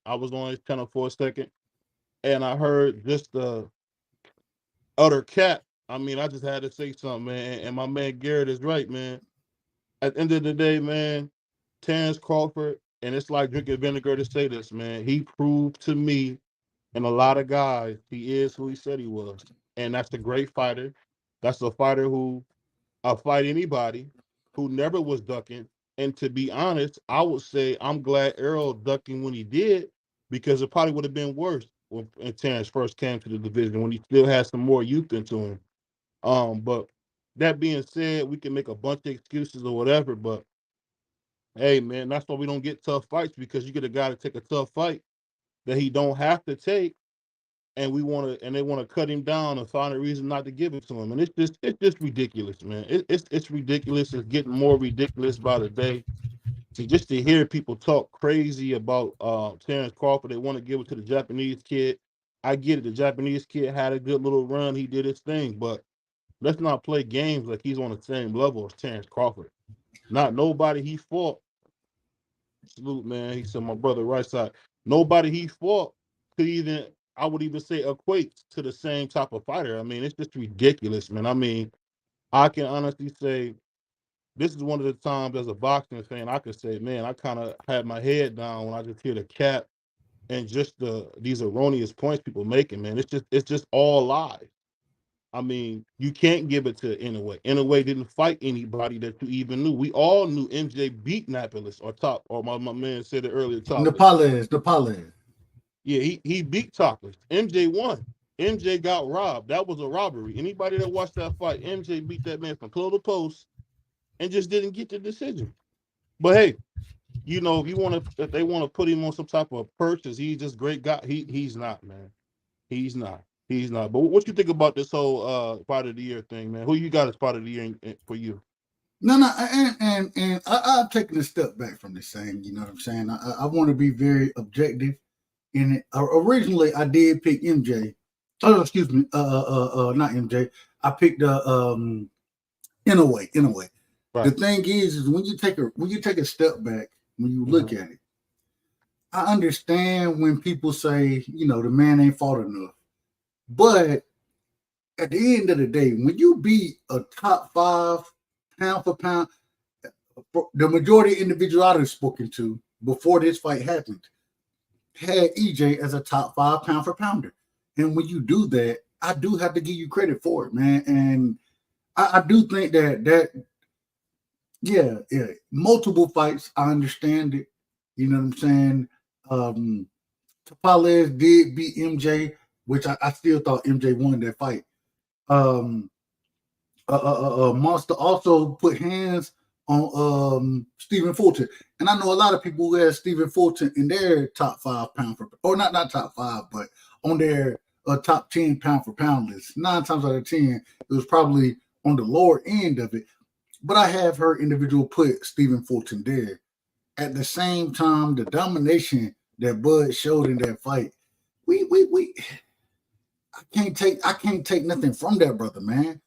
I was on his channel for a second, and I heard just the utter cap. I mean, I just had to say something, man. And my man Garrett is right, man. At the end of the day, man, Terrence Crawford, and it's like drinking vinegar to say this, man. He proved to me and a lot of guys he is who he said he was. And that's a great fighter. That's a fighter who I'll fight anybody, who never was ducking. And to be honest, I would say I'm glad Errol ducking when he did, because it probably would have been worse when Terrence first came to the division, when he still had some more youth into him. But that being said, we can make a bunch of excuses or whatever, but hey, man, that's why we don't get tough fights, because you get a guy to take a tough fight that he don't have to take, and they want to cut him down and find a reason not to give it to him, and it's just ridiculous, man. It's ridiculous. It's getting more ridiculous by the day. So just to hear people talk crazy about Terrence Crawford, they want to give it to the Japanese kid. I get it. The Japanese kid had a good little run. He did his thing, but let's not play games like he's on the same level as Terrence Crawford. Not nobody he fought. Salute, man. He said, my brother, right side. Nobody he fought could even, I would even say, equate to the same type of fighter. I mean, it's just ridiculous, man. I mean, I can honestly say this is one of the times as a boxing fan I could say, man, I kind of had my head down when I just hear the cap and just these erroneous points people making, man. It's just all lies. I mean, you can't give it to Inoue. Inoue didn't fight anybody that you even knew. We all knew MJ beat Napolis or Top, or my man said it earlier, Topless. Nepalese. Yeah, he beat Topless. MJ won. MJ got robbed. That was a robbery. Anybody that watched that fight, MJ beat that man from pillar to post and just didn't get the decision. But hey, if they want to put him on some type of purchase, he's just great guy. He's not, man. He's not. He's not. But what you think about this whole part of the year thing, man? Who you got as part of the year for you? No, and I've taken a step back from this saying. You know what I'm saying? I want to be very objective in it. Originally, I did pick MJ. Oh, excuse me. Not MJ. I picked in a way. The Right. thing is when you take a step back, when you look Mm-hmm. at it, I understand when people say, the man ain't fought enough. But at the end of the day, when you beat a top five pound for pound, the majority of individual I've spoken to before this fight happened had EJ as a top five pound for pounder. And when you do that, I do have to give you credit for it, man. And I do think that yeah, multiple fights. I understand it. You know what I'm saying? Tapales did beat MJ, which I still thought MJ won that fight. Um, Monster also put hands on Stephen Fulton, and I know a lot of people who had Stephen Fulton in their top five pound for, or not top five, but on their top 10 pound for pound list. 9 times out of 10, it was probably on the lower end of it. But I have heard individual put Stephen Fulton there. At the same time, the domination that Bud showed in that fight, we I can't take nothing from that brother, man.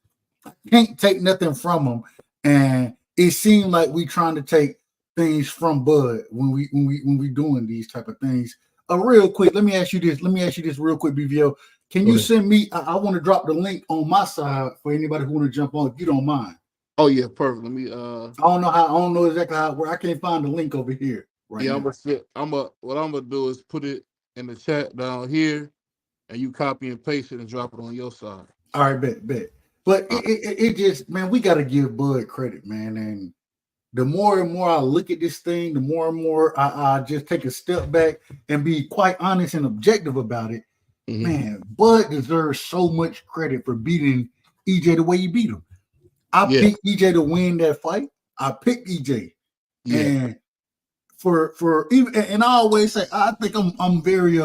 Can't take nothing from him. And it seemed like we trying to take things from Bud when we doing these type of things. Real quick, let me ask you this. Let me ask you this real quick, BVO. Can Go you ahead. send me? I want to drop the link on my side for anybody who want to jump on, if you don't mind. Oh yeah, perfect. Let me I don't know exactly how where I can't find the link over here right yeah, now. what I'm gonna do is put it in the chat down here, and you copy and paste it and drop it on your side. All right, bet. But All it just, man, we got to give Bud credit, man. And the more and more I look at this thing, the more and more I just take a step back and be quite honest and objective about it. right. Man, Bud deserves so much credit for beating EJ the way he beat him. I Yeah, picked EJ to win that fight. I picked EJ, yeah, and for even, and I always say I think I'm very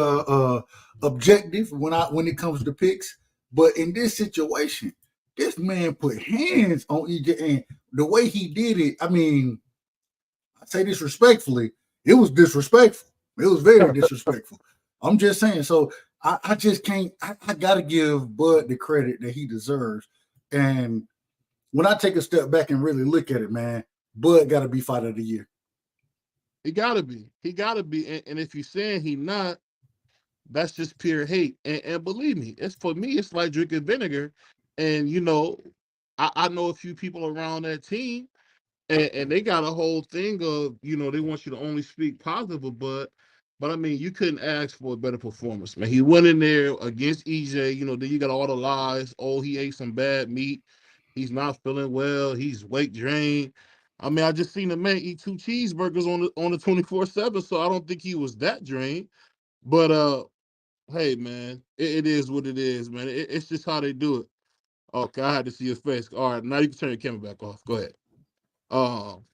objective when it comes to picks. But in this situation, this man put hands on EJ, and the way he did it, I mean, I say this respectfully, it was disrespectful. It was very disrespectful. I'm just saying. So I just can't. I got to give Bud the credit that he deserves. And when I take a step back and really look at it, man, Bud got to be fighter of the year. He gotta be. He gotta be. And if you're saying he not, that's just pure hate. And believe me, it's for me, it's like drinking vinegar. And I know a few people around that team, and they got a whole thing of, they want you to only speak positive of Bud. But I mean, you couldn't ask for a better performance, man. He went in there against EJ, then you got all the lies. Oh, he ate some bad meat. He's not feeling well. He's weight drained. I mean, I just seen the man eat 2 cheeseburgers on the 24/7, so I don't think he was that drained. But hey man, it is what it is, man. It's just how they do it. Okay, I had to see your face. All right, now you can turn your camera back off. Go ahead. Shout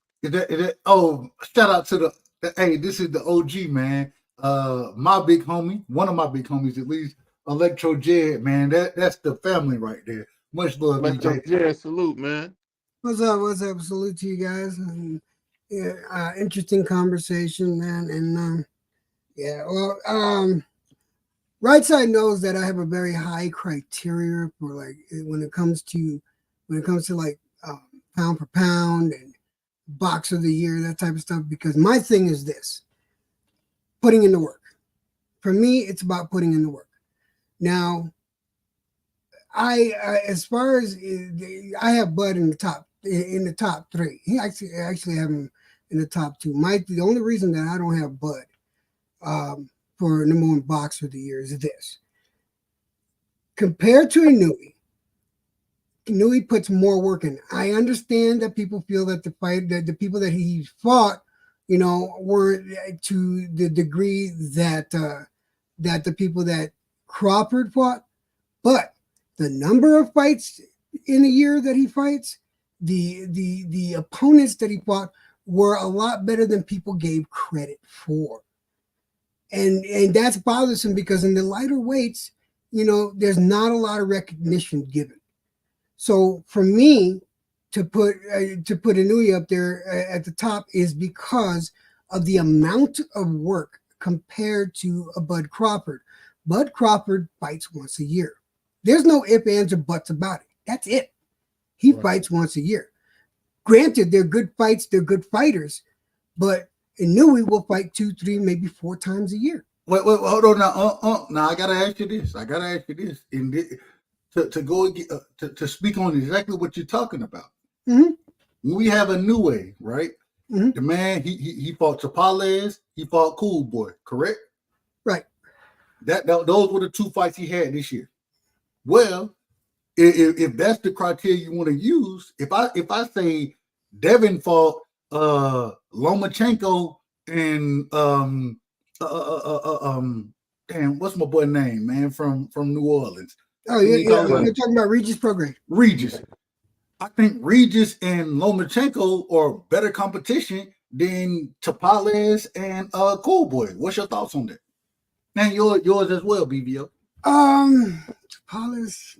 out to hey, this is the OG, man. My big homie, one of my big homies at least, Electro Jed, man. That's the family right there. Much love, Electro Jed, salute, man. What's up? What's up? Salute to you guys. Interesting conversation, man. And Right Side knows that I have a very high criteria for like when it comes to like pound for pound and box of the year, that type of stuff, because my thing is this: putting in the work. For me, it's about putting in the work. Now, as far as I have Bud in the top 3. He actually have him in the top 2. The only reason that I don't have Bud for number 1 boxer of the year is this: compared to Inouye puts more work in. I understand that people feel that the people that he fought, weren't to the degree that the people that Crawford fought, but the number of fights in a year that he fights, the opponents that he fought were a lot better than people gave credit for. And that's bothersome because in the lighter weights, there's not a lot of recognition given. So for me to put Inouye up there at the top is because of the amount of work compared to a Bud Crawford. Bud Crawford fights once a year. There's no ifs, ands, or buts about it. That's it. He fights once a year. Granted, they're good fights. They're good fighters, but Inouye will fight 2, 3, maybe 4 times a year. Wait, hold on now. Now I gotta ask you this. To speak on exactly what you're talking about. Mm-hmm. We have Inouye, right? Mm-hmm. The man he fought Tapales, he fought Cool Boy, correct? Right. Those were the 2 fights he had this year. Well, if that's the criteria you want to use, if I say Devin fought Lomachenko and damn, what's my boy name, man, from New Orleans? Oh, you're talking about Regis Prograis. Regis. I think Regis and Lomachenko are better competition than Tapales and Cool Boy. What's your thoughts on that? And yours as well, BBO. Tapales.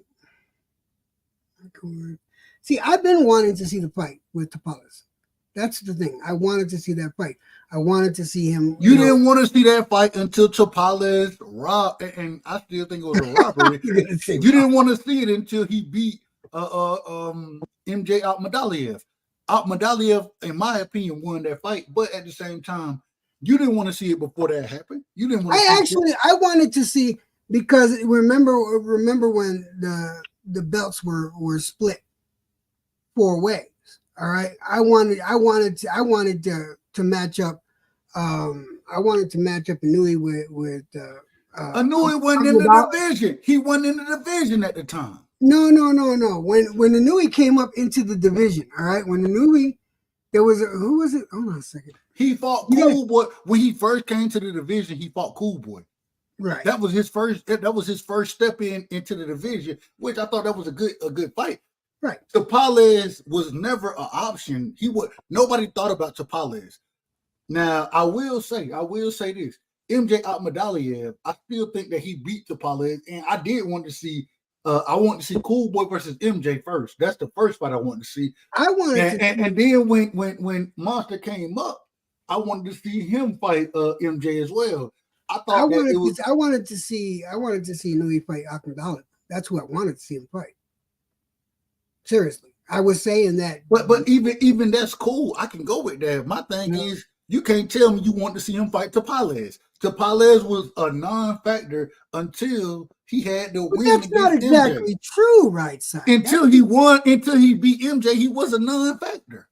See, I've been wanting to see the fight with Tapales. That's the thing. I wanted to see that fight. I wanted to see him. You didn't want to see that fight until Tapales robbed, and I still think it was a robbery. You didn't want to see it until he beat MJ Akhmadaliev. Akhmadaliev, in my opinion, won that fight, but at the same time, you didn't want to see it before that happened. You didn't want to I wanted to see, because remember when the belts were split 4 ways. All right, I wanted to match up. I wanted to match up Inouye with. Inouye wasn't in the division. He wasn't in the division at the time. No. When Inouye came up into the division, all right. When Inouye, who was it? Hold on a second. He fought Cool Boy when he first came to the division. He fought Cool Boy. Right. That was his first step into the division, which I thought that was a good fight. Right. Tapales was never an option. Nobody thought about Tapales. Now, I will say this. MJ Akhmadaliev, I still think that he beat Tapales, and I did want to see Cool Boy versus MJ first. That's the first fight I wanted to see. And then when Monster came up, I wanted to see him fight MJ as well. I wanted to see Inouye fight Akhmadaliev. That's who I wanted to see him fight. Seriously, I was saying that. But even that's cool. I can go with that. My thing is You can't tell me you want to see him fight Tapales. Tapales was a non-factor until he had to But win that's not against MJ. exactly true, right side. Until he won, until he beat MJ, he was a non-factor.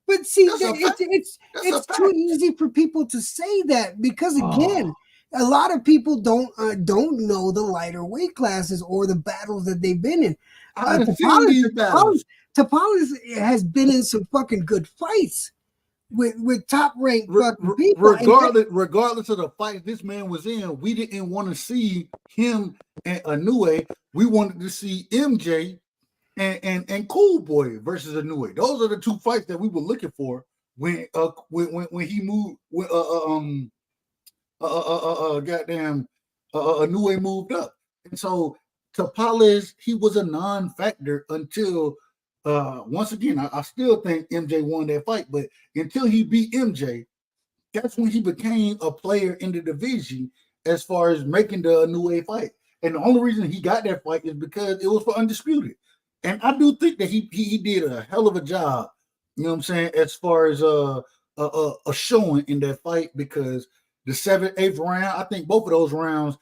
But see, That's a fact. it's too fact. easy for people to say that because Oh. again, a lot of people don't know the lighter weight classes or the battles that they've been in. I've seen these battles. Tapales has been in some fucking good fights with top ranked fucking people. Regardless of the fight this man was in, we didn't want to see him and Inoue. We wanted to see MJ and Cool Boy versus Inoue. Those are the two fights that we were looking for when he moved Inoue moved up. And so Tapales, he was a non-factor until once again, I still think MJ won that fight, but until he beat MJ, that's when he became a player in the division as far as making the Inoue fight. And the only reason he got that fight is because it was for Undisputed. And I do think that he did a hell of a job, you know what I'm saying, as far as a showing in that fight, because the 7th, 8th round, I think both of those rounds,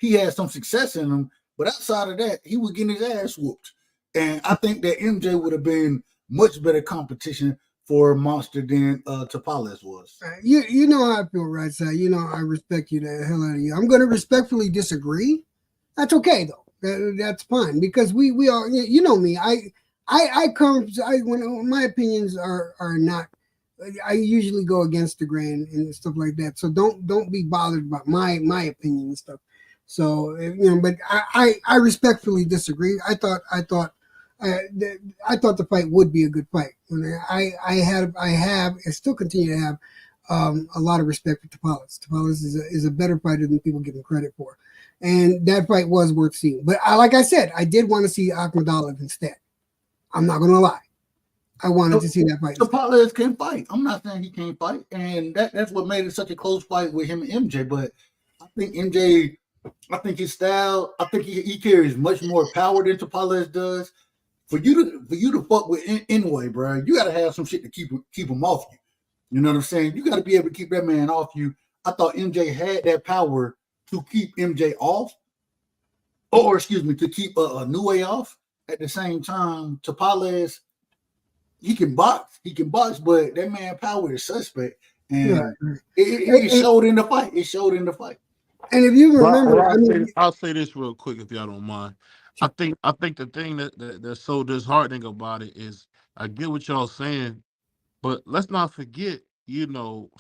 he had some success in them, but outside of that, he was getting his ass whooped. And I think that MJ would have been much better competition for Monster than Tapales was. You know how I feel, right side. You know I respect you the hell out of you. I'm going to respectfully disagree. That's okay though. That's fine because we are. You know me. When my opinions are not. I usually go against the grain and stuff like that. So don't be bothered about my opinion and stuff. So but I respectfully disagree. I thought the fight would be a good fight. I have and still continue to have a lot of respect for Tapales. Tapales is a better fighter than people give him credit for, and that fight was worth seeing. But like I said, I did want to see Akhmadalov instead. I'm not going to lie. I wanted to see that fight. Tapales can fight. I'm not saying he can't fight, and that's what made it such a close fight with him and MJ. But I think MJ, I think his style, I think he carries much more power than Tapales does. For you to fuck with Inoue, bro, you gotta have some shit to keep him off you. You know what I'm saying? You gotta be able to keep that man off you. I thought MJ had that power to keep MJ off, or excuse me, to keep Inoue off. At the same time, Tapales, he can box, but that man power is suspect, and it showed in the fight. It showed in the fight. And if you remember, I'll say this real quick if y'all don't mind. I think the thing that's so disheartening about it is I get what y'all saying, but let's not forget, Cool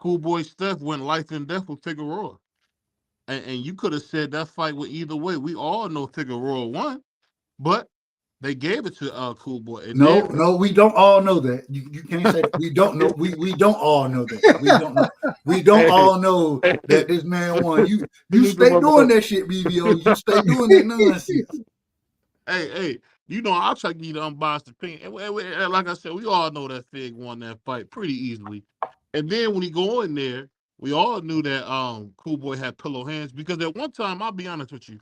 Boy Steph went life and death with Figueroa. And you could have said that fight went either way. We all know Figueroa won, but they gave it to Cool Boy. And no, we don't all know that. You can't say that. We don't know. We don't all know that. We don't know. We don't all know that this man won. You stay doing that shit, BBO. You stay doing that nonsense. Hey, I'll try to give you the unbiased opinion. And like I said, we all know that Fig won that fight pretty easily. And then when he go in there, we all knew that Cool Boy had pillow hands, because at one time, I'll be honest with you,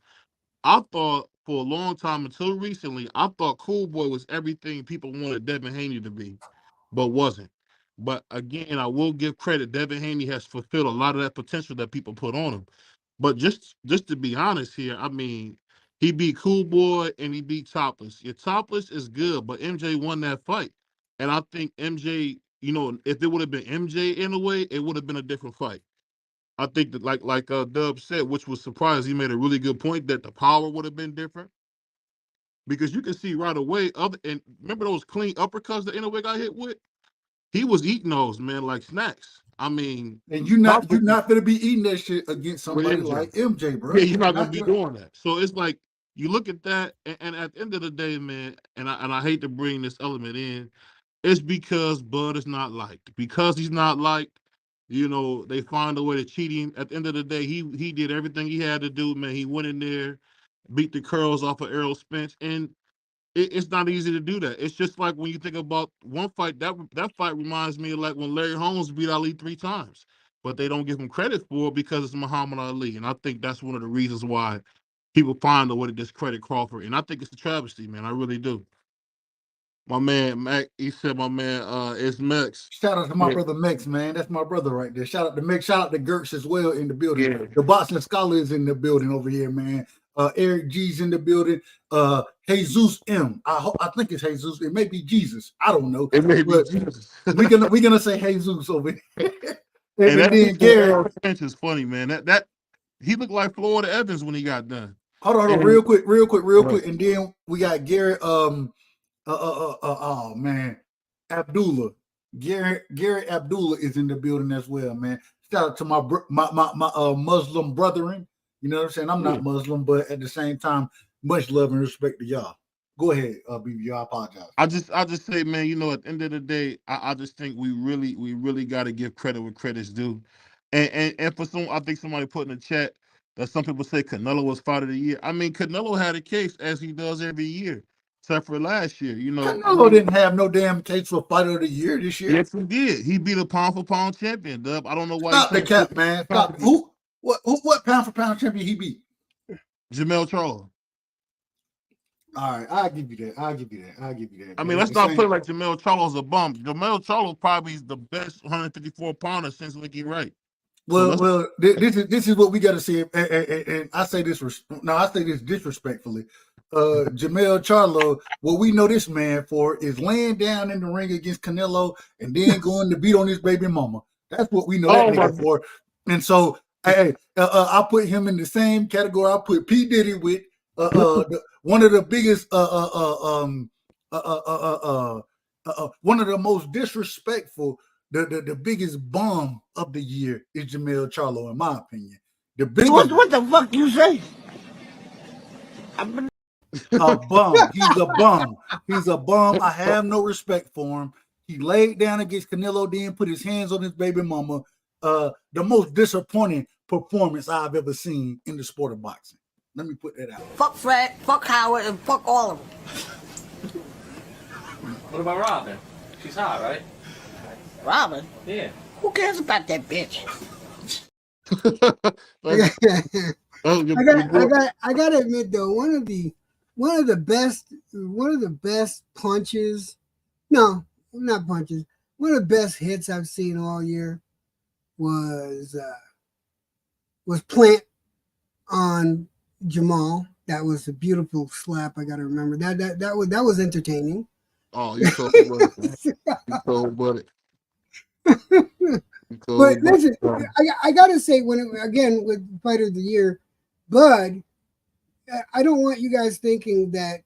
I thought for a long time until recently, I thought Cool Boy was everything people wanted Devin Haney to be, but wasn't. But again, I will give credit. Devin Haney has fulfilled a lot of that potential that people put on him. But just to be honest here, I mean, he beat Cool Boy and he beat Topless. Your Topless is good, but MJ won that fight. And I think MJ, if it would have been MJ in a way, it would have been a different fight. I think that like Dub said, which was surprised, he made a really good point that the power would have been different. Because you can see right away, and remember those clean uppercuts that Inoue got hit with? He was eating those, man, like snacks. I mean, and you're not gonna be eating that shit against somebody like MJ, bro. Yeah, you're not gonna be doing that. So it's like you look at that, and at the end of the day, man, and I hate to bring this element in, it's because Bud is not liked. Because he's not liked, they find a way to cheat him. At the end of the day, he did everything he had to do, man. He went in there, beat the curls off of Errol Spence, and it's not easy to do that. It's just like when you think about one fight, that fight reminds me of like when Larry Holmes beat Ali 3 times, but they don't give him credit for it because it's Muhammad Ali. And I think that's one of the reasons why people find a way to discredit Crawford. And I think it's a travesty, man. I really do. My man Mac, he said my man it's Mex. Shout out to my Yeah. brother Mex, man. That's my brother right there. Shout out to Mex. Shout out to Gertz as well in the building. Yeah. The Boxing Scholar is in the building over here, man. Eric G's in the building. Jesus M. I think it's Jesus. It may be Jesus. I don't know. It may be But Jesus. we're gonna say Jesus over here. And and then Gary. French is funny, man. That he looked like Florida Evans when he got done. Hold on, And- real quick. And then we got Gary. Oh man, Abdullah. Gary Abdullah is in the building as well, man. Shout out to my Muslim brethren. You know what I'm saying? I'm not Muslim, but at the same time, much love and respect to y'all. Go ahead, BB. I apologize. I just say, man, you know, at the end of the day, I just think we really got to give credit where credit's due. And for some, I think somebody put in the chat that some people say Canelo was fight of the year. I mean, Canelo had a case as he does every year, except for last year. You know, Canelo didn't have no damn case for fight of the year this year. Yes, he did. He beat a pound for pound champion, Dub. I don't know why. Stop the cap, man. Stop. Who? What pound for pound champion he beat? Jermell Charlo. All right, I'll give you that. I mean, let's not put it like Jermell Charlo's a bum. Jermell Charlo probably is the best 154 pounder since Mickey Wright. Well, this is what we got to see, and I say this. I say this disrespectfully. Jermell Charlo, what we know this man for is laying down in the ring against Canelo and then going to beat on his baby mama. That's what we know that nigga for. And so, I put him in the same category I put P. Diddy with one of the biggest, one of the most disrespectful. The biggest bum of the year is Jermell Charlo, in my opinion. The biggest. What the fuck you say? A bum. He's a bum. He's a bum. I have no respect for him. He laid down against Canelo, then put his hands on his baby mama. The most disappointing performance I've ever seen in the sport of boxing. Let me put that out. Fuck Fred, fuck Howard, and fuck all of them. What about Robin? She's hot, right? Robin? Yeah. Who cares about that bitch? I gotta admit though, one of the best punches. No, not punches. One of the best hits I've seen all year was Plant on Jamal. That was a beautiful slap. I gotta remember that was entertaining. Oh, you so buddy. But listen, I gotta say, with Fight of the Year, Bud, I don't want you guys thinking that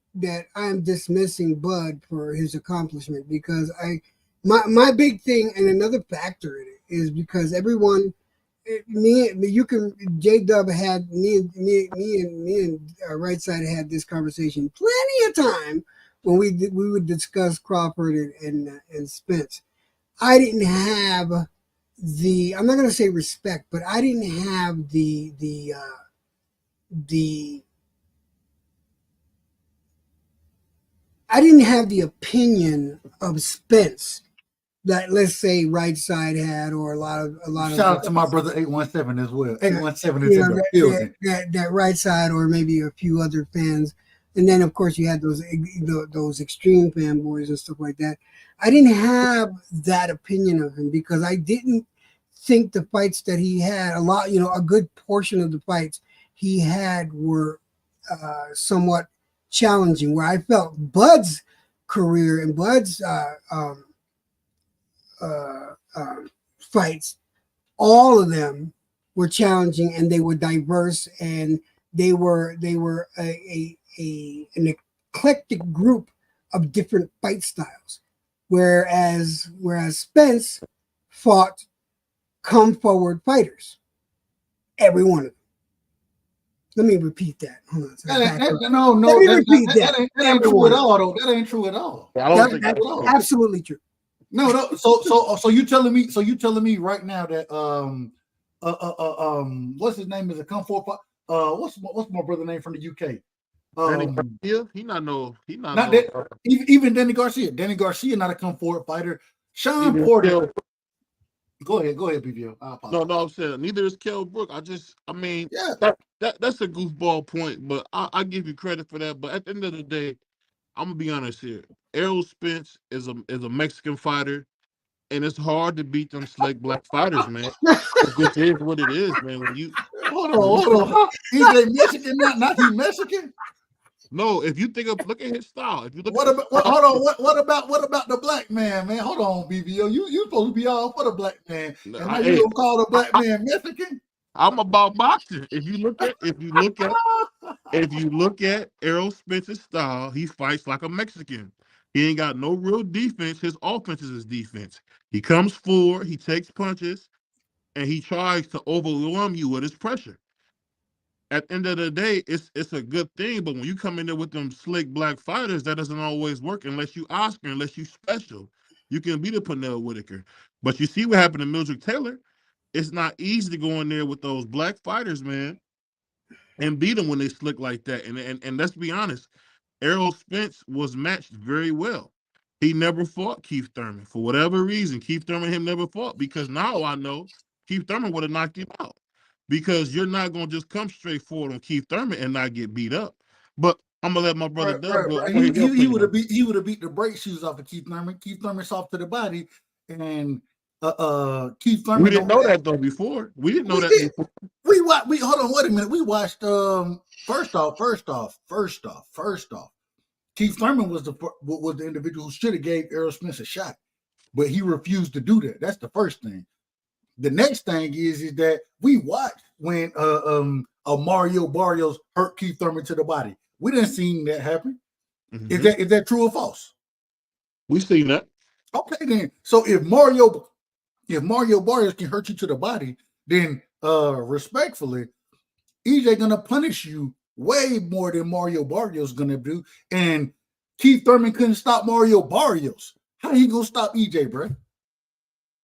I am dismissing Bud for his accomplishment, because my big thing and another factor in it is because everyone, J Dub had me and Right Side had this conversation plenty of time when we would discuss Crawford and Spence. I didn't have I'm not going to say respect, but I didn't have the opinion of Spence that, let's say, Right Side had, or a lot of Shout out to my brother 817 as well. 817 is in the building. That Right Side, or maybe a few other fans. And then, of course, you had those extreme fanboys and stuff like that. I didn't have that opinion of him because I didn't think the fights that he had, a good portion of the fights he had were somewhat challenging, where I felt Bud's career and Bud's fights, all of them were challenging, and they were diverse, and they were an eclectic group of different fight styles. Whereas Spence fought come forward fighters, every one of them. Let me repeat that. Hold on. That ain't true at all, though. That ain't true at all. That's absolutely true. No. So you telling me right now that what's his name is a come forward? What's my brother name from the UK? Danny Garcia? Even Danny Garcia. Danny Garcia not a come forward fighter. Sean Porter. Go ahead, BBO. No, I'm saying neither is Kell Brook. That's a goofball point, but I give you credit for that. But at the end of the day, I'm gonna be honest here. Errol Spence is a Mexican fighter, and it's hard to beat them slick black fighters, man. It just is what it is, man. Hold on. Huh? EJ Mexican, not he Mexican. No, if you look at his style. If you look What at about hold on? What about the black man, man? Hold on, BBO. You supposed to be all for the black man. And now you don't call the black man Mexican? I'm about boxing. If you look at Errol Spence's style, he fights like a Mexican. He ain't got no real defense. His offense is his defense. He comes forward, he takes punches, and he tries to overwhelm you with his pressure. At the end of the day, it's a good thing, but when you come in there with them slick black fighters, that doesn't always work unless you Oscar, unless you special. You can beat a Pernell Whitaker. But you see what happened to Mildred Taylor. It's not easy to go in there with those black fighters, man, and beat them when they slick like that. And let's be honest, Errol Spence was matched very well. He never fought Keith Thurman. For whatever reason, Keith Thurman him never fought, because now I know Keith Thurman would have knocked him out. Because you're not going to just come straight forward on Keith Thurman and not get beat up. But I'm going to let my brother Doug go. He would have beat the brake shoes off of Keith Thurman. Keith Thurman soft to the body, and Keith Thurman. We didn't know that though before. We didn't know that before. We hold on, wait a minute. We watched first off. Keith Thurman was the individual who should have gave Errol Spence a shot, but he refused to do that. That's the first thing. The next thing is that we watched when Mario Barrios hurt Keith Thurman to the body. We didn't see that happen. Mm-hmm. Is that true or false? We've seen that. Okay, then. So if Mario Barrios can hurt you to the body, then respectfully, EJ gonna punish you way more than Mario Barrios gonna do. And Keith Thurman couldn't stop Mario Barrios. How he gonna stop EJ, bro?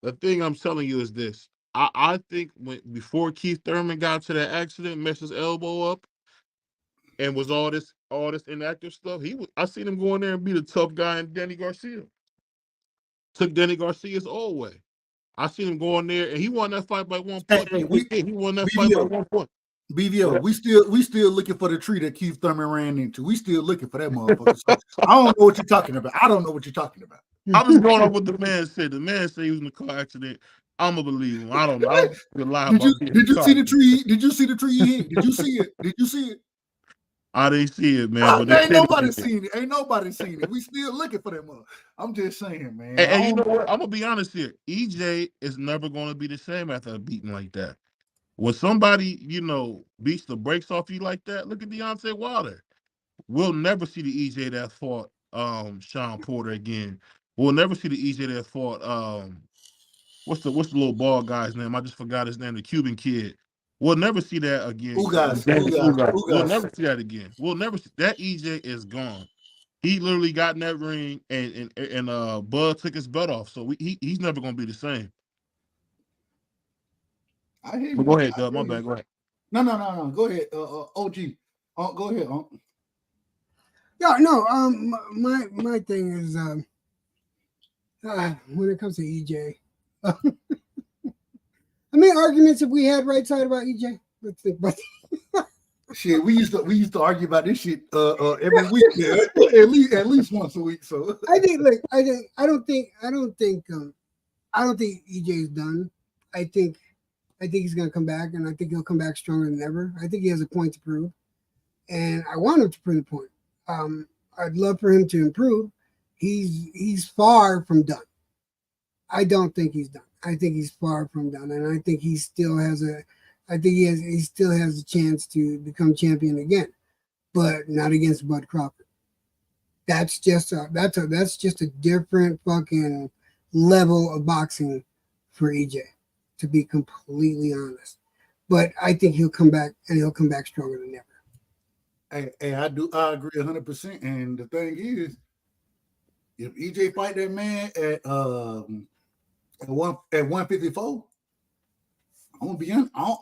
The thing I'm telling you is this. I think before Keith Thurman got to that accident, messed his elbow up, and was all this inactive stuff, I seen him go in there and be the tough guy in Danny Garcia. Took Danny Garcia's old way. I seen him go in there and he won that fight by 1 point. He won that fight by 1 point. BVO, we still looking for the tree that Keith Thurman ran into. We still looking for that motherfucker. So I don't know what you're talking about. I'm just going off what the man said. The man said he was in a car accident. I'm gonna believe him. I don't know. I don't lie about did you see the tree? Did you see the tree he hit? Did you see it? Did you see it? I didn't see it, man. But ain't nobody seen it. We still looking for that mother. I'm just saying, man. And you know what? I'm gonna be honest here. EJ is never gonna be the same after a beating like that. When somebody, beats the brakes off you like that, look at Deontay Wilder. We'll never see the EJ that fought Sean Porter again. We'll never see the EJ that fought what's the little bald guy's name? I just forgot his name, the Cuban kid. We'll never see that again. Ugas. We'll never see that again. We'll never see that. EJ is gone. He literally got in that ring and Bud took his belt off. So he's never gonna be the same. I hear you. But go ahead, Doug. My bad. Go ahead. No. Go ahead. OG. Go ahead. Yeah, no. My thing is when it comes to EJ, I mean, arguments have we had right side about EJ? Let's think about it. Shit, we used to argue about this shit every week, yeah. at least once a week. So I don't think EJ is done. I think he's gonna come back, and I think he'll come back stronger than ever. I think he has a point to prove, and I want him to prove the point. I'd love for him to improve. He's far from done. I don't think he's done. I think he's far from done, and I think he still has a chance to become champion again, but not against Bud Crawford. That's just a different fucking level of boxing for EJ, to be completely honest. But I think he'll come back, and he'll come back stronger than ever. Hey, I agree 100%. And the thing is, if EJ fight that man at 154, I'm gonna be honest, I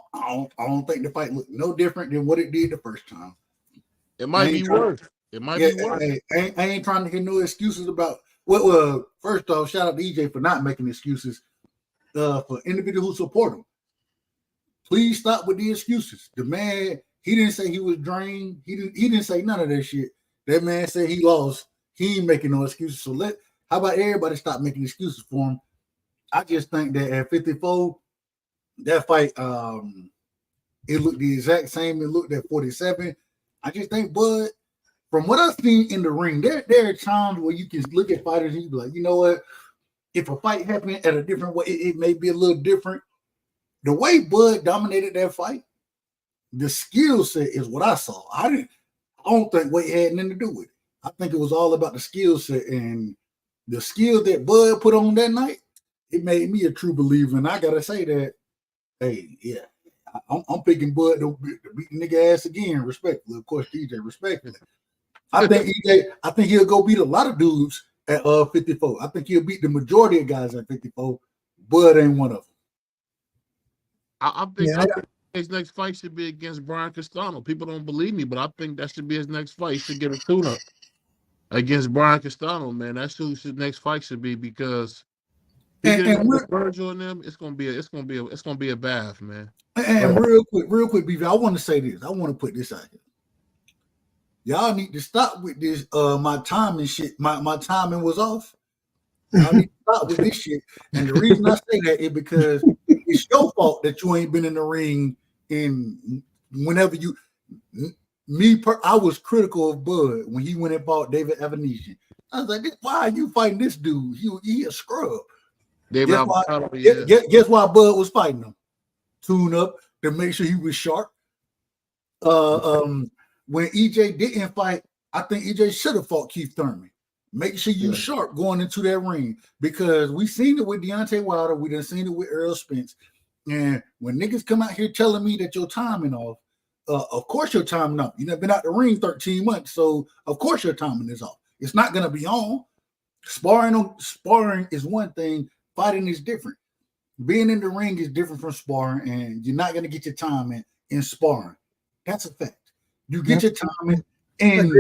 don't think the fight looked no different than what it did the first time. It might be worse. It might be worse. I ain't trying to get no excuses about well, first off, shout out to EJ for not making excuses for individuals who support him. Please stop with the excuses. The man, he didn't say he was drained. He didn't say none of that shit. That man said he lost He ain't making no excuses. So how about everybody stop making excuses for him? I just think that at 54, that fight, it looked the exact same. It looked at 47. I just think Bud, from what I've seen in the ring, there are times where you can look at fighters and you be like, you know what? If a fight happened at a different way, it may be a little different. The way Bud dominated that fight, the skill set is what I saw. I don't think weight had nothing to do with it. I think it was all about the skill set, and the skill that Bud put on that night, it made me a true believer. And I gotta say that, hey, yeah, I'm picking Bud to beat the nigga ass again, respectfully. Of course, DJ, respectfully. I think he'll go beat a lot of dudes at 54. I think he'll beat the majority of guys at 54. Bud ain't one of them. I think his next fight should be against Brian Castano. People don't believe me, but I think that should be his next fight. He should get a tune-up against Brian Castano, man. That's who his next fight should be, because Virgil and them, it's gonna be a bath, man. And real quick, BV, I want to say this. I want to put this out here. Y'all need to stop with this. My timing shit. My timing was off. Y'all need to stop with this shit. And the reason I say that is because it's your fault that you ain't been in the ring in whenever you. I was critical of Bud when he went and fought David Evanesian. I was like, why are you fighting this dude? He a scrub. Guess why Bud was fighting him? Tune up to make sure he was sharp. When EJ didn't fight, I think EJ should have fought Keith Thurman. Make sure you sharp going into that ring, because we seen it with Deontay Wilder. We done seen it with Errol Spence. And when niggas come out here telling me that your timing off, of course your timing off. You never been out the ring 13 months, so of course your timing is off. It's not gonna be on. Sparring is one thing. Fighting is different. Being in the ring is different from sparring, and you're not gonna get your timing in sparring. That's a fact. You get your timing in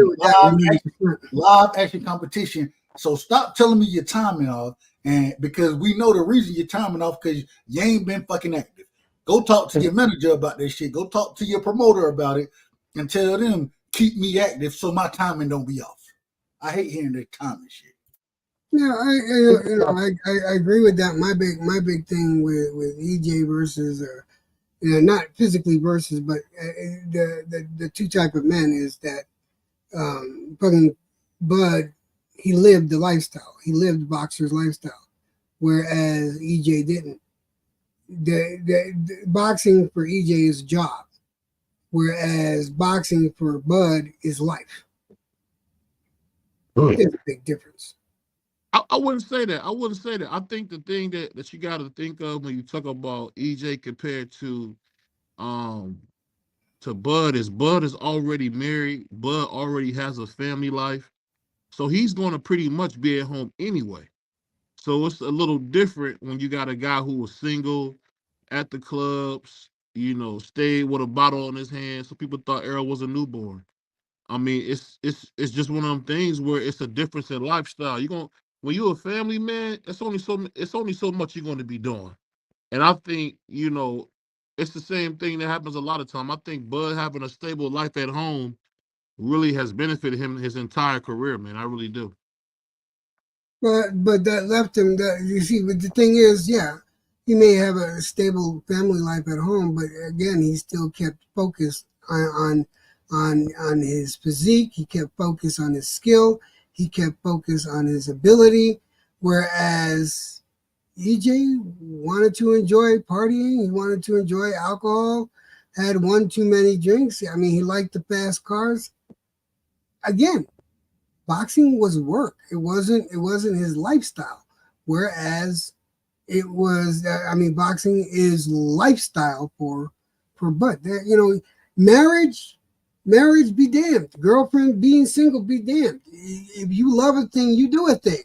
live action competition. So stop telling me your timing off, and because we know the reason you're timing off, because you ain't been fucking active. Go talk to your manager about this shit. Go talk to your promoter about it, and tell them keep me active so my timing don't be off. I hate hearing that timing shit. Yeah, I agree with that. My big thing with EJ versus not physically versus, but the two type of men is that fucking Bud, he lived the lifestyle. He lived the boxer's lifestyle, whereas EJ didn't. The boxing for EJ is a job, whereas boxing for Bud is life. There's a big difference. I wouldn't say that. I think the thing that you got to think of when you talk about EJ compared to Bud is already married. Bud already has a family life, so he's going to pretty much be at home anyway. So it's a little different when you got a guy who was single at the clubs, stayed with a bottle in his hand. So people thought Errol was a newborn. I mean, it's just one of them things where it's a difference in lifestyle. When you're a family man, it's only so much you're going to be doing. And I think, it's the same thing that happens a lot of time. I think Bud having a stable life at home really has benefited him his entire career, man. I really do. But that left him. You see, but the thing is, yeah, he may have a stable family life at home, but again, he still kept focused on his physique. He kept focused on his skill. He kept focused on his ability, whereas EJ wanted to enjoy partying. He wanted to enjoy alcohol, had one too many drinks. I mean, he liked the fast cars. Again, boxing was work. It wasn't his lifestyle. Whereas it was, boxing is lifestyle for Bud. Marriage be damned. Girlfriend being single be damned. If you love a thing, you do a thing.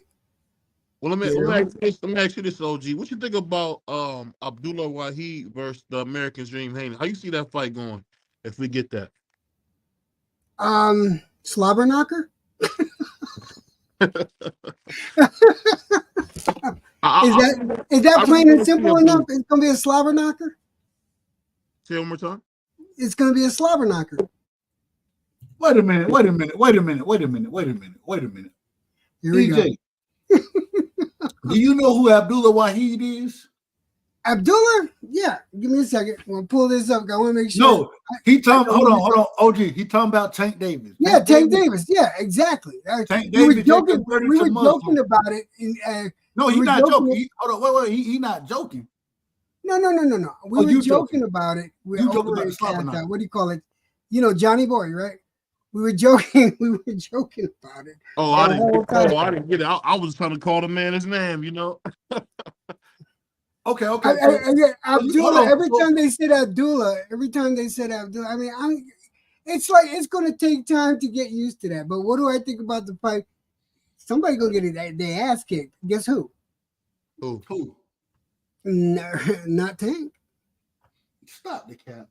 Well, let me ask you this, OG. What you think about Abdullah Wahid versus the American Dream Haney? How you see that fight going if we get that? Slobber knocker? Is that plain and simple enough? It's gonna be a slobber knocker? Say it one more time. It's gonna be a slobber knocker. Wait a minute. Here we go. DJ, do you know who Abdullah Wahid is? Abdullah? Yeah. Give me a second. I'm gonna pull this up. I want to make sure. No, he talking. Hold on. OG, he talking about Tank Davis. Yeah, Tank Davis. Yeah, exactly. Tank We were Davis joking. converted We to were Muslim. joking about it. No, we he's were not joking. joking. Hold on, wait. He not joking. No. We Oh, were you joking joking. about it. We You were joking over about the at, slobber knocker. what do you call it? You know, Johnny Boy, right? We were joking. We were joking about it. Oh, I The didn't. whole time. Oh, I didn't get it. I was trying to call the man his name. You know. Okay. Yeah, hold Abdullah. on. Every time they said Abdullah, I mean, it's like it's going to take time to get used to that. But what do I think about the fight? Somebody gonna get their ass kicked. Guess who? Who? Not Tank. Stop the cap.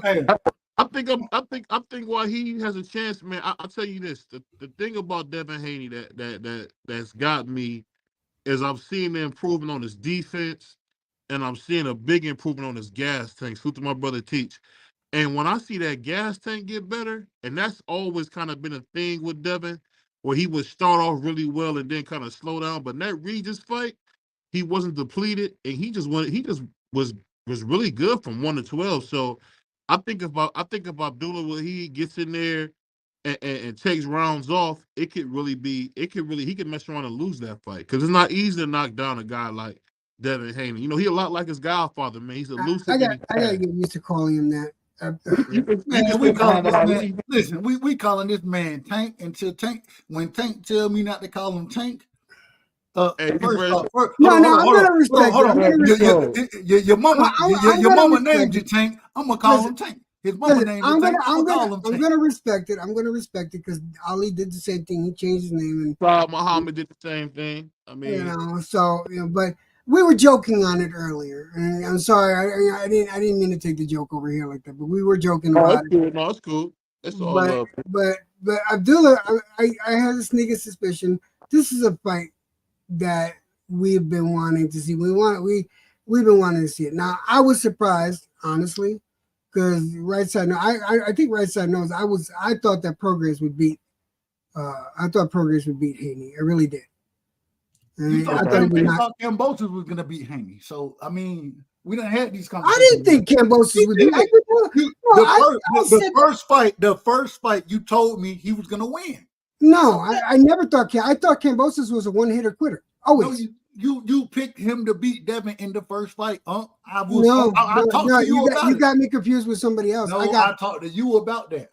Hey, I think why he has a chance, man. I'll tell you this: the thing about Devin Haney that's got me is I'm seeing the improvement on his defense, and I'm seeing a big improvement on his gas tank. Salute to my brother Teach. And when I see that gas tank get better, and that's always kind of been a thing with Devin, where he would start off really well and then kind of slow down. But in that Regis fight, he wasn't depleted, and he just was really good from 1 to 12. So I think if Abdullah when he gets in there and takes rounds off, he could mess around and lose that fight because it's not easy to knock down a guy like Devin Haney. You know, he a lot like his godfather, man. He's elusive. I gotta get used to calling him that. man, we calling this man. Listen, we calling this man Tank until Tank. When Tank tell me not to call him Tank. Hey, First off, I'm gonna respect it. Your mama, I'm your gonna mama respect named you Tank. I'm gonna call him Tank. His mama Listen, named him Tank. I'm gonna respect it. I'm gonna respect it because Ali did the same thing. He changed his name, and Saad Muhammad did the same thing. I mean, but we were joking on it earlier, and I'm sorry, I didn't mean to take the joke over here like that, but we were joking about it. Cool. No, it's cool. It's all love. But Abdullah, I had a sneaking suspicion this is a fight that we've been wanting to see. We've been wanting to see it. Now I was surprised, honestly, because Right Side. I think Right Side knows. I thought that Progress would beat. I thought Progress would beat Haney. I really did. You I thought Kambosos was gonna beat Haney. So I mean, we done had these conversations. I didn't think Kambosos would beat. The first fight, you told me he was gonna win. No, I never thought. I thought Kambosos was a one-hitter quitter. Always. No, you picked him to beat Devin in the first fight. I talked to you about it. You got me confused with somebody else. No, I talked to you about that.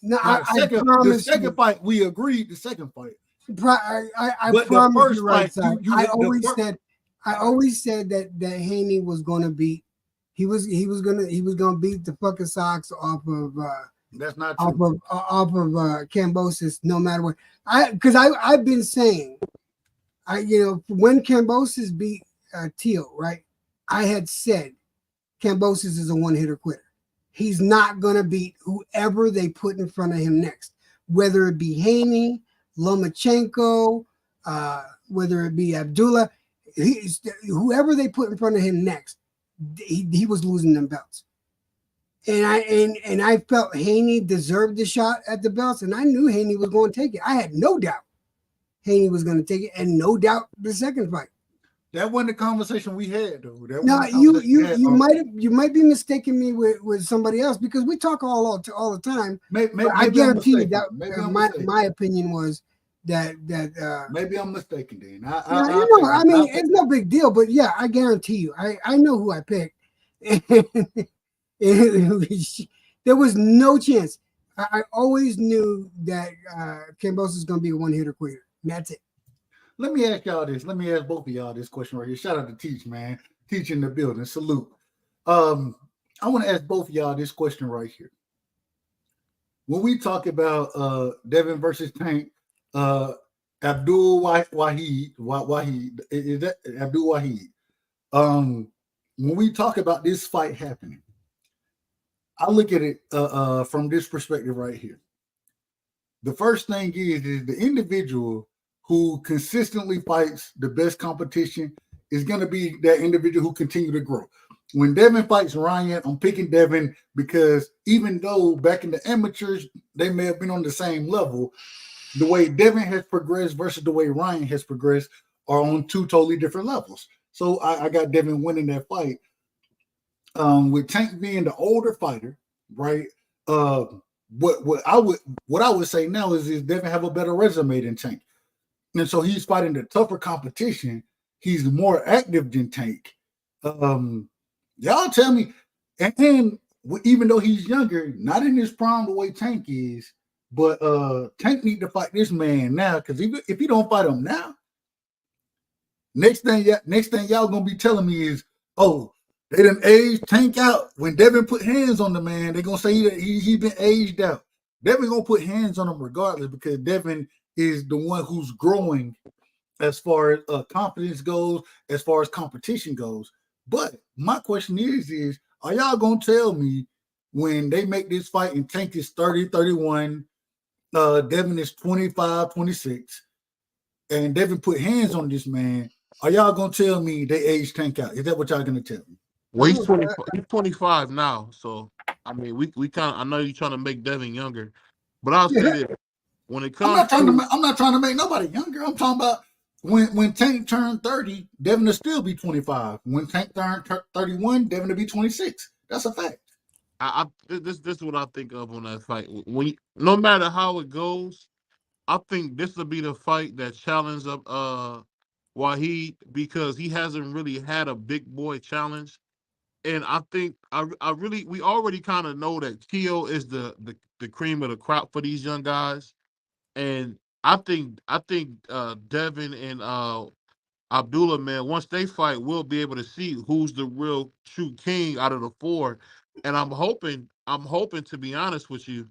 No, the second fight, we agreed. The second fight. I promise you, Right Side. I always said that Haney was going to beat. He was gonna beat the fucking socks off of. That's not true. Off of Kambosos, no matter what. Because I've been saying, when Kambosos beat Teal, right? I had said Kambosos is a one-hitter quitter. He's not gonna beat whoever they put in front of him next, whether it be Haney, Lomachenko, whether it be Abdullah, whoever they put in front of him next, he was losing them belts. And I felt Haney deserved the shot at the belts, and I knew Haney was going to take it. I had no doubt Haney was going to take it, and no doubt the second fight. That wasn't the conversation we had, though. No, you might be mistaking me with somebody else because we talk all the time. Maybe I guarantee you that my opinion was that maybe I'm mistaken. Then I mean it's no big deal, but yeah, I guarantee you, I know who I picked. There was no chance. I always knew that Kambosos is going to be a one-hitter quitter. That's it. Let me ask y'all this. Let me ask both of y'all this question right here. Shout out to Teach, man. Teach in the building. Salute. I want to ask both of y'all this question right here. When we talk about Devin versus Tank, Abdul Wahid, is that Abdul Wahid? When we talk about this fight happening, I look at it from this perspective right here. The first thing is the individual who consistently fights the best competition is going to be that individual who continue to grow. When Devin fights Ryan, I'm picking Devin because even though back in the amateurs they may have been on the same level, the way Devin has progressed versus the way Ryan has progressed are on two totally different levels. So I got Devin winning that fight. With Tank being the older fighter, right? Uh, what I would say now is Devin have a better resume than Tank, and so he's fighting the tougher competition. He's more active than Tank. Y'all tell me, and even though he's younger, not in his prime the way Tank is, but Tank need to fight this man now because if he don't fight him now, next thing y'all gonna be telling me is, oh, they done aged Tank out. When Devin put hands on the man, they gonna say he been aged out. Devin gonna put hands on him regardless because Devin is the one who's growing as far as confidence goes, as far as competition goes. But my question is are y'all gonna tell me when they make this fight and Tank is 30, 31, Devin is 25, 26, and Devin put hands on this man, are y'all gonna tell me they aged Tank out? Is that what y'all gonna tell me? Well, he's 20, he's 25 now, so I mean, we kind of. I know you're trying to make Devin younger, but I'll say this: when it I'm comes not trying to make nobody younger. I'm talking about when Tank turned 30, Devin will still be 25. When Tank turned 31, Devin will be 26. That's a fact. this is what I think of on that fight. No matter how it goes, I think this will be the fight that challenges up Wahid because he hasn't really had a big boy challenge. And I think we already kind of know that Keo is the cream of the crop for these young guys. And I think Devin and Abdullah, man, once they fight, we'll be able to see who's the real true king out of the four. And I'm hoping to be honest with you,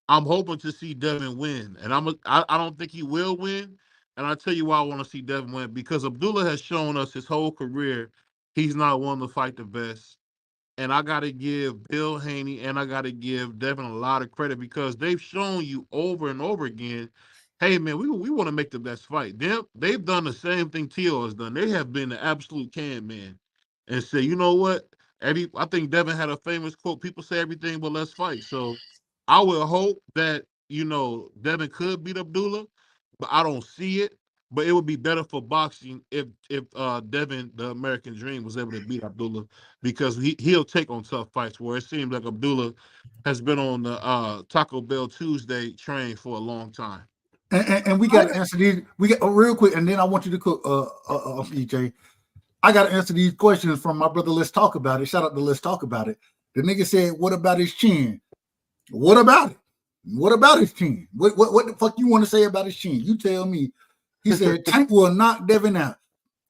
I'm hoping to see Devin win. And I don't think he will win. And I'll tell you why I want to see Devin win because Abdullah has shown us his whole career he's not one to fight the best. And I got to give Bill Haney and I got to give Devin a lot of credit because they've shown you over and over again, hey, man, we want to make the best fight. They've done the same thing Tio has done. They have been the absolute can man and say, you know what? I think Devin had a famous quote, people say everything but let's fight. So I will hope that, Devin could beat Abdullah, but I don't see it. But it would be better for boxing if Devin, the American Dream, was able to beat Abdullah because he'll take on tough fights. Where it seems like Abdullah has been on the Taco Bell Tuesday train for a long time. And we got to answer these. We got real quick, and then I want you to cook, EJ. I got to answer these questions from my brother. Let's talk about it. Shout out to Let's Talk About It. The nigga said, "What about his chin? What about it? What about his chin? What the fuck you want to say about his chin? You tell me." He said, "Tank will knock Devin out."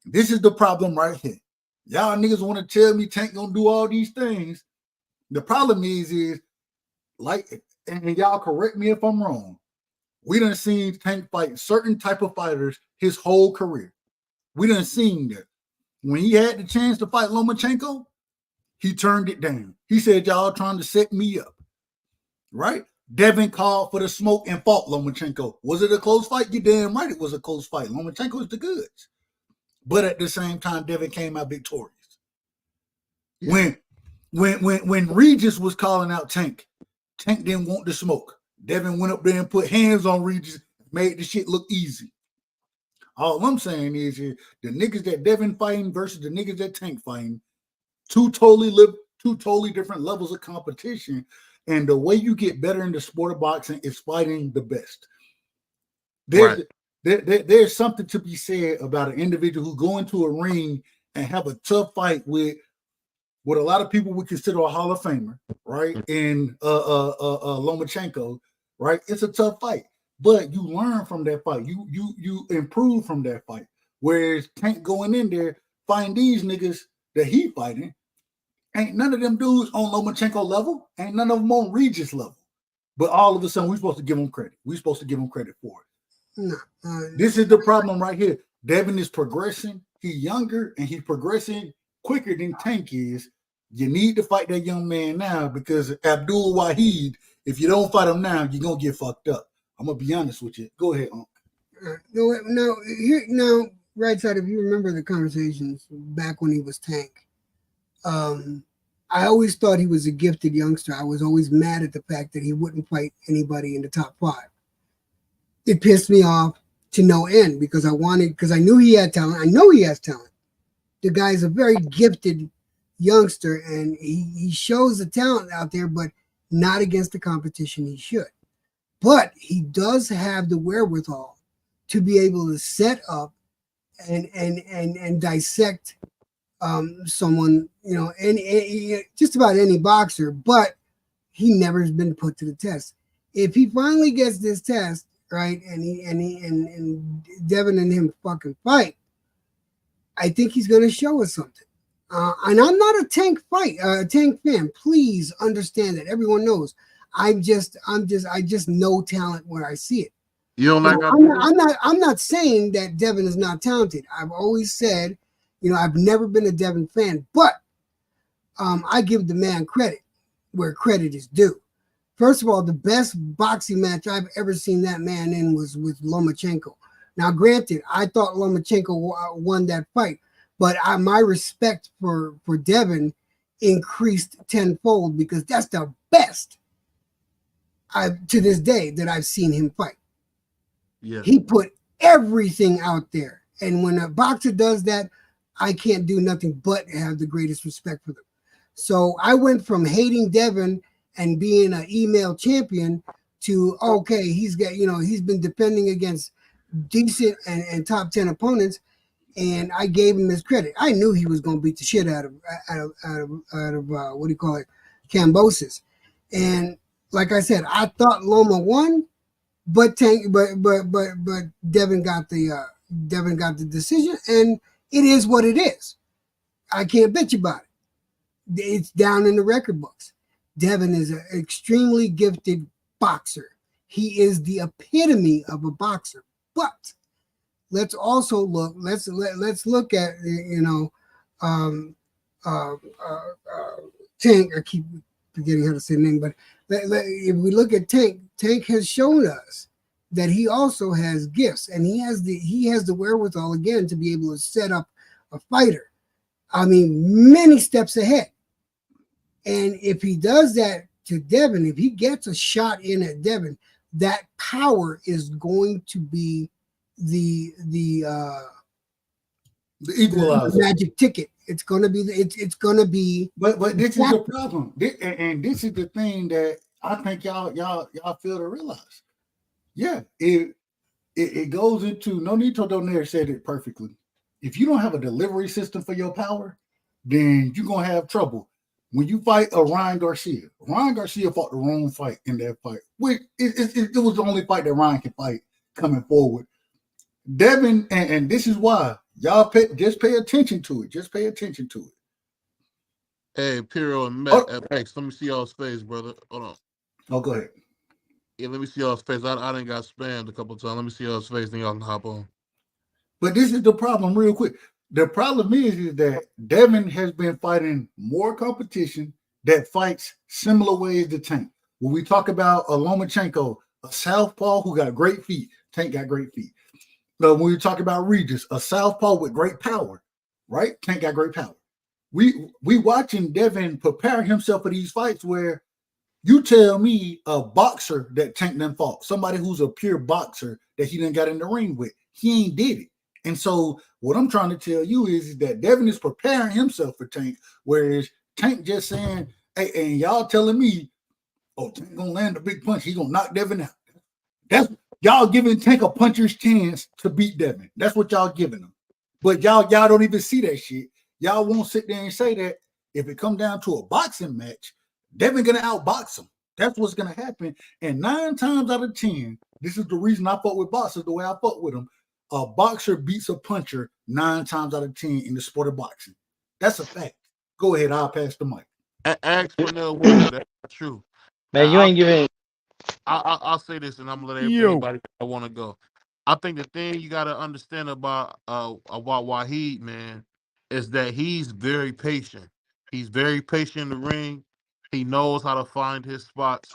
This is the problem right here. Y'all niggas want to tell me Tank gonna do all these things. The problem is like, and y'all correct me if I'm wrong. We done seen Tank fight certain type of fighters his whole career. We done seen that. When he had the chance to fight Lomachenko, he turned it down. He said, y'all trying to set me up, right? Devin called for the smoke and fought Lomachenko. Was it a close fight? You damn right it was a close fight. Lomachenko is the goods. But at the same time, Devin came out victorious. Yeah. When Regis was calling out Tank didn't want the smoke. Devin went up there and put hands on Regis, made the shit look easy. All I'm saying is the niggas that Devin fighting versus the niggas that Tank fighting, two totally different levels of competition. And the way you get better in the sport of boxing is fighting the best. There's something to be said about an individual who go into a ring and have a tough fight with what a lot of people would consider a Hall of Famer, right? And Lomachenko, right? It's a tough fight, but you learn from that fight. You improve from that fight. Whereas Tank going in there, find these niggas that he fighting, ain't none of them dudes on Lomachenko level, ain't none of them on Regis level. But all of a sudden, we're supposed to give them credit. We're supposed to give them credit for it. No, this is the problem right here. Devin is progressing. He's younger and he's progressing quicker than Tank is. You need to fight that young man now because Abdul Wahid, if you don't fight him now, you're going to get fucked up. I'm going to be honest with you. Go ahead, Unc. Now, right side, if you remember the conversations back when he was Tank, I always thought he was a gifted youngster. I was always mad at the fact that he wouldn't fight anybody in the top 5. It pissed me off to no end because I knew he had talent. I know he has talent. The guy's a very gifted youngster, and he shows the talent out there, but not against the competition he should. But he does have the wherewithal to be able to set up and dissect someone, just about any boxer, but he never has been put to the test. If he finally gets this test, right, and Devin and him fucking fight, I think he's going to show us something. And I'm not a Tank fan. Please understand that. Everyone knows. I just know talent where I see it. You don't like? I'm not saying that Devin is not talented. I've always said, I've never been a Devin fan, but I give the man credit where credit is due. First of all, the best boxing match I've ever seen that man in was with Lomachenko. Now, granted, I thought Lomachenko won that fight, but my respect for Devin increased tenfold because that's the best to this day that I've seen him fight. Yeah. He put everything out there. And when a boxer does that, I can't do nothing but have the greatest respect for them. So I went from hating Devin and being an email champion to, okay, he's been defending against decent and top 10 opponents, and I gave him his credit. I knew he was going to beat the shit out of what do you call it, Kambosos. And like I said, I thought Loma won, but Devin got the decision, and it is what it is. I can't bitch about it. It's down in the record books. Devin is an extremely gifted boxer. He is the epitome of a boxer. But let's also look. Let's look at Tank. I keep forgetting how to say the name, but if we look at Tank, Tank has shown us that he also has gifts, and he has the wherewithal again to be able to set up a fighter. I mean, many steps ahead. And if he does that to Devin, if he gets a shot in at Devin, that power is going to be the equalizer, the magic ticket. It's going to be it's going to be. But this is the problem, and this is the thing that I think y'all fail to realize. Yeah, it goes into Nonito Donaire said it perfectly. If you don't have a delivery system for your power, then you're gonna have trouble. When you fight a Ryan Garcia fought the wrong fight in that fight. It was the only fight that Ryan can fight coming forward. Devin, and this is why y'all just pay attention to it. Just pay attention to it. Hey, Piro and Max, let me see y'all's face, brother. Hold on. Oh, go ahead. Yeah, let me see y'all's face. I done got spammed a couple times. Let me see y'all's face, then y'all can hop on. But this is the problem, real quick. The problem is that Devin has been fighting more competition that fights similar ways to Tank. When we talk about a Lomachenko, a southpaw who got great feet, Tank got great feet. So when we talk about Regis, a southpaw with great power, right? Tank got great power. We watching Devin prepare himself for these fights where you tell me a boxer that Tank done fought, somebody who's a pure boxer that he done got in the ring with, he ain't did it. And so what I'm trying to tell you is that Devin is preparing himself for Tank, whereas Tank just saying, hey, and y'all telling me, oh, Tank gonna land a big punch, he gonna knock Devin out. That's y'all giving Tank a puncher's chance to beat Devin. That's what y'all giving him. But y'all don't even see that shit. Y'all won't sit there and say that if it come down to a boxing match, Devin gonna outbox him. That's what's gonna happen. And 9 times out of 10, this is the reason I fought with boxers the way I fought with them. A boxer beats a puncher 9 times out of 10 in the sport of boxing. That's a fact. Go ahead, I'll pass the mic. Ask Pernell Whitaker, that's not true. Man, you ain't giving. I'll say this, and I'm gonna let everybody that want to go. I think the thing you got to understand about Wahid, man, is that he's very patient. He's very patient in the ring. He knows how to find his spots.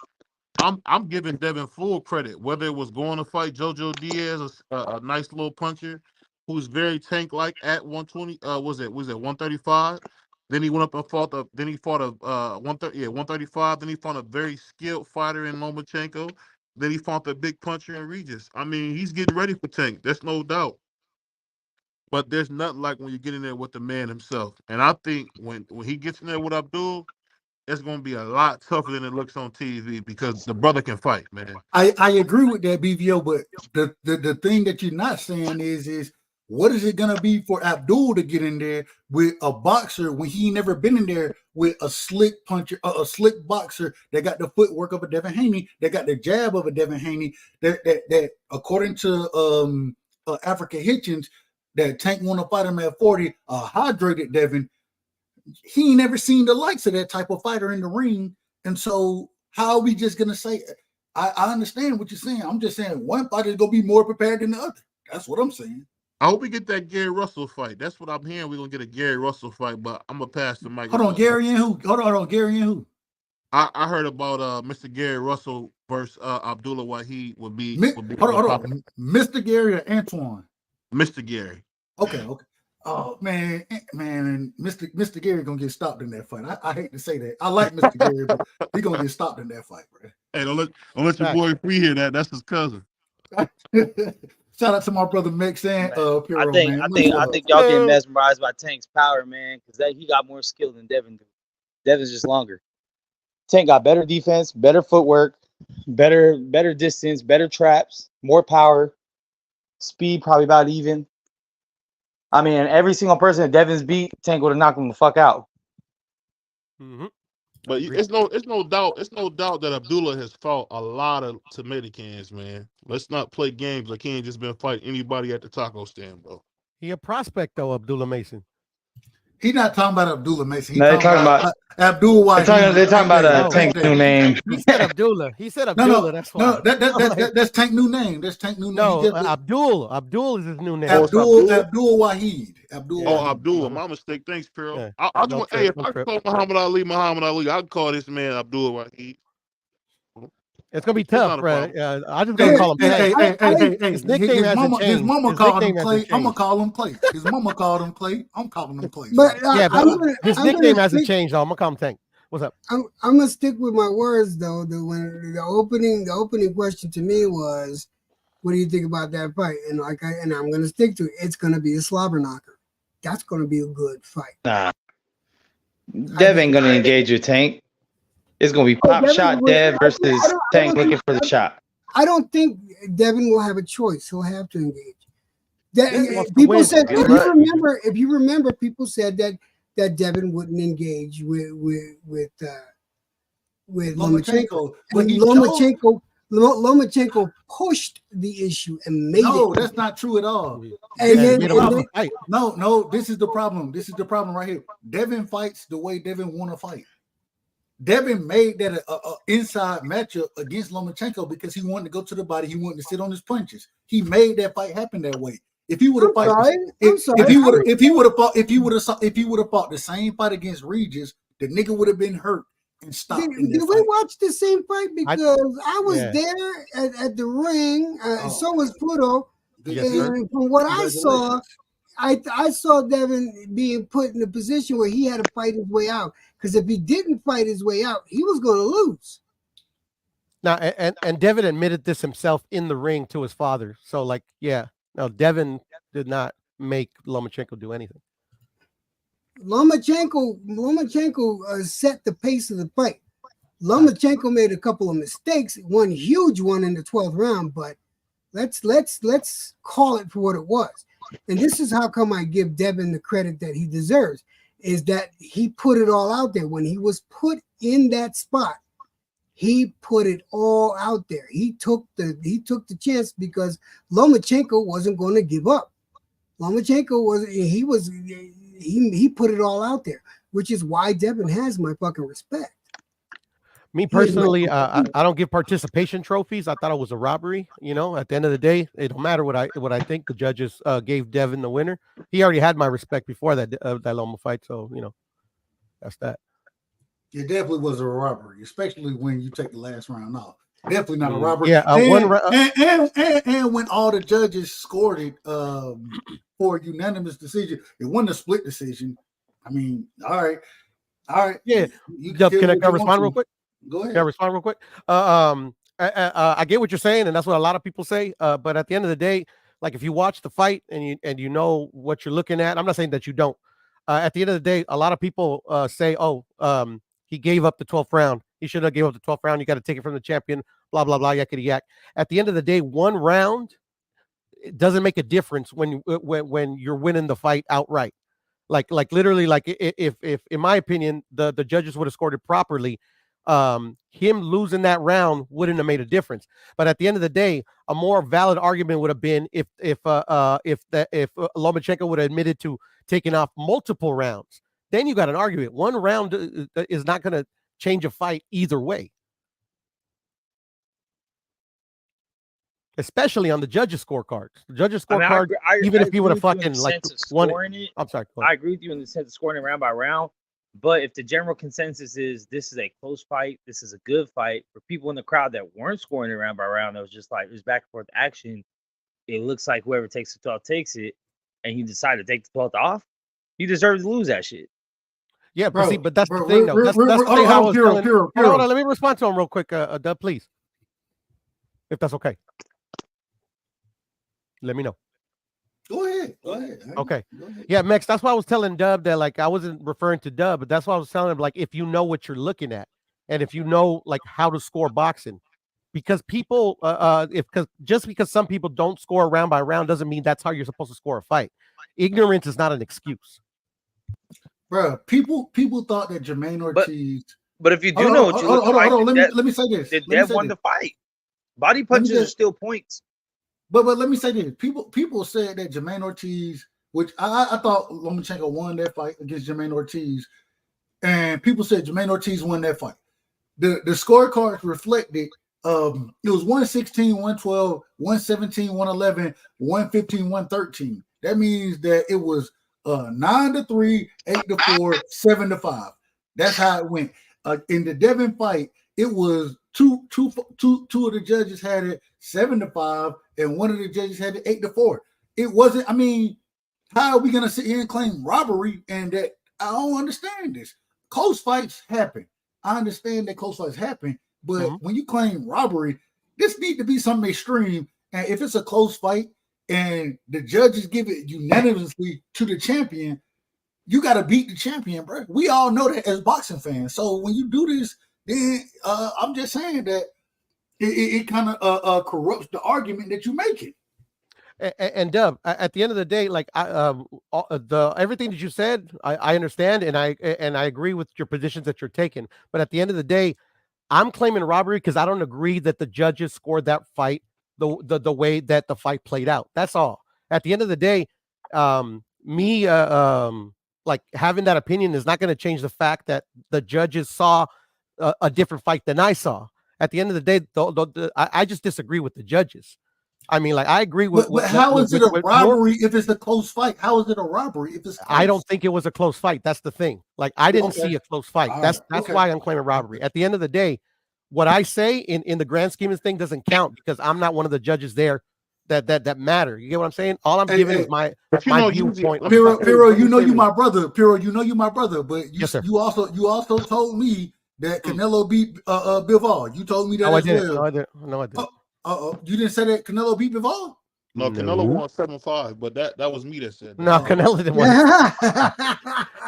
I'm giving Devin full credit, whether it was going to fight Jojo Diaz, a nice little puncher, who's very Tank-like at 120. Was it 135? Then he went up and fought then he fought a 135. Then he fought a very skilled fighter in Lomachenko. Then he fought the big puncher in Regis. I mean, he's getting ready for Tank. There's no doubt. But there's nothing like when you get in there with the man himself. And I think when he gets in there with Abdul, it's going to be a lot tougher than it looks on TV because the brother can fight, man. I agree with that, BVO, but the thing that you're not saying is what is it gonna be for Abdul to get in there with a boxer when he never been in there with a slick puncher, a slick boxer that got the footwork of a Devin Haney, that got the jab of a Devin Haney, that according to Africa Hitchens, that Tank want to fight him at 40, hydrated Devin. He ain't never seen the likes of that type of fighter in the ring. And so how are we just gonna say I understand what you're saying. I'm just saying one fighter is gonna be more prepared than the other. That's what I'm saying. I hope we get that Gary Russell fight. That's what I'm hearing. We're gonna get a Gary Russell fight, but I'm gonna pass the mic. Hold on, Gary and who? Hold on, Gary and who? I heard about Mr. Gary Russell versus Abdullah Wahid would be hold on. Mr. Gary or Antoine? Mr. Gary. Okay. Oh man, Mr. Gary gonna get stopped in that fight. I hate to say that. I like Mr. Gary, but he gonna get stopped in that fight, bro. Hey, don't let your boy Free hear that. That's his cousin. Shout out to my brother Mix and Piro, I think y'all get mesmerized by Tank's power, man, because he got more skill than Devin do. Devin's just longer. Tank got better defense, better footwork, better distance, better traps, more power, speed probably about even. I mean, every single person that Devin's beat, Tank would have knocked him the fuck out. Mm-hmm. But it's no doubt that Abdullah has fought a lot of tomato cans, man. Let's not play games like he ain't just been fighting anybody at the taco stand, bro. He a prospect though, Abdullah Mason. He's not talking about Abdullah Mason. No, they're talking about Abdul Wahid. They're talking about Tank's new name. He said Abdullah. No, that's why. No, that's Tank new name. That's Tank new name. No, Abdul is his new name. Abdul Wahid. Abdullah. My mistake. Thanks, Pearl. Yeah. If I call Muhammad Ali, I'd call this man Abdullah Wahid. It's gonna be tough, bro. I just gonna call him Clay. Hey, his nickname hasn't changed. His mama called him Clay. I'm gonna call him Clay. His mama called him Clay. I'm calling him Clay. But his nickname hasn't changed. Though. I'm gonna call him Tank. What's up? I'm gonna stick with my words though. When the opening question to me was, "What do you think about that fight?" And I'm gonna stick to it. It's gonna be a slobber knocker. That's gonna be a good fight. Nah, Dev ain't gonna engage your Tank. It's gonna be pop shot Dev versus Tank looking for the shot. I don't think Devin will have a choice. He'll have to engage. People said, if you remember, people said that Devin wouldn't engage with Lomachenko. Lomachenko pushed the issue and made it. No, that's not true at all. No, this is the problem. This is the problem right here. Devin fights the way Devin want to fight. Devin made that a inside matchup against Lomachenko because he wanted to go to the body. He wanted to sit on his punches. He made that fight happen that way. If he would have fought, if he would have fought the same fight against Regis, the nigga would have been hurt and stopped. Did we watch the same fight? Because I was there at the ring. So was Pluto. And from what I saw, I saw Devin being put in a position where he had to fight his way out. Because if he didn't fight his way out, he was going to lose. Now, and Devin admitted this himself in the ring to his father. So, Devin did not make Lomachenko do anything. Lomachenko set the pace of the fight. Lomachenko made a couple of mistakes, one huge one in the 12th round, but let's call it for what it was. And this is how come I give Devin the credit that he deserves, is that he put it all out there. When he was put in that spot, he put it all out there. He took the chance because Lomachenko wasn't going to give up. Lomachenko he put it all out there, which is why Devin has my fucking respect. Me personally, I don't give participation trophies. I thought it was a robbery. At the end of the day, it don't matter what I think. The judges gave Devin the winner. He already had my respect before that Loma fight. So that's that. It definitely was a robbery, especially when you take the last round off. Definitely not a robbery. Yeah, and when all the judges scored it for a unanimous decision, it wasn't a split decision. I mean, all right. Yeah. You Dub, tell can me I what you respond want real to. quick? Go Can I ahead. respond real quick? I get what you're saying, and that's what a lot of people say. But at the end of the day, like if you watch the fight and you know what you're looking at, I'm not saying that you don't. At the end of the day, a lot of people say, "Oh, he gave up the 12th round. He should have gave up the 12th round. You got to take it from the champion." Blah blah blah. Yakety yak. At the end of the day, one round it doesn't make a difference when you're winning the fight outright. Like literally, like if in my opinion the judges would have scored it properly, him losing that round wouldn't have made a difference. But at the end of the day, a more valid argument would have been if Lomachenko would have admitted to taking off multiple rounds. Then you got an argument. One round is not going to change a fight either way, especially on the judges' scorecards. The judges' I mean, scorecard, even if agree you would have with you in fucking the like sense of won it. scoring it. I'm sorry. Go ahead. I agree with you in the sense of scoring it round by round. But if the general consensus is this is a close fight, this is a good fight, for people in the crowd that weren't scoring it round by round, it was just like it was back and forth action. It looks like whoever takes the 12 takes it, and you decide to take the 12th off, you deserve to lose that shit. Yeah, Bro, but see, but that's bro, the thing, though. That's the thing. How I was telling. Hold on, let me respond to him real quick, Dub, please, if that's okay. Let me know. Go ahead. Okay. Go ahead. Yeah, Mex, that's why I was telling Dub that, like, I wasn't referring to Dub, but that's why I was telling him, like, if you know what you're looking at and if you know, like, how to score boxing, because people, just because some people don't score round by round doesn't mean that's how you're supposed to score a fight. Ignorance is not an excuse. Bro, people thought that Jermaine Ortiz. But if you do know what you look like, let me say this. The Dev won the fight. Body punches are still points. But let me say this. People said that Jermaine Ortiz, which I thought Lomachenko won that fight against Jermaine Ortiz, and people said Jermaine Ortiz won that fight. The scorecards reflected it was 116, 112, 117, 111, 115, 113. That means that it was 9-3, 8-4, 7-5. That's how it went. In the Devin fight, it was two of the judges had it 7-5, and one of the judges had it 8-4. It wasn't. I mean, how are we gonna sit here and claim robbery? And that I don't understand this. Close fights happen. I understand that close fights happen, but when you claim robbery, this need to be something extreme. And if it's a close fight and the judges give it unanimously to the champion, you got to beat the champion, bro. We all know that as boxing fans. So when you do this, then I'm just saying that it kind of corrupts the argument that you're making. And Dub, at the end of the day, like everything that you said, I understand, and I agree with your positions that you're taking. But at the end of the day, I'm claiming robbery because I don't agree that the judges scored that fight the way that the fight played out. That's all. At the end of the day, like having that opinion is not going to change the fact that the judges saw a different fight than I saw. At the end of the day, I just disagree with the judges. I mean, like I agree with. But how is it a robbery if it's a close fight? How is it a robbery if it's? Close? I don't think it was a close fight. That's the thing. Like I didn't see a close fight. That's why I'm claiming robbery. At the end of the day, what I say in the grand scheme of things doesn't count because I'm not one of the judges there that matter. You get what I'm saying? All I'm giving is my viewpoint. Piro, you know you my brother. Piro, you know you my brother. But you, yes, sir. you also told me that Canelo beat Bivol. You told me that as well. No, I didn't. You didn't say that Canelo beat Bivol? No, Canelo won 7-5, but that was me that said that. No, Canelo didn't win.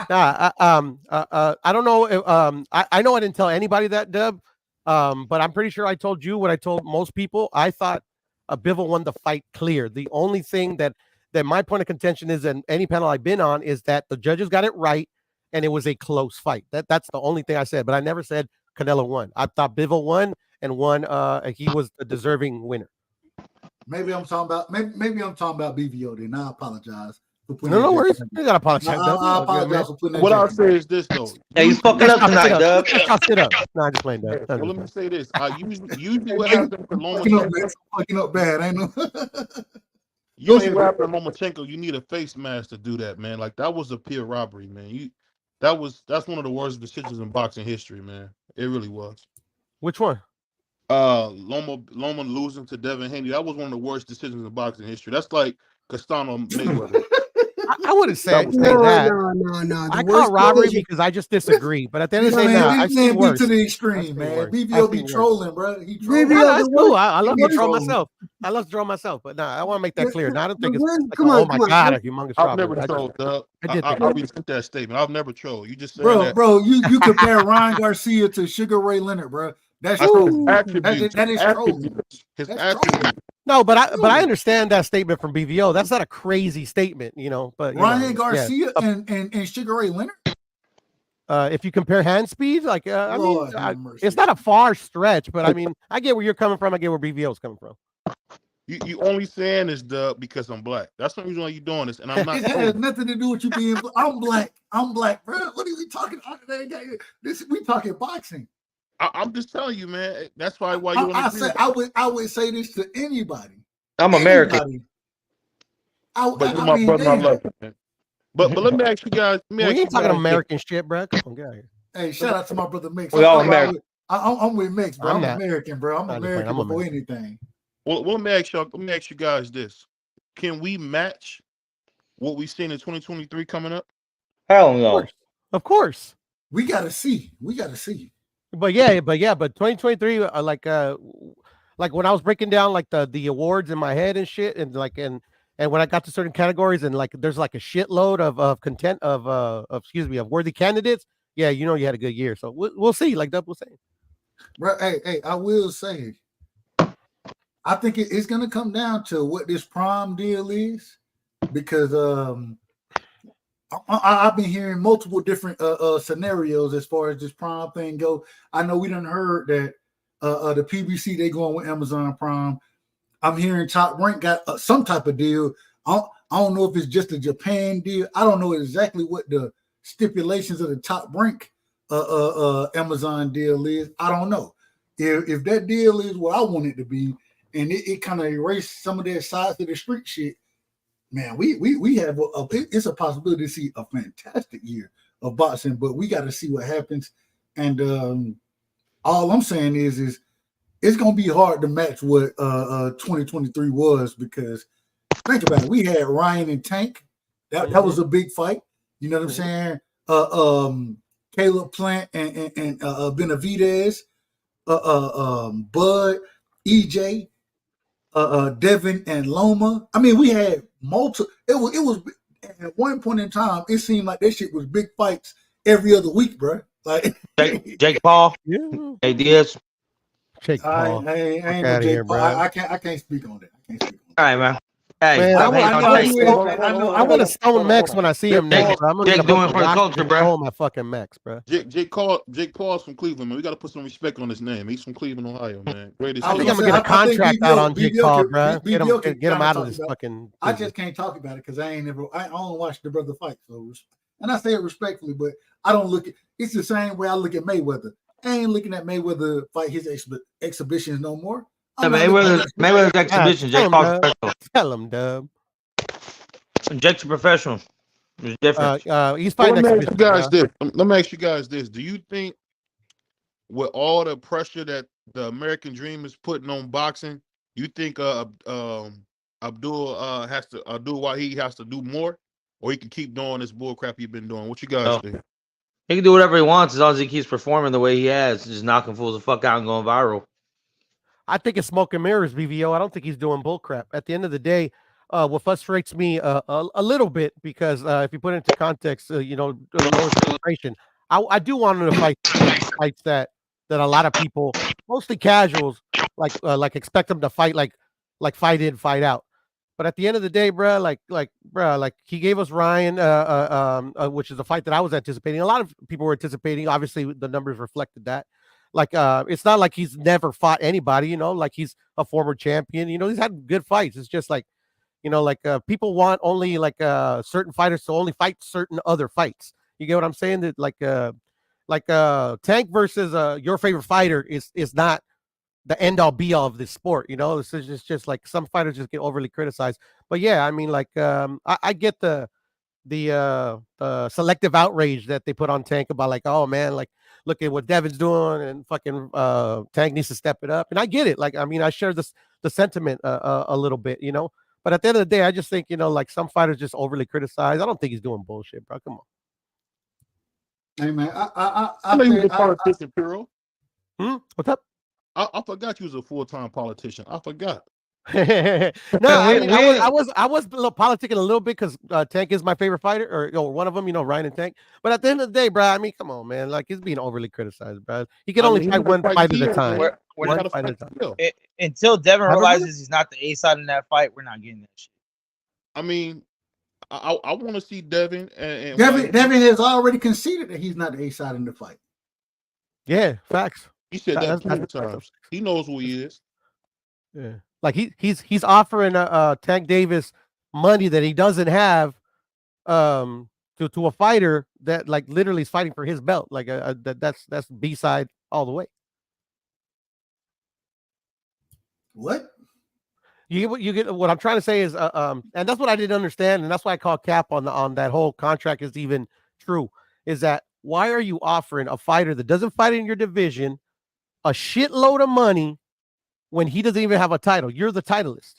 I don't know. I know I didn't tell anybody that, Dub. But I'm pretty sure I told you what I told most people. I thought Bivol won the fight clear. The only thing that my point of contention is, in any panel I've been on, is that the judges got it right and it was a close fight. That's the only thing I said. But I never said Canelo won. I thought Bivol won and won. He was the deserving winner. Maybe I'm talking about BVO. Then I apologize. No worries. You gotta apologize. I apologize for putting that. What I'll say is this though. Hey, you fucking up tonight, Dub. Sit up. No, I'm just playing that. Well, let me say this. Usually what happens to Lomachenko, fucking up bad, ain't no. Usually what happens to Lomachenko, you need a face mask to do that, man. Like that was a pure robbery, man. That's one of the worst decisions in boxing history, man. It really was. Which one? Loma losing to Devin Haney. That was one of the worst decisions in boxing history. That's like Castano Mayweather. I wouldn't say that. No. I The call worst it robbery collision. because I just disagree. But at the end You of the know, day, man, nah, I've this seen man be worse. to the I've extreme, seen man. worse. I've BBO be seen worse. trolling, bro. He BBO, trolling. Nah, that's the cool. worst- I love the to troll worst- myself. I love to troll myself. But nah, I want to make that clear. Now, I don't think the it's worst- like, come oh on, my come on. God, a humongous I've robbery. never trolled, Dub. I did I that. resent that statement. I've never trolled. You just saying that. Bro, you compare Ryan Garcia to Sugar Ray Leonard, bro. That's I said his trolling. attributes. That is trolling. His That's attributes. trolling. No, but I Trolling. understand that statement from BVO. That's not a crazy statement, you know. But you Ryan know, Garcia yeah. and Sugar Ray Leonard. If you compare hand speed, like I mean, Lord have mercy. it's not a far stretch, but I mean, I get where you're coming from. I get where BVO is coming from. You only saying this, Dub, because I'm black. That's the reason why you're doing this, and I'm not. It has nothing to do with you being. I'm black. I'm black, bro. What are we talking about today? We talking boxing. I'm just telling you, man. That's why you. I would say this to anybody. I'm American. Anybody. But you're my brother. I love you, man. But let me ask you guys. We ain't talking American shit, bro. Come on, get out here. Hey, shout out to my brother Mix. We all American. I'm with Mix, bro. I'm not. American, bro. I'm American I'm before American. anything. Well, let me ask you guys this: can we match what we've seen in 2023 coming up? Hell no. Of course. We gotta see. But 2023, like when I was breaking down like the awards in my head and shit, and like and when I got to certain categories and like there's like a shitload of worthy candidates. Yeah, you know you had a good year, so we'll see. Like Dub was saying, Bro, hey, I will say, I think it's gonna come down to what this prom deal is, because I've been hearing multiple different scenarios as far as this prom thing go. I know we done heard that the PBC they going with Amazon Prime. I'm hearing Top Rank got some type of deal. I don't know if it's just a Japan deal. I don't know exactly what the stipulations of the Top Rank Amazon deal is. I don't know. If that deal is what I want it to be, and it kind of erased some of that sides of the street shit, man, we have it's a possibility to see a fantastic year of boxing, but we got to see what happens. And all I'm saying is it's gonna be hard to match what 2023 was, because think about it. We had Ryan and Tank. That was a big fight. You know what I'm saying? Caleb Plant and Benavidez, Bud, EJ, Devin and Loma. I mean, we had multiple. It was at one point in time. It seemed like that shit was big fights every other week, bro. Like Jake Paul, yeah, Hey Diaz. Jake Paul. I ain't Fuck no outta Jake here, Paul. bro. I can't speak on that. All right, man. Hey, Man, stop hating on Jake. I want to stone Max when I see him next. Bro. I'm gonna Jake get a doing bunch for of the rocks culture, and bro. throw my fucking Max, bro. Jake Paul's from Cleveland, man. We got to put some respect on his name. He's from Cleveland, Ohio, man. Greatest. I think I'm city. gonna get a contract out on Jake Paul, bro. Get him kinda out of talk this about- fucking. I business. just can't talk about it because I only watched the brother fight. So, and I say it respectfully, but I don't look at it's the same way I look at Mayweather. I ain't looking at Mayweather fight his exhibitions no more. Yeah, Mayweather's exhibition. Jake Paul's professional. Tell him, Dub. Jake's a professional. There's difference. He's fighting Let me ask you exhibition, guys bro. this. Let me ask you guys this. Do you think, with all the pressure that the American Dream is putting on boxing, you think Abdul Wahid has to do more, or he can keep doing this bull crap he's been doing? What you guys think? He can do whatever he wants as long as he keeps performing the way he has, just knocking fools the fuck out and going viral. I think it's smoke and mirrors, BVO. I don't think he's doing bull crap. At the end of the day, what frustrates me a little bit, because if you put it into context, lower celebration, I do want him to fight fights that a lot of people, mostly casuals, like expect him to fight like fight in, fight out. But at the end of the day, bro, like he gave us Ryan, which is a fight that I was anticipating. A lot of people were anticipating. Obviously, the numbers reflected that. Like, it's not like he's never fought anybody, like he's a former champion. He's had good fights. It's just like, people want only like certain fighters to only fight certain other fights. You get what I'm saying? That like Tank versus your favorite fighter is not the end all be all of this sport. It's just like some fighters just get overly criticized. But yeah, I mean, like I get the selective outrage that they put on Tank about, like, oh man, like look at what Devin's doing and fucking Tank needs to step it up. And I get it. Like, I mean, I share the sentiment a little bit, But at the end of the day, I just think, like some fighters just overly criticize. I don't think he's doing bullshit, bro. Come on. Hey man, I know you was a politician, Piro. What's up? I forgot you was a full-time politician. I forgot. No, I was politicking a little bit because Tank is my favorite fighter, or one of them, Ryan and Tank. But at the end of the day, bro, I mean, come on, man, like he's being overly criticized, bro. He can only fight one fight at a time. One fight at a time. Until Devin realizes he's not the A side in that fight, we're not getting that shit. I mean, I want to see Devin and Devin has already conceded that he's not the A side in the fight. Yeah, facts. He said that 2 times. He knows who he is. Yeah, like he's offering Tank Davis money that he doesn't have, to a fighter that like literally is fighting for his belt. Like that's B side all the way. What? You get what I'm trying to say is and that's what I didn't understand, and that's why I call cap on that whole contract is even true. Is that why are you offering a fighter that doesn't fight in your division a shitload of money when he doesn't even have a title? You're the titleist.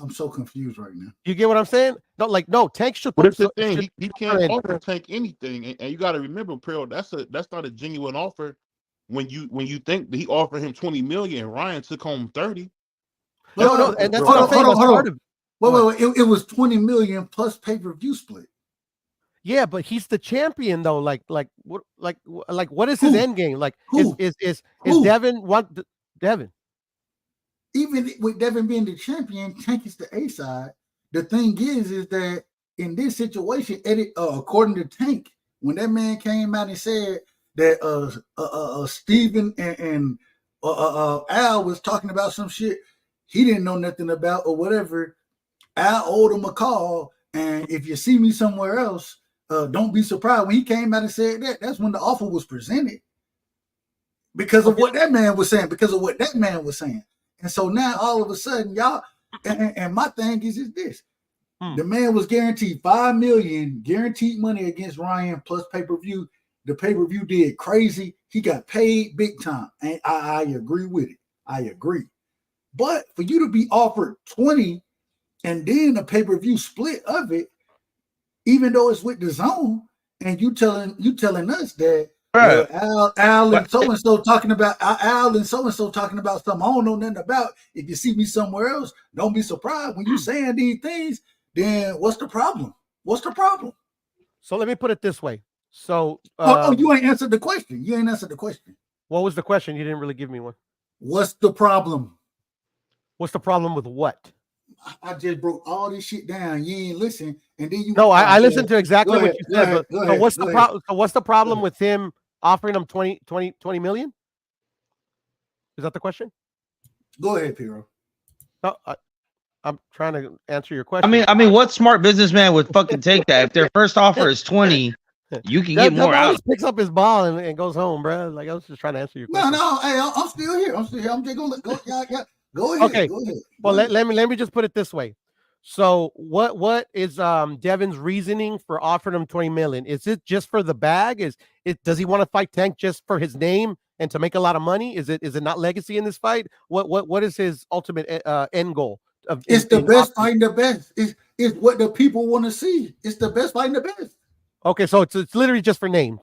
I'm so confused right now. You get what I'm saying? No, Tank should. But it's the thing, he can't offer Tank anything, and you got to remember, Pearl, that's not a genuine offer. When you think that he offered him 20 million, Ryan took home 30. No, and that's what I'm saying. Hold on. Wait. It was 20 million plus pay-per-view split. Yeah, but he's the champion though. Like what is his end game? Like is Devin Devin? Even with Devin being the champion, Tank is the A side. The thing is that in this situation, according to Tank, when that man came out and said that Steven and Al was talking about some shit he didn't know nothing about or whatever, Al owed him a call. And if you see me somewhere else, don't be surprised. When he came out and said that, that's when the offer was presented. Because of what that man was saying. And so now all of a sudden, y'all, and my thing is this. The man was guaranteed $5 million guaranteed money against Ryan plus pay-per-view. The pay-per-view did crazy. He got paid big time. And I agree with it. I agree. But for you to be offered 20 and then a pay-per-view split of it, even though it's with the zone, and you telling us that Al and so-and-so talking about something I don't know nothing about. If you see me somewhere else, don't be surprised when you saying these things. Then what's the problem? So let me put it this way. So you ain't answered the question. What was the question? You didn't really give me one. What's the problem? What's the problem with what? I just broke all this shit down. You ain't listen, and then you. No, I listened to exactly what you said. So what's the problem? So what's the problem with him offering him 20 million? Is that the question? Go ahead, Piro. No, I'm trying to answer your question. I mean, what smart businessman would fucking take that? If their first offer is 20, you can get more out. Picks up his ball and goes home, bro. Like I was just trying to answer your question. No, hey, I'm still here. I'm just gonna go. Go ahead. Okay. Go ahead. Well, let me just put it this way. So what is Devin's reasoning for offering him 20 million? Is it just for the bag? Does he want to fight Tank just for his name and to make a lot of money? Is it not legacy in this fight? What is his ultimate end goal? It's the best fighting the best. It's what the people want to see. It's the best fighting the best. Okay, so it's literally just for name.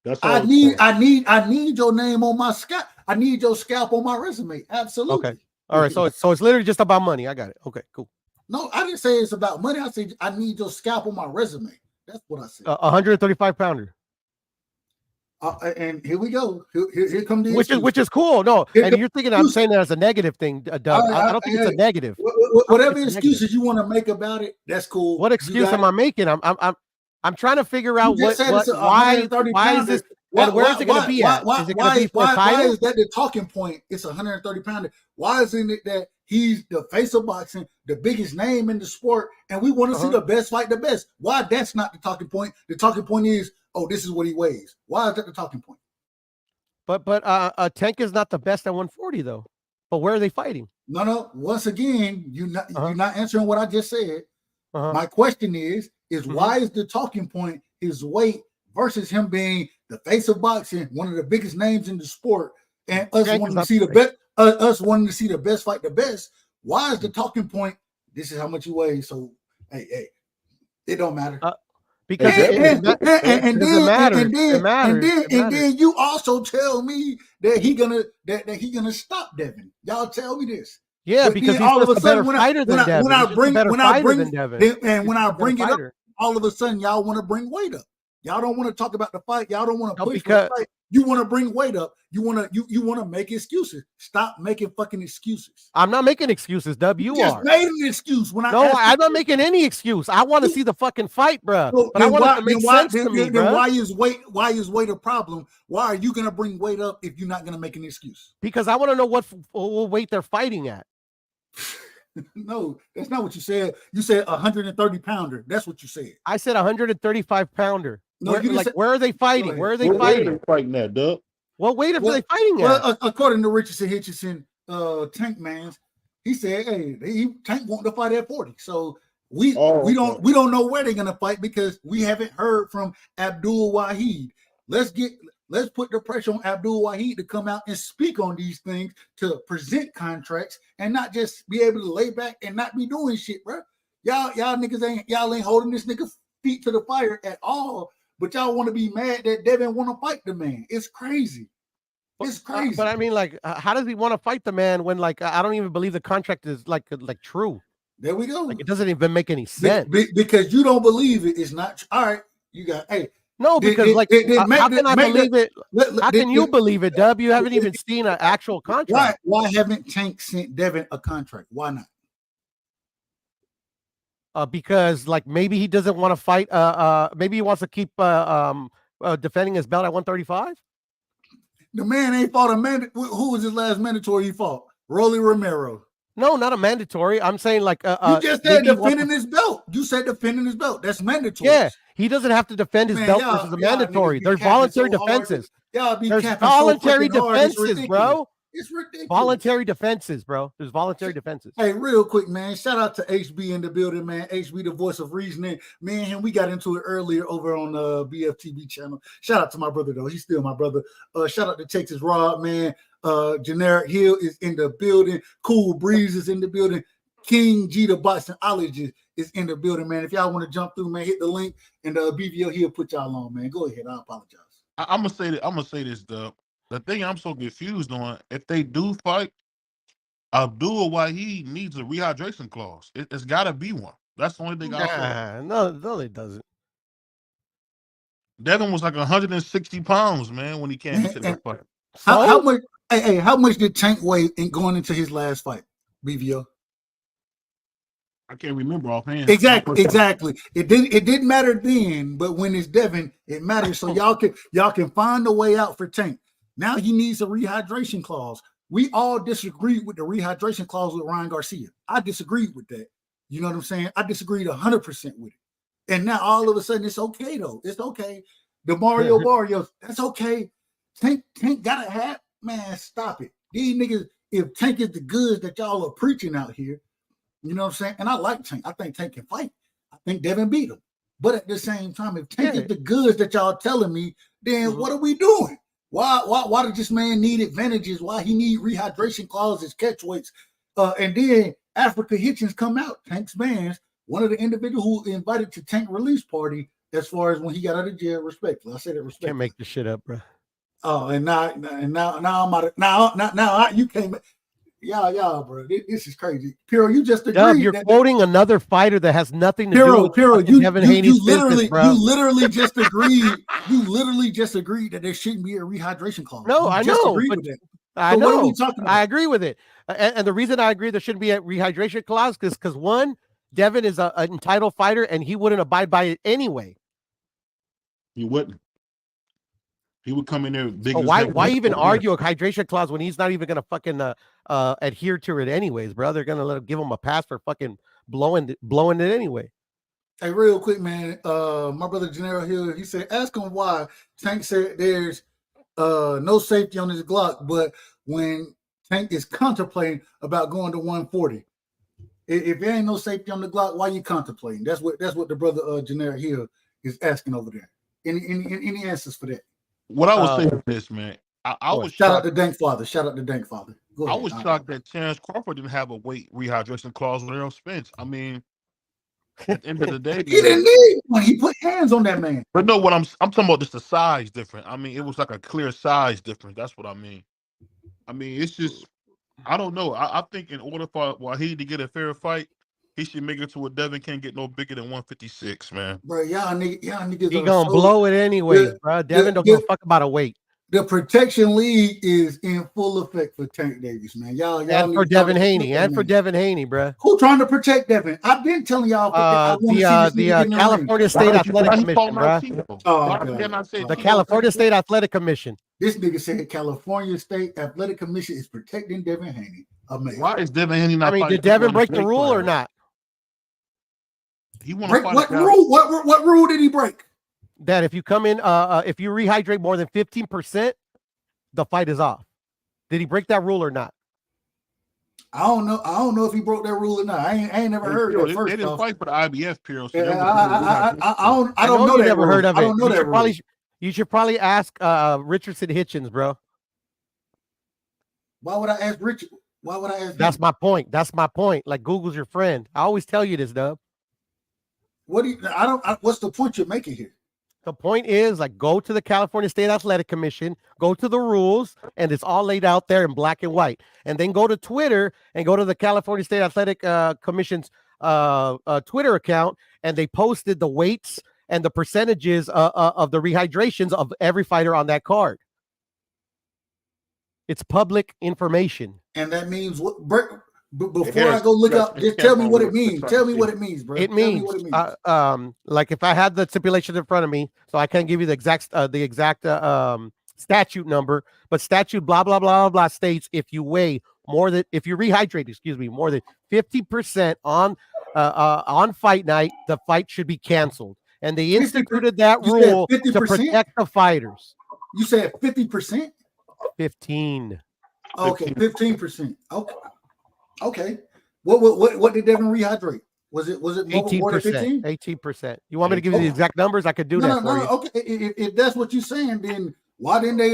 That's all I need your name on my scalp. I need your scalp on my resume. Absolutely. Okay. All right. So it's literally just about money. I got it. Okay, cool. No, I didn't say it's about money. I said I need your scalp on my resume. That's what I said. 135 pounder. And here we go. Here come the which is cool. No, and you're thinking I'm saying that as a negative thing, Doug. I don't think it's a negative. Whatever excuses you want to make about it, that's cool. What excuse am I making? I'm trying to figure out why is this? Where is it going to be at? Is it going to be for a title? Why is that the talking point? It's 130 pounder. Why isn't it that he's the face of boxing, the biggest name in the sport, and we want to see the best fight the best? Why that's not the talking point? The talking point is, oh, this is what he weighs. Why is that the talking point? But Tank is not the best at 140 though. But where are they fighting? No. Once again, you're not answering what I just said. My question is why is the talking point his weight versus him being the face of boxing, one of the biggest names in the sport, and us Tank is wanting to not see the the best, us wanting to see the best fight the best. Why is the talking point? This is how much you weigh. So hey, it don't matter. Because And then you also tell me that he gonna stop Devin. Y'all tell me this. yeah, But because then he's all of just a a better sudden fighter than Devin. when I He's just a better fighter than Devin. when I He's just a bring better it up, fighter. all of a sudden y'all want to bring weight up. Y'all don't want to talk about the fight. Y'all don't want to No, push for because- the fight. You want to bring weight up. You want to make excuses. Stop making fucking excuses. I'm not making excuses, Dub. You just are. made an excuse when I No, asked I'm not making any excuse. I want to see the fucking fight, bro. So But I then want it why- to make then why- sense to then- me, then bro. why is weight a problem? Why are you gonna bring weight up if you're not gonna make an excuse? Because I want to know what weight they're fighting at. No, that's not what you said. You said 130 pounder. That's what you said. I said 135 pounder. No, where, you didn't like, say- where are they Go fighting? ahead. Where are they Where fighting? they fighting at, Dub? What weight are Well- they fighting at? Well, according to Richardson Hitchison, Tank Mans, he said, "Hey, Tank want to fight at 40." So we don't know where they're gonna fight because we haven't heard from Abdul Wahid. Let's put the pressure on Abdul Wahid to come out and speak on these things, to present contracts and not just be able to lay back and not be doing shit, bro. Y'all niggas ain't holding this nigga feet to the fire at all. But y'all want to be mad that Devin want to fight the man. It's crazy. It's crazy. But I mean, like, how does he want to fight the man when, like, I don't even believe the contract is like true. There we go. Like, it doesn't even make any sense. Because you don't believe it. It's not all right. You got No, because how can I believe it? How can you believe it, Dub? You haven't even seen an actual contract. Why haven't Tank sent Devin a contract? Why not? Because like maybe he doesn't want to fight. Maybe he wants to keep defending his belt at 135. The man ain't fought a man. Who was his last mandatory he fought? Rolly Romero. No, not a mandatory. I'm saying like you just said defending his belt. You said defending his belt. That's mandatory. Yeah, he doesn't have to defend his belt versus a mandatory. There's voluntary defenses. There's voluntary defenses, bro. It's ridiculous. Voluntary defenses, bro. There's voluntary defenses. Hey, real quick, man. Shout out to HB in the building, man. HB, the voice of reasoning. Me and him, we got into it earlier over on the BFTV channel. Shout out to my brother, though. He's still my brother. Shout out to Texas Rob, man. Generic Hill is in the building. Cool Breeze is in the building. King G, the boxologist, is in the building, man. If y'all want to jump through, man, hit the link, and BVO he'll put y'all on, man. Go ahead. I apologize. I'm gonna say this, Dub. The thing I'm so confused on, if they do fight, Abdul Wahid needs a rehydration clause. It's got to be one. That's the only thing I say. No, it doesn't. Devin was like 160 pounds, man, when he came into that fight. How much? Hey, how much did Tank weigh in going into his last fight? BVO. I can't remember offhand. Exactly. It didn't matter then, but when it's Devin, it matters. So y'all can find a way out for Tank. Now he needs a rehydration clause. We all disagreed with the rehydration clause with Ryan Garcia. I disagreed with that. You know what I'm saying? I disagreed 100% with it. And now all of a sudden it's okay though. It's okay. The Mario Barrios, that's okay. Tank gotta have, man, stop it. These niggas, if Tank is the goods that y'all are preaching out here, you know what I'm saying? And I like Tank. I think Tank can fight. I think Devin beat him. But at the same time, if Tank is the goods that y'all telling me, then what are we doing? Why does this man need advantages? Why he need rehydration clauses, catch weights? And then Africa Hitchens come out, Tank's bands, one of the individuals who invited to Tank release party as far as when he got out of jail, respectfully. I said it respectfully. Can't make this shit up, bro. Oh, and now I'm out of now you can't. Y'all, bro, this is crazy. Piro, you just agreed. Dub, you're quoting another fighter that has nothing to do with Kevin Haney's business, bro. You literally just agreed. You literally just agreed that there shouldn't be a rehydration clause. No, I know. With that. I so know. What are we talking about? I agree with it, and the reason I agree there shouldn't be a rehydration clause is because one, Devin is an entitled fighter, and he wouldn't abide by it anyway. He wouldn't. He would come in there big. So why even argue a hydration clause when he's not even gonna fucking adhere to it anyways, bro? They're gonna give him a pass for fucking blowing it anyway. Hey, real quick, man. My brother Gennaro Hill, he said, ask him why Tank said there's no safety on his Glock, but when Tank is contemplating about going to 140, if there ain't no safety on the Glock, why you contemplating? That's what the brother Gennaro Hill is asking over there. Any answers for that? What I would say is this, man. I was Shout out shocked. to Dank Father. Shout out to Dank Father. Go I ahead. was shocked that Terrence Crawford didn't have a weight rehydration clause with Errol Spence. I mean, at the end of the day, He didn't need one. He put hands on that man. But no, what I'm talking about just the size different. I mean, it was like a clear size difference. That's what I mean. I mean, it's just I don't know. I think in order for Wahid to get a fair fight, he should make it to where Devin can't get no bigger than 156, man. Bro, y'all niggas He are gonna so, blow it anyways, bro. Devin don't give a fuck about a weight. The protection league is in full effect for Tank Davis, man. Y'all And for need Devin to Haney, protect and that for man. Devin Haney, bro. Who trying to protect Devin? I've been telling y'all. I wanna see this nigga get in the ring. California State Athletic Commission, bro. Oh, The California State Athletic Commission. This nigga said California State Athletic Commission is protecting Devin Haney. Amazing. Why is Devin Haney not? I mean, did Devin break the rule or not? He want to break fight what rule? What rule did he break? That if you come in, if you rehydrate more than 15%, the fight is off. Did he break that rule or not? I don't know. I don't know if he broke that rule or not. I ain't never heard that. First they didn't off, fight for the IBF period. So I don't know you that never rule. heard of I it. don't know that rule. You should probably ask Richardson Hitchens, bro. Why would I ask Richard? Why would I ask? That's him? my point. That's my point. Like Google's your friend. I always tell you this, Dub. What do you? What's the point you're making here? The point is, like, go to the California State Athletic Commission, go to the rules, and it's all laid out there in black and white. And then go to Twitter and go to the California State Athletic Commission's Twitter account, and they posted the weights and the percentages of the rehydrations of every fighter on that card. It's public information. And that means what? Before I go look up, just tell me what it means. Tell me what it means, bro. It means, like if I had the stipulation in front of me, so I can't give you the exact statute number, but statute blah blah blah blah states if you weigh more than if you rehydrate, more than 50% on fight night, the fight should be canceled. And they instituted that rule to protect the fighters. You said 50%? 15. Okay, 15%. Okay. What did Devin rehydrate? Was it more than 15%? 18%. You want me to give you the exact numbers? I could do that for you. Okay, if that's what you're saying, then why didn't they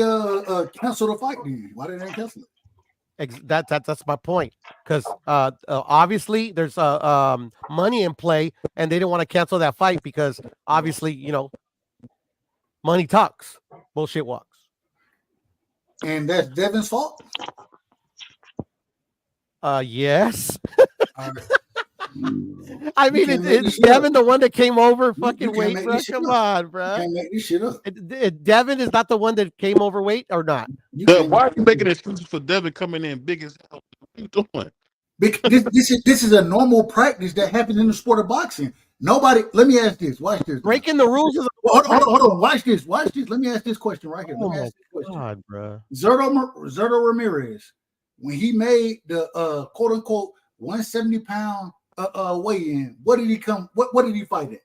cancel the fight? Then why didn't they cancel it? That's my point. Because obviously there's money in play, and they didn't want to cancel that fight because obviously money talks, bullshit walks. And that's Devin's fault. Yes. I mean, it's Devin the one that came over fucking weight, bro. Come on, bro. Can't make this shit up. Devin is not the one that came overweight or not. Why are you making excuses for Devin coming in big as hell? What are you doing? Because this is a normal practice that happens in the sport of boxing. Nobody. Let me ask this. Watch this. Breaking the rules is. Hold on. Watch this. Let me ask this question right here. Oh my God, bro. Zurdo Ramirez, when he made the quote unquote 170-pound weigh-in, what did he come? What did he fight at?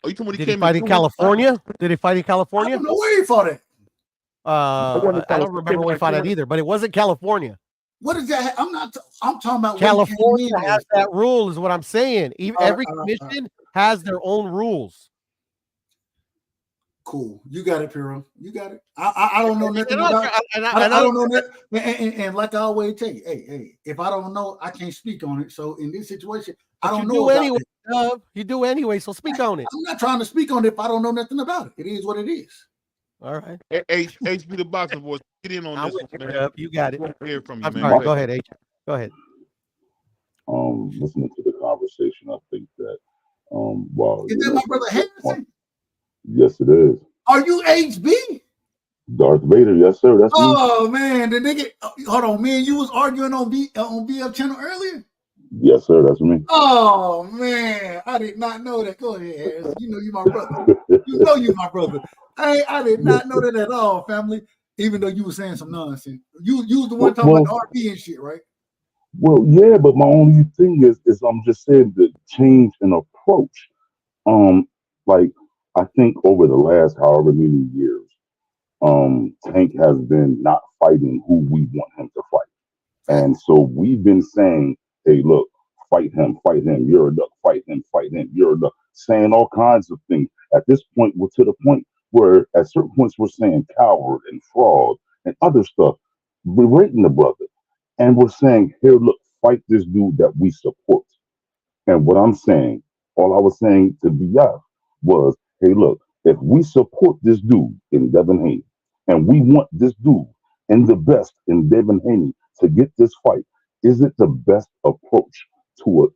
Oh, you talking Did he fight in California? Did he fight in California? I don't know where he fought at. I don't remember where he fought at either, but it wasn't California. What is that? I'm talking about California has that rule, is what I'm saying. Every commission has their own rules. Cool. You got it, Piro. You got it. I don't know nothing about it. I don't know that. And like I always tell you, hey, if I don't know, I can't speak on it. So in this situation, I don't know anyway. You do anyway, so speak on it. I'm not trying to speak on it if I don't know nothing about it. It is what it is. All right. HB the boxing boys, get in on this one, man. You got it. Hear from you, I'm man. sorry. Go ahead, H. Go ahead. Listening to the conversation, I think that while is that my brother Harrison? Yes, it is. Are you HB? Darth Vader, yes, sir. That's me. Me. Man, the nigga. Hold on, man. You was arguing on BF channel earlier. Yes, sir. That's me. Oh man, I did not know that. Go ahead, Harrison. You know you my brother. You my brother. I did not know that at all, family. Even though you were saying some nonsense. You was the one talking about the RP and shit, right? Well, yeah, but my only thing is I'm just saying the change in approach. Like I think over the last however many years, Tank has been not fighting who we want him to fight. And so we've been saying, hey, look, fight him, you're a duck, fight him, you're a duck, saying all kinds of things. At this point, we're to the point where at certain points we're saying coward and fraud and other stuff, berating the brother. And we're saying, here, look, fight this dude that we support. And what I'm saying, all I was saying to BF was, hey, look, if we support this dude in Devin Haney, and we want this dude and the best in Devin Haney to get this fight, is it the best approach to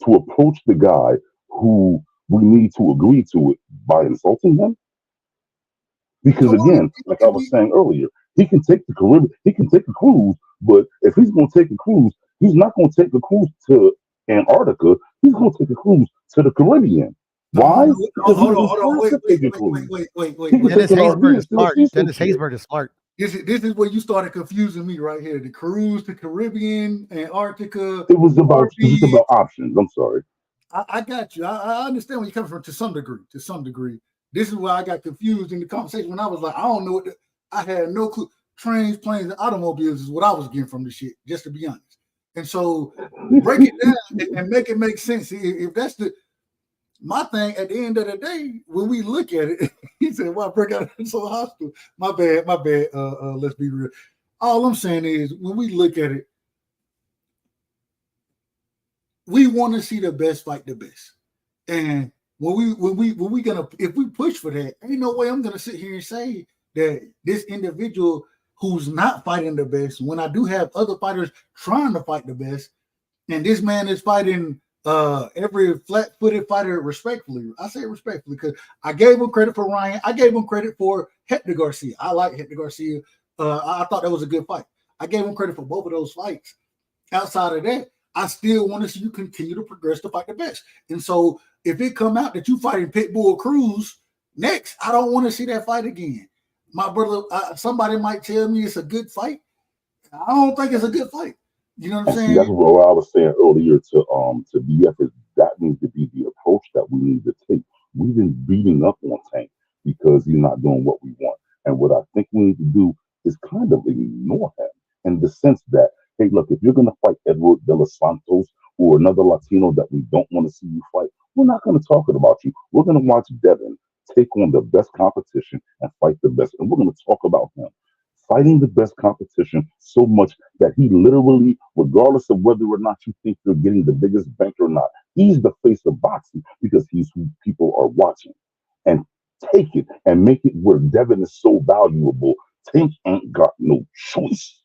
approach the guy who we need to agree to it by insulting him? Because Come on, again, like I can was we? saying earlier, he can take the Caribbean, he can take a cruise, but if he's going to take a cruise, he's not going to take a cruise to Antarctica. He's going to take a cruise to the Caribbean. No, Why? no, Because he hold on, doesn't hold on, have wait, to wait, take a wait, wait, cruise. wait, wait, wait, He can wait. take Dennis an RV Haysbert and is still smart. see some Dennis shit. Haysbert is smart. This is where you started confusing me right here. The cruise to Caribbean, Antarctica, It was RV. about options. I'm sorry. I got you. I understand where you're coming from to some degree. To some degree, this is where I got confused in the conversation when I was like, I don't know what I had no clue. Trains, planes, and automobiles is what I was getting from the shit. Just to be honest. And so break it down and make it make sense. If that's my thing, at the end of the day, when we look at it, he said, "Well, I break out so hostile." My bad, my bad. Let's be real. All I'm saying is, when we look at it, we want to see the best fight the best. And when we gonna if we push for that, ain't no way I'm gonna sit here and say that this individual who's not fighting the best, when I do have other fighters trying to fight the best, and this man is fighting every flat-footed fighter respectfully. I say respectfully because I gave him credit for Ryan. I gave him credit for Hector Garcia. I like Hector Garcia. I thought that was a good fight. I gave him credit for both of those fights. Outside of that, I still want to see you continue to progress to fight the best. And so if it come out that you fighting Pitbull Cruz next, I don't want to see that fight again. My brother, somebody might tell me it's a good fight. I don't think it's a good fight. You know what I'm And see, that's saying? what I was saying earlier to BF is that needs to be the approach that we need to take. We've been beating up on Tank because he's not doing what we want. And what I think we need to do is kind of ignore him in the sense that, hey, look, if you're going to fight Edward De Los Santos or another Latino that we don't want to see you fight, we're not going to talk about you. We're going to watch Devin take on the best competition and fight the best. And we're going to talk about him fighting the best competition so much that he literally, regardless of whether or not you think you're getting the biggest bank or not, he's the face of boxing because he's who people are watching. And take it and make it where Devin is so valuable. Tank ain't got no choice.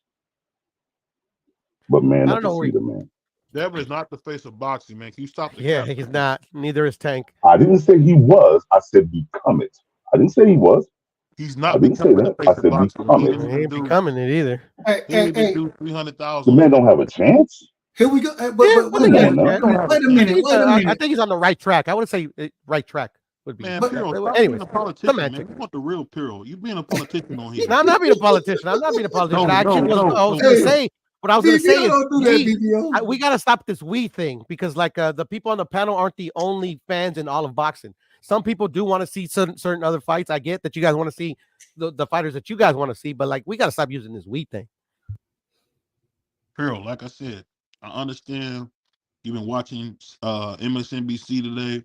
But man, I that's don't a know where. cedar, man. Devin is not the face of boxing, man. Can you stop the Yeah, cap? he's not. Neither is Tank. I didn't say he was. I said become it. I didn't say he was. He's I not didn't say becoming the that. I face of said boxing. He become ain't it. He even ain't do. becoming it either. Hey, He hey, ain't even hey, do The 300,000 on man his don't have a chance. here we go. Yeah, But I wait a think Come he has on minute. a now. You chance. don't have a Wait a chance. I minute. think Wait a I minute. think he's on the right track. I wouldn't say right track would be. Man, But Piro, stop being Anyways, a politician, man. semantic. We want the real Piro. You being a politician on here. No, I'm not being a politician. I'm not being a politician. No, I no, actually was. no, I was no. going to hey, Piro. say. What I was going to say BBO is don't do that, BBO. we got to stop this we thing because like the people on the panel aren't the only fans in all of boxing. Some people do want to see certain other fights. I get that you guys want to see the fighters that you guys want to see, but like we got to stop using this we thing. Piro, like I said, I understand you've been watching MSNBC today.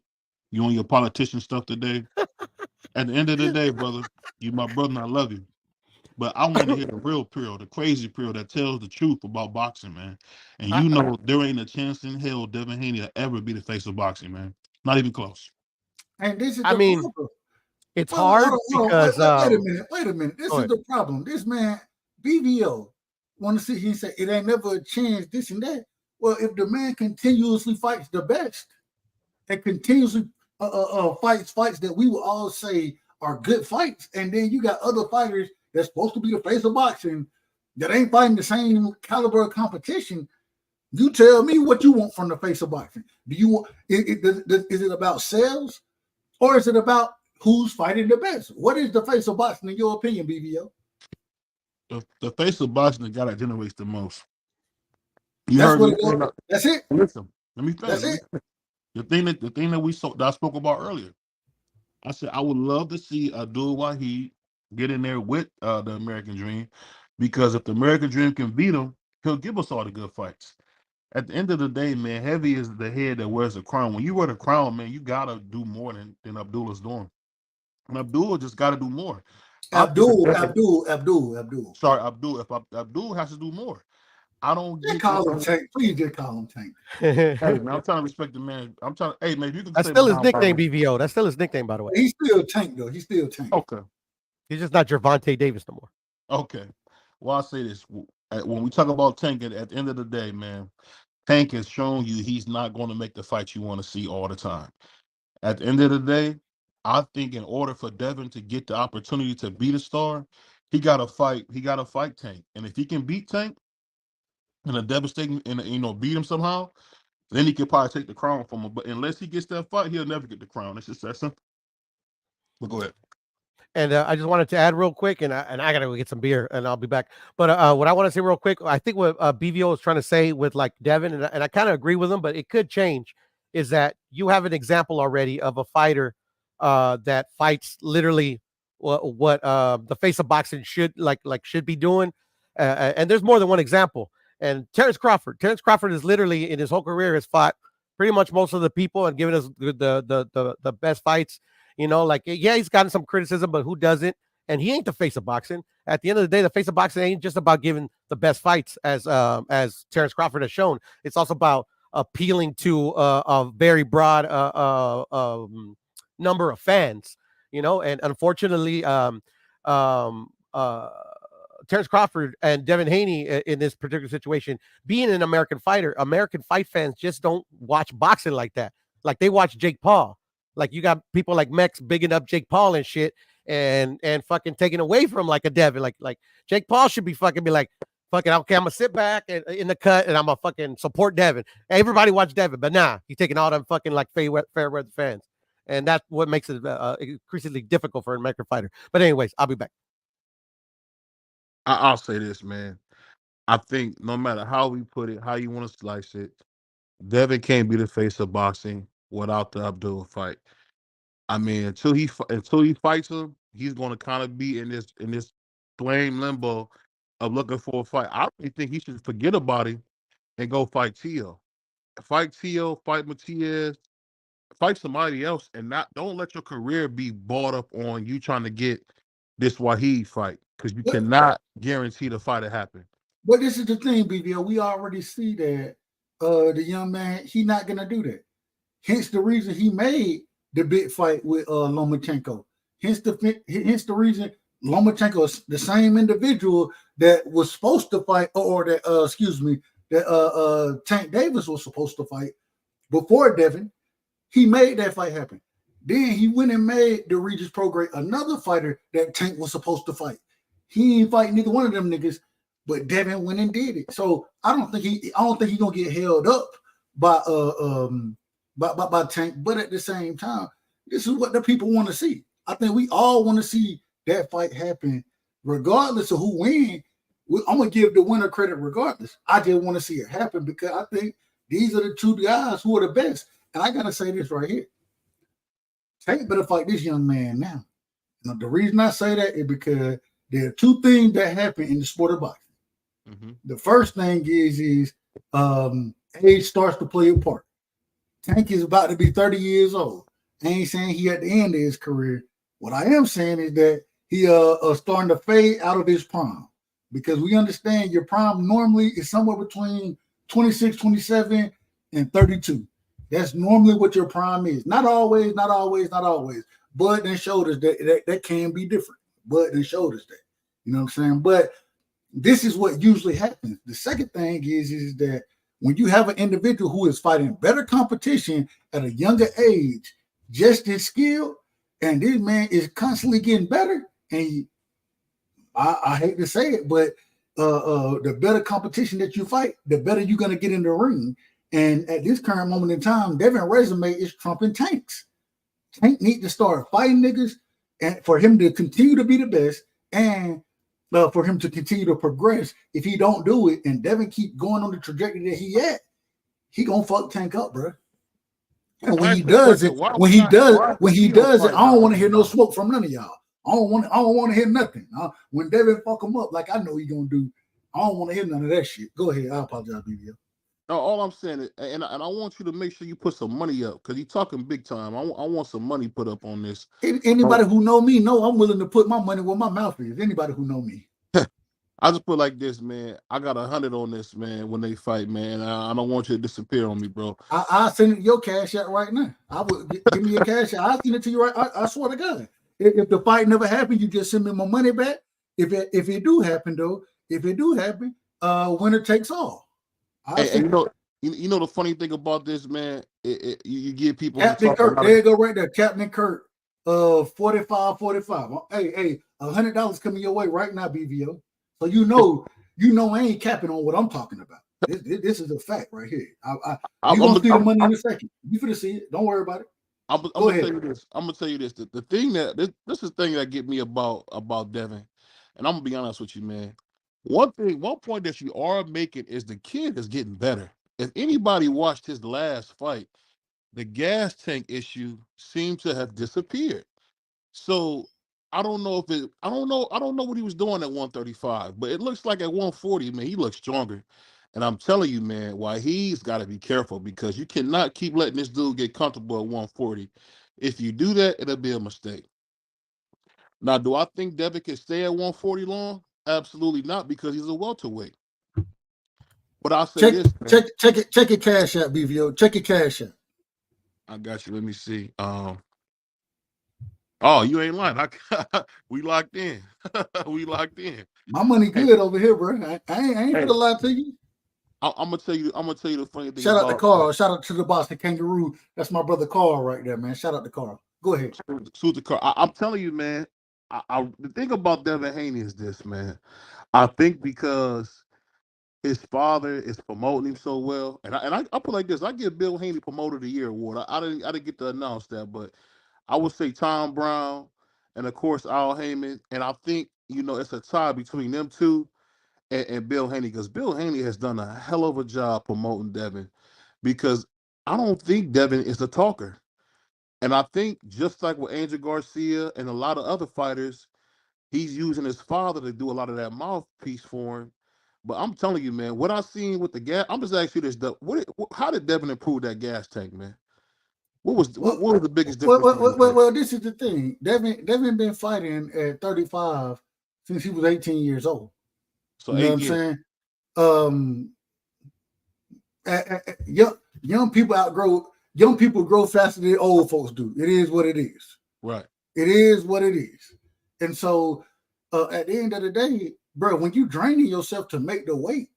You on your politician stuff today. At the end of the day, brother, you my brother and I love you. But I want to hear the real Piro, the crazy Piro that tells the truth about boxing, man. And you know there ain't a chance in hell Devin Haney will ever be the face of boxing, man. Not even close. And this is I the mean, problem. it's Well, hold hard on, hold on. because Wait a minute. Wait a minute. This go is ahead. the problem. This man, BBO, want to sit here and say it ain't never a chance, this and that. Well, if the man continuously fights the best and continuously fights that we will all say are good fights, and then you got other fighters that's supposed to be the face of boxing that ain't fighting the same caliber of competition. You tell me what you want from the face of boxing. Do you want? Is it about sales, or is it about who's fighting the best? What is the face of boxing in your opinion, BBO? The face of boxing is the guy that generates the most. You That's heard what me it say is. that. That's it. Listen, let me finish. That's it. The thing that I spoke about earlier. I said I would love to see Abdul Wahid get in there with the American Dream, because if the American Dream can beat him, he'll give us all the good fights. At the end of the day, man, heavy is the head that wears the crown. When you wear the crown, man, you gotta do more than Abdullah's doing. And Abdul just got to do more. I think Abdul. Sorry, Abdul. If Abdul has to do more, I don't Just get. call him Tank. Please just call him Tank. Hey man, I'm trying to respect the man. I'm trying. Hey man, you can That's say still his behind my nickname, BVO. That's still his nickname, by the way. He's still Tank though. He's still Tank. Okay. He's just not Gervonta Davis no more. Okay. Well, I say this when we talk about Tank. At the end of the day, man, Tank has shown you he's not going to make the fight you want to see all the time. At the end of the day, I think in order for Devin to get the opportunity to beat a star, he got to fight. He got to fight Tank, and if he can beat Tank in a devastating, and beat him somehow, then he could probably take the crown from him. But unless he gets that fight, he'll never get the crown. It's just that simple. But go ahead. And I just wanted to add real quick, and I gotta go get some beer, and I'll be back. But what I want to say real quick, I think what BVO is trying to say with like Devin, and I kind of agree with him, but it could change, is that you have an example already of a fighter that fights literally what the face of boxing should be doing, and there's more than one example. And Terrence Crawford is literally in his whole career has fought pretty much most of the people and given us the best fights. He's gotten some criticism, but who doesn't? And he ain't the face of boxing. At the end of the day, the face of boxing ain't just about giving the best fights, as Terrence Crawford has shown. It's also about appealing to a very broad number of fans. And unfortunately, Terrence Crawford and Devin Haney in this particular situation, being an American fighter, American fight fans just don't watch boxing like that. Like they watch Jake Paul. Like you got people like Mex bigging up Jake Paul and shit, and fucking taking away from like a Devin. Like Jake Paul should be fucking be like, fucking okay, I'm gonna sit back and in the cut and I'm gonna fucking support Devin. Everybody watch Devin, but nah, he's taking all them fucking like fair weather fans, and that's what makes it increasingly difficult for an American fighter. But anyways, I'll be back. I'll say this, man. I think no matter how we put it, how you want to slice it, Devin can't be the face of boxing without the Abdul fight. I mean, until he fights him, he's going to kind of be in this blame limbo of looking for a fight. I really think he should forget about him and go fight Tio. Fight Tio, fight Matias, fight somebody else, and don't let your career be bought up on you trying to get this Wahid fight, because you cannot guarantee the fight to happen. But this is the thing, BBO. We already see that the young man, he's not gonna do that. Hence the reason he made the big fight with Lomachenko. Hence the reason Lomachenko is the same individual that was supposed to fight, or that Tank Davis was supposed to fight before Devin. He made that fight happen. Then he went and made the Regis Prograis another fighter that Tank was supposed to fight. He ain't fight neither one of them niggas, but Devin went and did it. So I don't think he's gonna get held up by Tank. But at the same time, this is what the people want to see. I think we all want to see that fight happen, regardless of who wins. I'm gonna give the winner credit regardless. I just want to see it happen because I think these are the two guys who are the best. And I gotta say this right here. Tank better fight this young man now. Now, the reason I say that is because there are two things that happen in the sport of boxing. Mm-hmm. The first thing is age starts to play a part. Tank is about to be 30 years old. I ain't saying he at the end of his career. What I am saying is that he starting to fade out of his prime, because we understand your prime normally is somewhere between 26, 27, and 32. That's normally what your prime is. Not always. But then showed us that can be different. But then showed us that. You know what I'm saying? But this is what usually happens. The second thing is that when you have an individual who is fighting better competition at a younger age, just as skilled, and this man is constantly getting better, and I hate to say it, but the better competition that you fight, the better you're going to get in the ring. And at this current moment in time, Devin's resume is trumping Tank's. Tank need to start fighting niggas, and for him to continue to be the best, and for him to continue to progress. If he don't do it, and Devin keep going on the trajectory that he gonna fuck Tank up, bro. And when he does it, I don't want to hear no smoke from none of y'all. I don't want to hear nothing. When Devin fuck him up, like I know he gonna do, I don't want to hear none of that shit. Go ahead. I apologize, BBL. No, all I'm saying is, and I want you to make sure you put some money up because you're talking big time. I want some money put up on this. Anybody who know me know I'm willing to put my money where my mouth is. Anybody who know me. I just put like this, man. I got 100 on this, man. When they fight, man, I don't want you to disappear on me, bro. I'll send your cash out right now. I would give me your cash out. I'll send it to you right. I swear to God. If the fight never happened, you just send me my money back. If it do happen though, winner takes all. And you know the funny thing about this, man. You give people Captain Kirk. There you go, right there, Captain Kirk. 45. Hey, $100 coming your way right now, BVO. So you know, I ain't capping on what I'm talking about. This is a fact right here. I'm gonna see the money in a second. You finna see it. Don't worry about it. I'm gonna tell you this. The thing that this is the thing that get me about Devin, and I'm gonna be honest with you, man. One point that you are making is the kid is getting better. If anybody watched his last fight, the gas tank issue seems to have disappeared. So I don't know what he was doing at 135, but it looks like at 140, man, he looks stronger. And I'm telling you, man, why he's got to be careful because you cannot keep letting this dude get comfortable at 140. If you do that, it'll be a mistake. Now, do I think Devin can stay at 140 long? Absolutely not, because he's a welterweight. But I'll say this, man. Check your cash out, BVO. Check your cash out. I got you. Let me see. Oh, you ain't lying. We locked in. We locked in. My money good over here, bro. I ain't gonna lie to you. I'm gonna tell you the funny thing. Shout out to Carl. Shout out to the Boston Kangaroo. That's my brother Carl right there, man. Shout out to Carl. Go ahead. Salute to Carl. I'm telling you, man. The thing about Devin Haney is this, man. I think because his father is promoting him so well, and I put like this. I give Bill Haney Promoter of the Year award. I didn't get to announce that, but I would say Tom Brown and of course Al Heyman, and I think it's a tie between them two and Bill Haney because Bill Haney has done a hell of a job promoting Devin because I don't think Devin is a talker, and I think just like with Angel Garcia and a lot of other fighters, he's using his father to do a lot of that mouthpiece for him. But I'm telling you, man, what I seen with the gas, I'm just asking you this: how did Devin improve that gas tank, man? What was the biggest difference? Well, this is the thing. Devin been fighting at 35 since he was 18 years old. So you know what I'm saying? Young people grow faster than old folks do. It is what it is. Right. It is what it is. And so at the end of the day, bro, when you draining yourself to make the weight,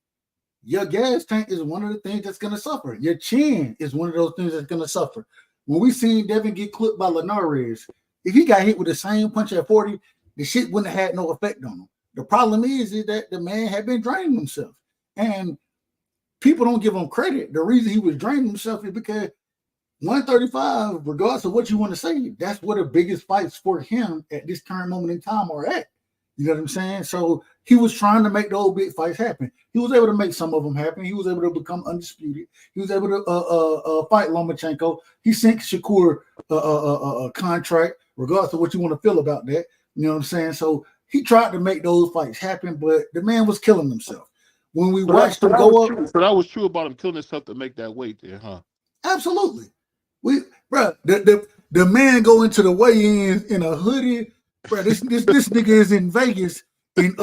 your gas tank is one of the things that's going to suffer. Your chin is one of those things that's going to suffer. When we seen Devin get clipped by Linares, if he got hit with the same punch at 40, the shit wouldn't have had no effect on him. The problem is that the man had been draining himself. And people don't give him credit. The reason he was draining himself is because 135, regardless of what you want to say, that's where the biggest fights for him at this current moment in time are at. You know what I'm saying? So he was trying to make those big fights happen. He was able to make some of them happen. He was able to become undisputed. He was able to fight Lomachenko. He sent Shakur a contract, regardless of what you want to feel about that. You know what I'm saying? So he tried to make those fights happen, but the man was killing himself. When we watched him go up. So that was true about him killing himself to make that weight there, huh? Absolutely. The man go into the weigh-in in a hoodie. Bro, this nigga is in Vegas in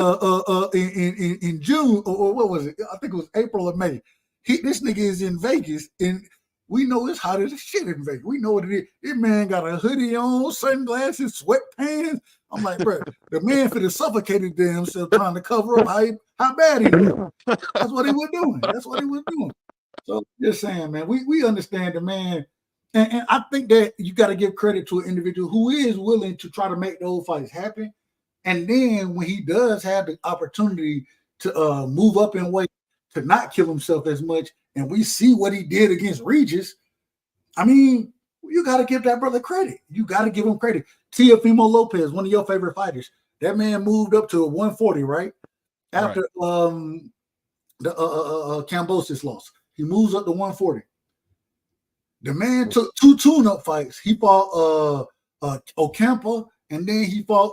June or what was it? I think it was April or May. This nigga is in Vegas and we know it's hot as shit in Vegas. We know what it is. This man got a hoodie on, sunglasses, sweatpants. I'm like, bro, the man for the suffocated himself trying to cover up how bad he was. That's what he was doing. So just saying, man, we understand the man. And I think that you got to give credit to an individual who is willing to try to make those fights happen. And then when he does have the opportunity to move up in weight, to not kill himself as much, and we see what he did against Regis, I mean, you got to give that brother credit. You got to give him credit. Teofimo Lopez, one of your favorite fighters, that man moved up to a 140, right? After the Kambosos loss. He moves up to 140. The man took 2 tune-up fights. He fought Ocampo, and then he fought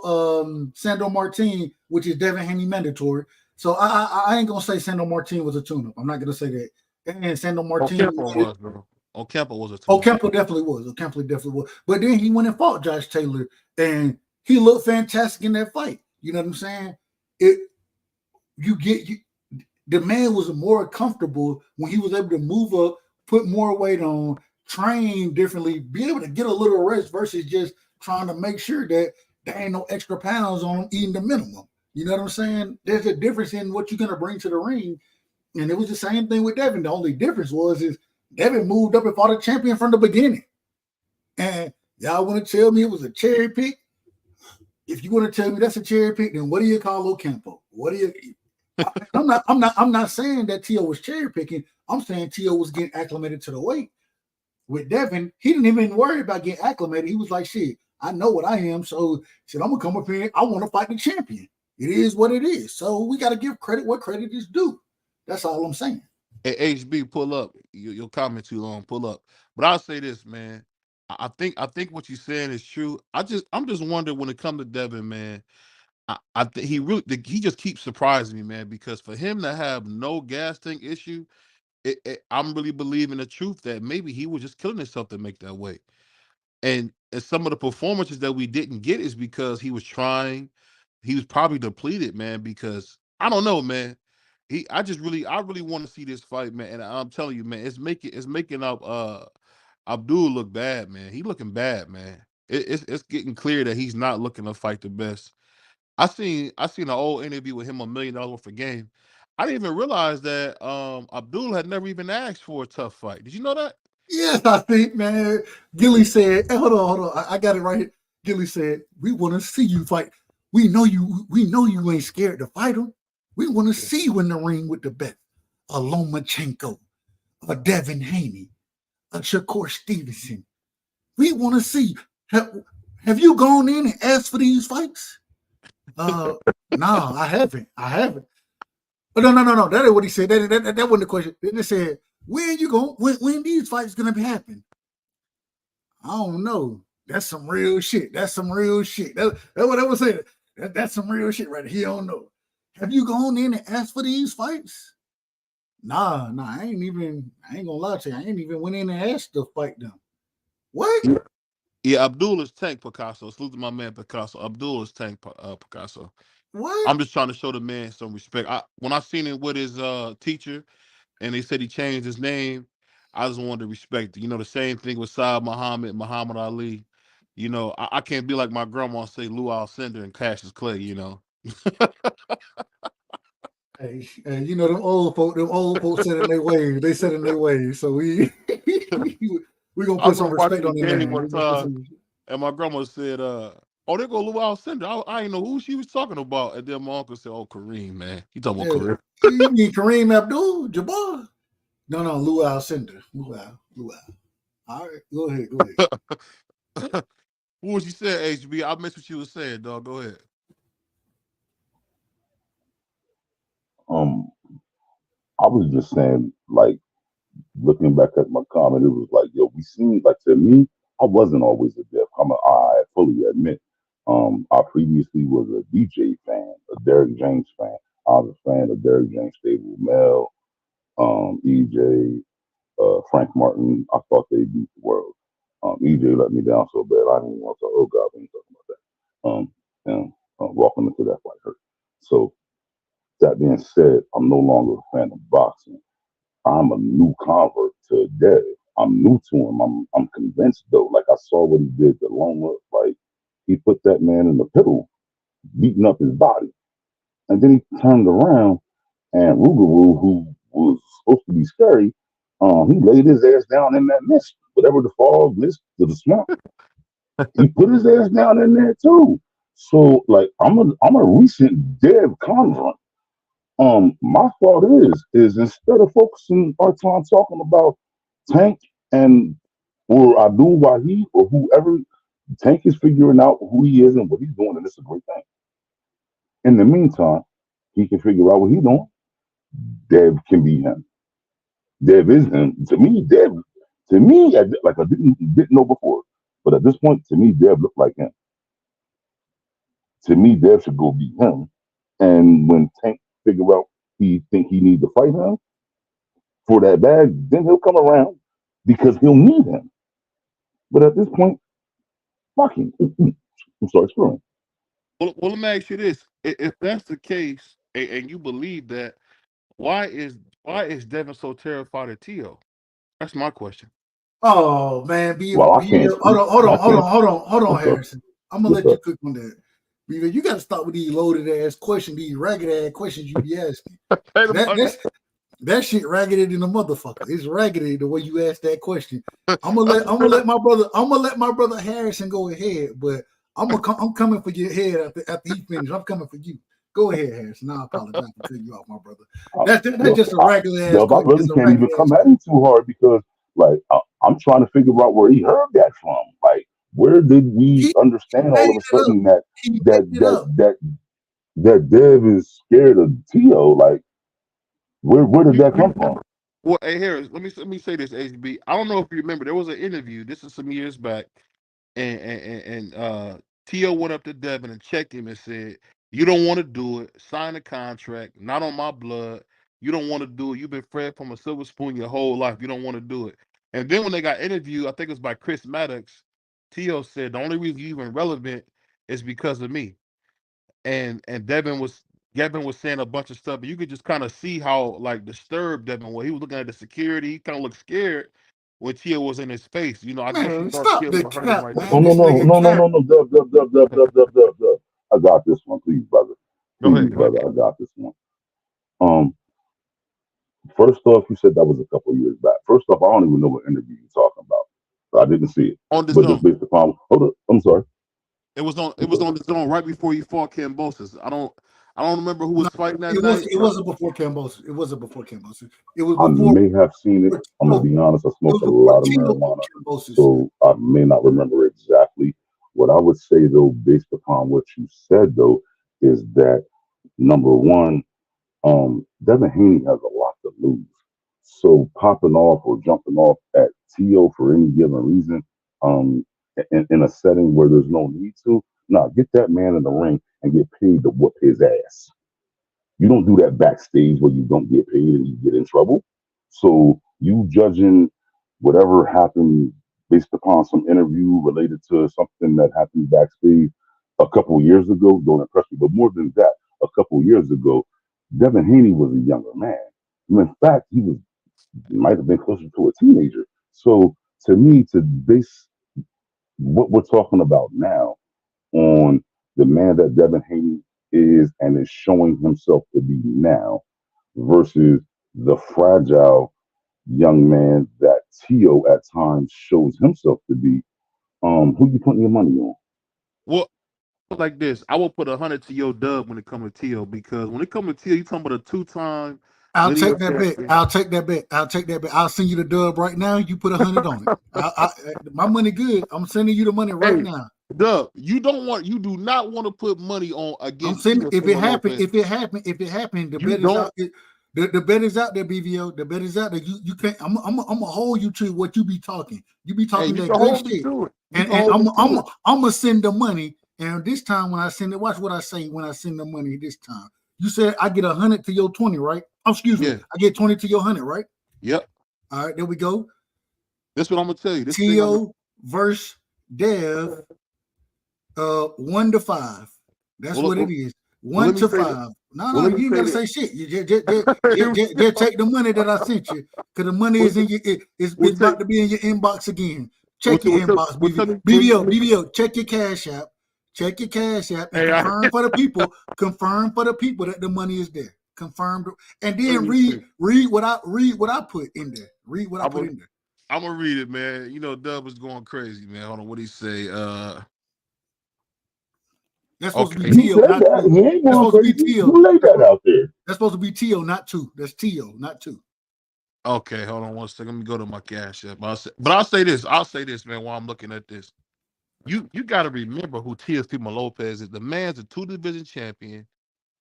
Sandor Martin, which is Devin Haney mandatory. So I ain't gonna say Sandor Martin was a tune-up. I'm not gonna say that. and Sandro Ocampo Martinez. was, bro. Ocampo was a two. Ocampo definitely was. Ocampo definitely was. But then he went and fought Josh Taylor, and he looked fantastic in that fight. You know what I'm saying? The man was more comfortable when he was able to move up, put more weight on, train differently, be able to get a little rest versus just trying to make sure that there ain't no extra pounds on him eating the minimum. You know what I'm saying? There's a difference in what you're going to bring to the ring. And it was the same thing with Devin. The only difference is Devin moved up and fought a champion from the beginning. And y'all want to tell me it was a cherry pick? If you want to tell me that's a cherry pick, then what do you call Ocampo? What do you? I'm not saying that Tio was cherry picking. I'm saying Tio was getting acclimated to the weight. With Devin, he didn't even worry about getting acclimated. He was like, "Shit, I know what I am, so shit, I'm gonna come up here. I want to fight the champion. It is what it is. So we got to give credit what credit is due. That's all I'm saying." Hey, HB, pull up. Your comment too long. Pull up. But I'll say this, man. I think what you're saying is true. I'm just wondering when it comes to Devin, man. I think he just keeps surprising me, man. Because for him to have no gas tank issue, I'm really believing the truth that maybe he was just killing himself to make that weight. And some of the performances that we didn't get is because he was trying. He was probably depleted, man. Because I don't know, man. I really want to see this fight, man. And I'm telling you, man, it's making up Abdul look bad, man. He looking bad, man. It's getting clear that he's not looking to fight the best. I seen an old interview with him, $1 million worth of game. I didn't even realize that Abdul had never even asked for a tough fight. Did you know that? Yes, I think, man. Gilly said, hey, hold on. I got it right here. Gilly said, we want to see you fight. We know you ain't scared to fight him. We want to see you in the ring with the best. A Lomachenko, a Devin Haney, a Shakur Stevenson. We want to see. Have you gone in and asked for these fights? No, I haven't. But no. That ain't what he said. That wasn't the question. Then they said, when these fights gonna be happening? I don't know. That's some real shit. That's what I was saying. That's some real shit right there. He don't know. Have you gone in and asked for these fights? Nah, I ain't gonna lie to you. I ain't even went in and asked to fight them. What? Yeah, Abdul is Tank Picasso. Salute to my man Picasso. Abdul is Tank Picasso. What? I'm just trying to show the man some respect. When I seen him with his teacher, and they said he changed his name, I just wanted to respect it. You know, the same thing with Saad Muhammad Ali. You know, I can't be like my grandma and say Lou Alcindor and Cassius Clay. You know. Hey, you know them old folks said in their ways. They said in their ways. So we gonna put some respect on their name. One time, and my grandma said, "Oh, there go Lou Alcindor." I didn't know who she was talking about, and then my uncle said, "Oh, Kareem, man, he talking about Kareem." You mean Kareem Abdul-Jabbar? No, Lou Alcindor. Lou Al. All right, go ahead. What was you saying, HB? I missed what you was saying, dog. Go ahead. I was just saying, like, looking back at my comment, it was like, yo, we seen, like, to me, I wasn't always a deaf. I fully admit. I previously was a DJ fan, a Derrick James fan. I was a fan of Derrick James, Stable Mel, EJ, Frank Martin. I thought they beat the world. EJ let me down so bad, I didn't even want to. Oh God, we ain't talking about that. And walking into that fight hurt. So that being said, I'm no longer a fan of boxing. I'm a new convert to Dev. I'm new to him. I'm convinced though. Like I saw what he did to Loma. Like he put that man in the piddle, beating up his body, and then he turned around and Rougarou, who was supposed to be scary, he laid his ass down in that mist, whatever the fog mist to the swamp. He put his ass down in there too. So like I'm a recent Dev convert. My thought is instead of focusing our time talking about Tank and or Abdul Wahid or whoever, Tank is figuring out who he is and what he's doing, and it's a great thing. In the meantime, he can figure out what he's doing. Dev can be him. Dev is him. To me, like I didn't know before, but at this point, to me, Dev looked like him. To me, Dev should go be him. And when Tank figure out he think he need to fight him, for that bag, then he'll come around because he'll need him. But at this point, fuck him. I'm sorry, screw him. Well, let me ask you this: if that's the case, and you believe that, why is Devin so terrified of Tio? That's my question. Oh man, Well, I can't speak. hold I can't. on, What's up? Harrison. I'm gonna What's let you up? cook on that. Because you got to stop with these loaded ass questions, these ragged ass questions you be asking. That shit raggedy than a motherfucker. It's raggedy the way you ask that question. I'm gonna let my brother Harrison go ahead, but I'm coming for your head after he finishes. I'm coming for you. Go ahead, Harrison. I apologize for cutting you off, my brother. That's just a regular ass I question. really can't even come at him too hard because, like, I'm trying to figure out where he heard that from. Like, where did we understand all of a sudden that Dev is scared of Tio? Like, where did that come from? Well, hey Harris, let me say this, HB. I don't know if you remember, there was an interview. This is some years back, and Tio went up to Devin and checked him and said, "You don't want to do it. Sign a contract. Not on my blood. You don't want to do it. You've been fed from a silver spoon your whole life. You don't want to do it." And then when they got interviewed, I think it was by Chris Maddox. Tio said, "The only reason you're even relevant is because of me." And Gavin was saying a bunch of stuff, but you could just kind of see how like disturbed Devin was. He was looking at the security. He kind of looked scared when Tio was in his face. You know, I guess he thought Stop Tio the would hurt him cap, right man. there. No. Dub. I got this one, please, brother. Please, brother, I got this one. First off, you said that was a couple of years back. First off, I don't even know what interview you're talking about. I didn't see it. On the But zone. just based upon, hold up, I'm sorry. It was on the zone right before he fought Kambosos. I don't remember who was fighting that night. It wasn't before Kambosos. It wasn't before Kambosos. It was I before. may have seen it. I'm gonna be honest. I smoked a lot of marijuana, so I may not remember exactly. What I would say though, based upon what you said though, is that number one, Devin Haney has a lot to lose. So popping off or jumping off at Tio for any given reason, in a setting where there's no need to, get that man in the ring and get paid to whoop his ass. You don't do that backstage where you don't get paid and you get in trouble. So you judging whatever happened based upon some interview related to something that happened backstage a couple of years ago don't impress me. But more than that, a couple of years ago, Devin Haney was a younger man. In fact, he might have been closer to a teenager. So to me, to base what we're talking about now on the man that Devin Haney is and is showing himself to be now versus the fragile young man that Tio at times shows himself to be, who you putting your money on? Well, like this, I will put 100 to your Dub when it comes to Tio, because when it comes to Tio, you talking about a 2-time. I'll take that bet. I'll take that bet. I'll send you the Dub right now. You put 100 on it. My money good. I'm sending you the money right now. Dub, you do not want to put money on against. I'm sending. If it happened, the bet is out. The bet is out there, BVO. The bet is out there. You can't. I'm gonna hold you to what you be talking. You be talking that good shit. And I'm gonna send the money. And this time when I send it, watch what I say when I send the money this time. You said I get 100 to your 20, right? Oh, excuse me. I get 20 to your 100, right? Yep. All right, there we go. This is what I'm gonna tell you. This Tio versus Dev, 1-5. That's what it is. 1-5. No, you ain't gotta say shit. You just take the money that I sent you, because the money is in your. It's about to be in your inbox again. Check your inbox, BVO. Check your cash app. Check your cash app and confirm for the people. Confirm for the people that the money is there. Confirmed, and then read what I put in there. Read what I put in there. I'm gonna read it, man. You know, Dub is going crazy, man. Hold on, what he say? That's supposed to be Tio, not two. That's supposed to be Tio. You laid that out there. That's supposed to be Tio, not two. That's Tio, not two. Okay, hold on one second. Let me go to my cash app. I'll say this, man, while I'm looking at this. You got to remember who Teofimo Lopez is. The man's a 2-division champion,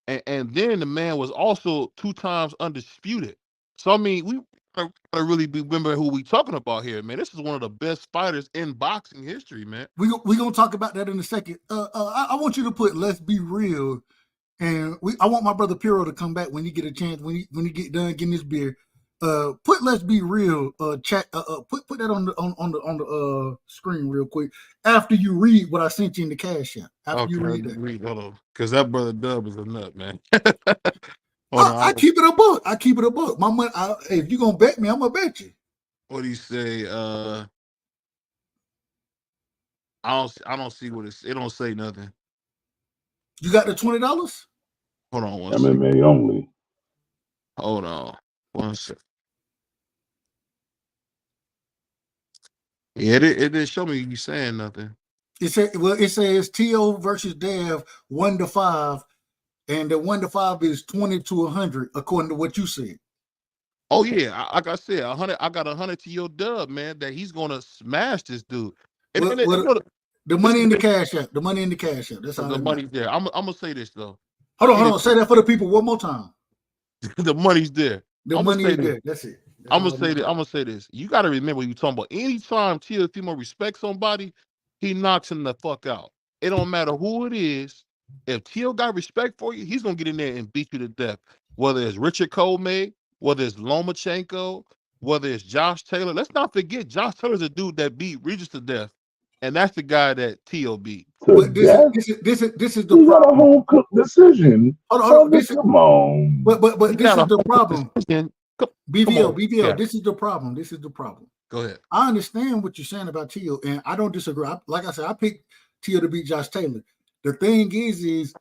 and then the man was also 2 times undisputed. So I mean, we gotta really remember who we talking about here, man. This is one of the best fighters in boxing history, man. We gonna talk about that in a second. I want you to put "Let's Be Real," and I want my brother Piro to come back when he get a chance, when he get done getting his beer. Put let's be real. Chat. Put that on the screen real quick after you read what I sent you in the cash app. After Okay, you let read me that. read. Hold on, because that brother Dub is a nut, man. Hold I on. keep it a book. I keep it a book. My money. If you gonna bet me, I'm gonna bet you. What do you say? I don't see what it don't say nothing. You got the $20? Hold on one second. MMA only. Hold on one second. Yeah, it didn't show me you saying nothing. It says T.O. versus Dev 1-5, and the 1-5 is 20 to 100 according to what you said. Oh yeah, like I said, 100. I got 100 to your Dub, man. That he's gonna smash this dude. The money in the cash app. The money in the cash app. That's all. The money's there. I'm gonna say this though. Hold on. Say that for the people one more time. The money's there. The money is there. That's it. I'm gonna say this. You got to remember what you're talking about. Anytime Teofimo respects somebody, he knocks him the fuck out. It don't matter who it is. If Teo got respect for you, he's gonna get in there and beat you to death. Whether it's Richard Comey, whether it's Lomachenko, whether it's Josh Taylor. Let's not forget, Josh Taylor's a dude that beat Regis to death, and that's the guy that Teo beat. But this is the you problem. Got a home cooked decision. Hold on. Come on. But this is the problem. BVO. Yeah. This is the problem. This is the problem. Go ahead. I understand what you're saying about Teo, and I don't disagree. Like I said, I picked Teo to beat Josh Taylor. The thing is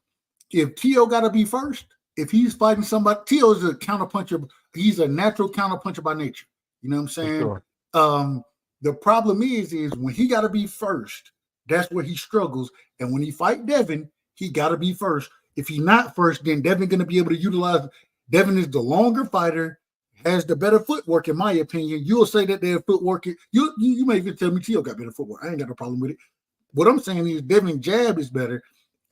if Teo got to be first, if he's fighting somebody, Teo is a counterpuncher. He's a natural counterpuncher by nature. You know what I'm saying? Sure. The problem is when he got to be first, that's where he struggles. And when he fight Devin, he got to be first. If he's not first, then Devin going to be able to utilize. Devin is the longer fighter, has the better footwork, in my opinion. You'll say that their footwork. You may even tell me Teo got better footwork. I ain't got a problem with it. What I'm saying is Devin's jab is better.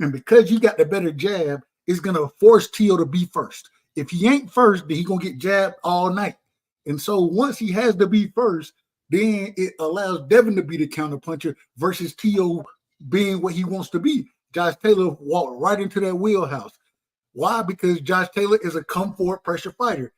And because you got the better jab, it's going to force Teo to be first. If he ain't first, then he's going to get jabbed all night. And so once he has to be first, then it allows Devin to be the counterpuncher versus Teo being what he wants to be. Josh Taylor walked right into that wheelhouse. Why? Because Josh Taylor is a come forward pressure fighter.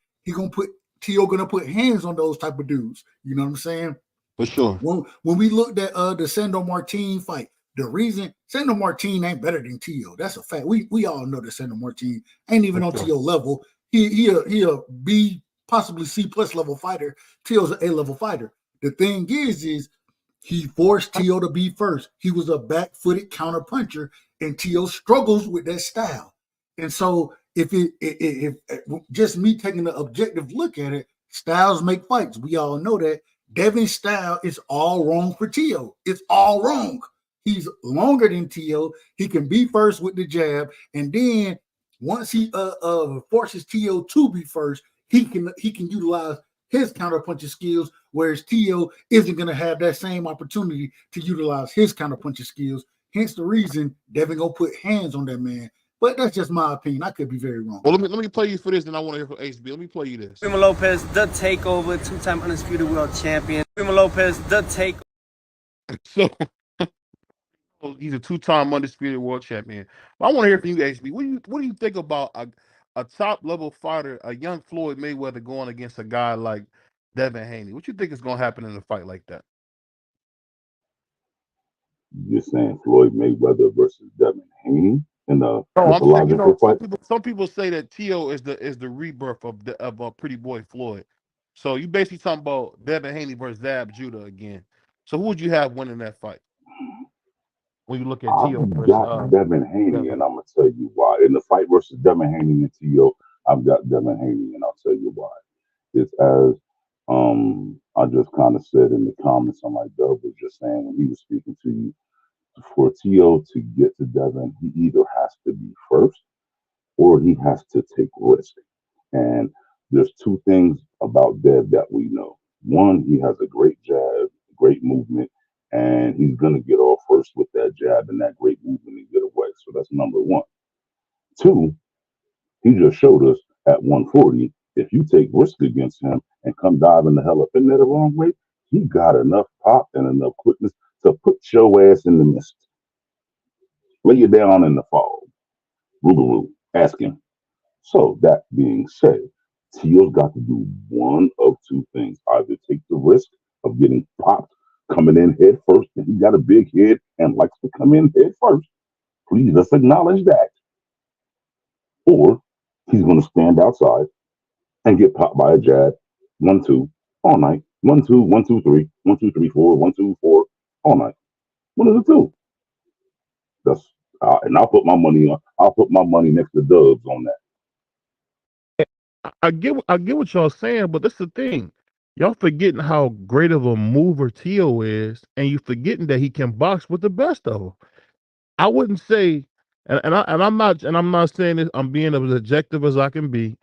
Teo gonna put hands on those type of dudes. You know what I'm saying? For sure. When we looked at the Sandor Martin fight, the reason Sandor Martin ain't better than Teo. That's a fact. We all know that Sandor Martin ain't even on Teo level. He a B, possibly C+ level fighter. Teo's an A level fighter. The thing is he forced Teo to be first. He was a back-footed counter puncher, and Teo struggles with that style. And so if just me taking an objective look at it, styles make fights. We all know that. Devin's style is all wrong for Teo. It's all wrong. He's longer than Teo. He can be first with the jab, and then once he forces Teo to be first, he can utilize his counterpunching skills, whereas Teo isn't going to have that same opportunity to utilize his counterpunching skills. Hence the reason Devin gonna put hands on that man. But that's just my opinion. I could be very wrong. Well, let me play you for this, and I want to hear from HB. Let me play you this. Primo Lopez, the takeover, two-time undisputed world champion. Primo Lopez, the takeover. So he's a two-time undisputed world champion. But I want to hear from you, HB. What do you think about a top-level fighter, a young Floyd Mayweather going against a guy like Devin Haney? What you think is going to happen in a fight like that? You're saying Floyd Mayweather versus Devin Haney in a mythological fight? Some people say that Teo is the rebirth of Pretty Boy Floyd. So you basically talking about Devin Haney versus Zab Judah again. So who would you have winning that fight? When you look at Teo versus Devin Haney, and I'm gonna tell you why. In the fight versus Devin Haney and Teo, I've got Devin Haney, and I'll tell you why. It's as I just kind of said in the comments on my Dub was just saying when he was speaking to you, for Teo to get to Devin, he either has to be first or he has to take risk. And there's two things about Dev that we know. One, he has a great jab, great movement, and he's going to get off first with that jab and that great movement and get away. So that's number one. Two, he just showed us at 140, if you take risk against him and come diving the hell up in there the wrong way, he got enough pop and enough quickness to put your ass in the mist. Lay you down in the fog. Rougarou, ask him. So that being said, Teal's got to do one of two things: either take the risk of getting popped coming in head first, and he got a big head and likes to come in head first. Please, let's acknowledge that. Or he's going to stand outside and get popped by a jab, 1-2 all night, 1-2, 1-2-3, 1-2-3-4, 1-2-4 all night. One of the two. That's and I'll put my money on. I'll put my money next to Dubs on that. I get what y'all saying, but that's the thing. Y'all forgetting how great of a mover Tio is, and you forgetting that he can box with the best of them. I wouldn't say, I'm not saying this. I'm being as objective as I can be.